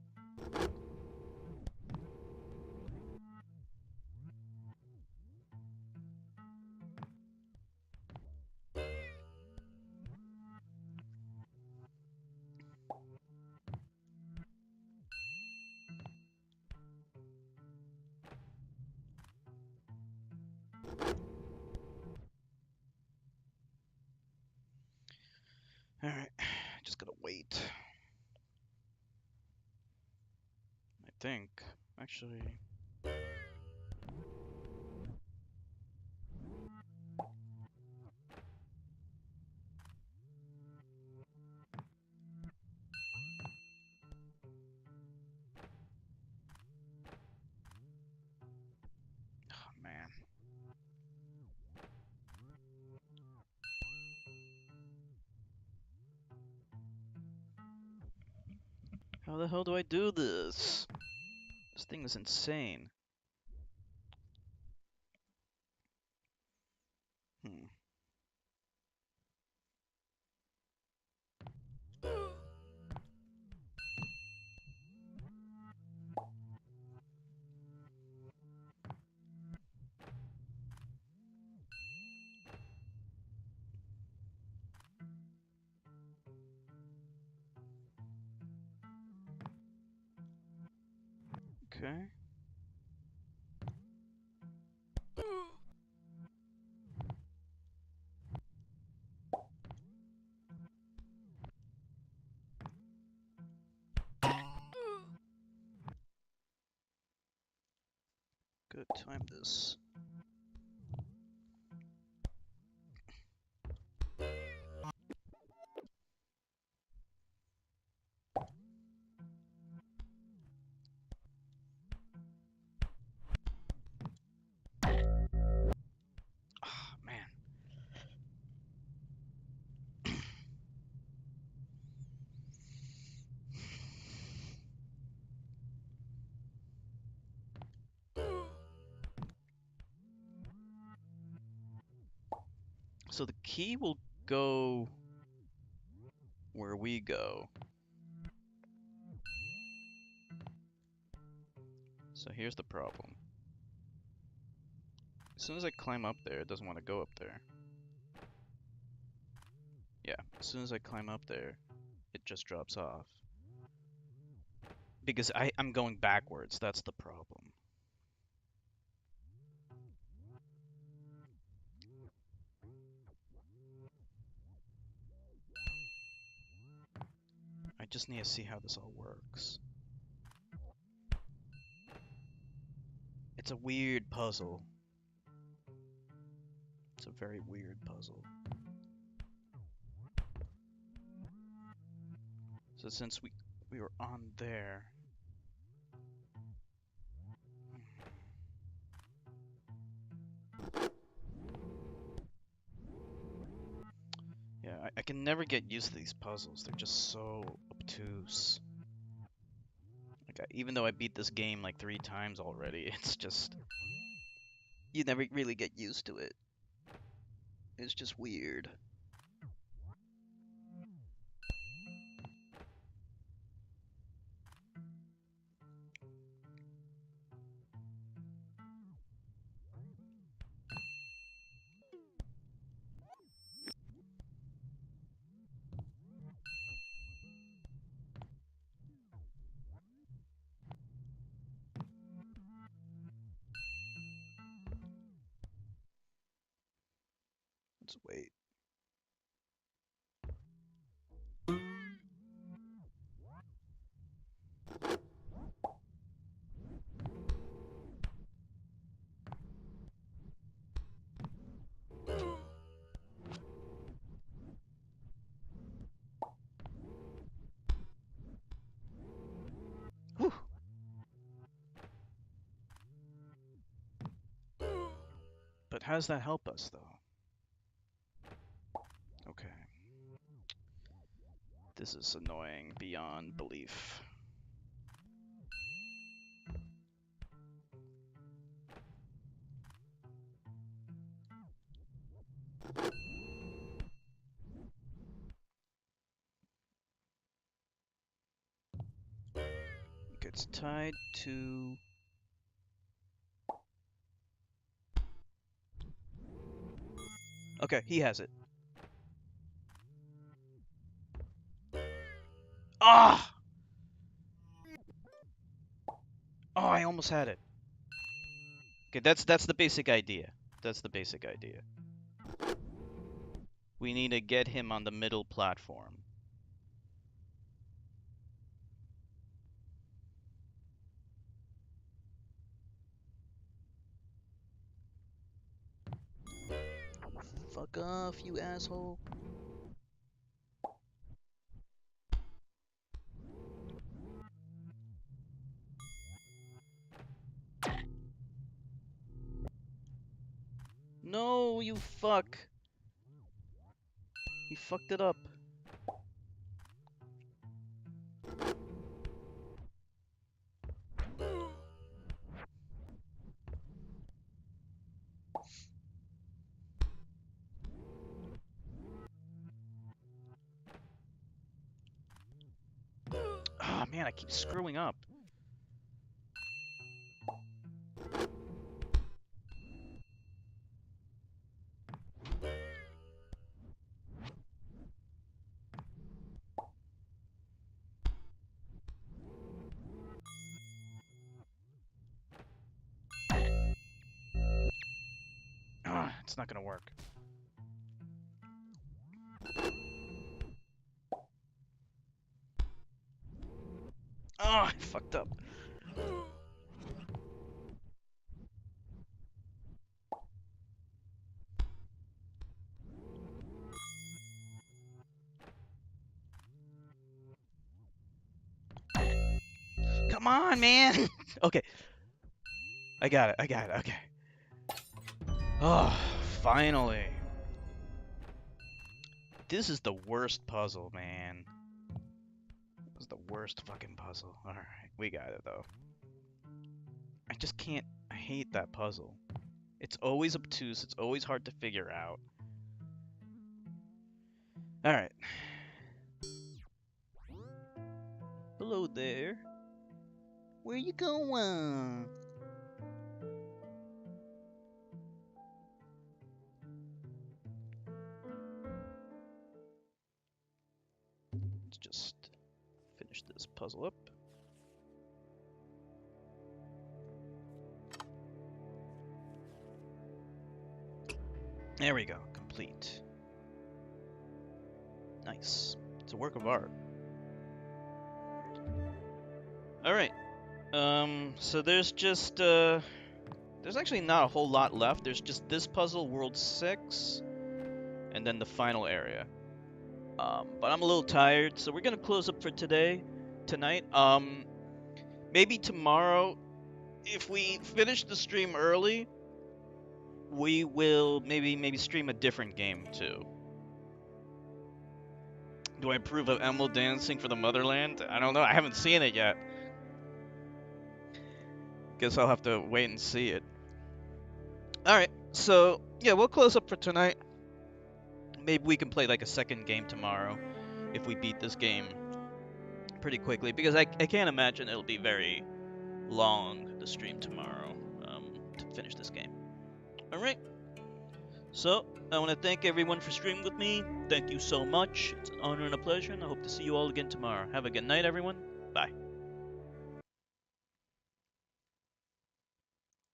think. Actually... Oh, man. How the hell do I do this? This thing is insane. Hmm. Okay. Good, time this. Ah, man. So the key will go where we go. So here's the problem. As soon as I climb up there, it doesn't want to go up there. Yeah, as soon as I climb up there, it just drops off. Because I'm going backwards, that's the problem. I just need to see how this all works. It's a weird puzzle. It's a very weird puzzle. So since we were on there... Yeah, I can never get used to these puzzles. They're just so obtuse. Like, even though I beat this game like 3 times already, it's just... You never really get used to it. It's just weird. Let's wait. Whew. But how does that help us, though? Okay. This is annoying beyond belief. Gets tied to... Okay, he has it. Ah! Oh, I almost had it. Okay, that's the basic idea. That's the basic idea. We need to get him on the middle platform. Fuck off, you asshole. No, you fuck. You fucked it up. Oh man, I keep screwing up. It's not gonna work. Oh, I fucked up. Come on, man! Okay. I got it, okay. Oh, finally. This is the worst puzzle, man. This is the worst fucking puzzle. Alright, we got it, though. I just can't... I hate that puzzle. It's always obtuse, it's always hard to figure out. Alright. Hello there. Where you going? Let's just finish this puzzle up. There we go. Complete. Nice. It's a work of art. Alright. So there's just, there's actually not a whole lot left. There's just this puzzle, World 6, and then the final area. But I'm a little tired, so we're gonna close up for tonight. Maybe tomorrow, if we finish the stream early, we will maybe stream a different game too. Do I approve of Emerald dancing for the motherland? I don't know. I haven't seen it yet. Guess I'll have to wait and see it. Alright, so yeah, we'll close up for tonight. Maybe we can play like a second game tomorrow if we beat this game pretty quickly, because I can't imagine it'll be very long, the stream tomorrow, to finish this game. Alright, so I want to thank everyone for streaming with me. Thank you so much. It's an honor and a pleasure, and I hope to see you all again tomorrow. Have a good night, everyone. Bye.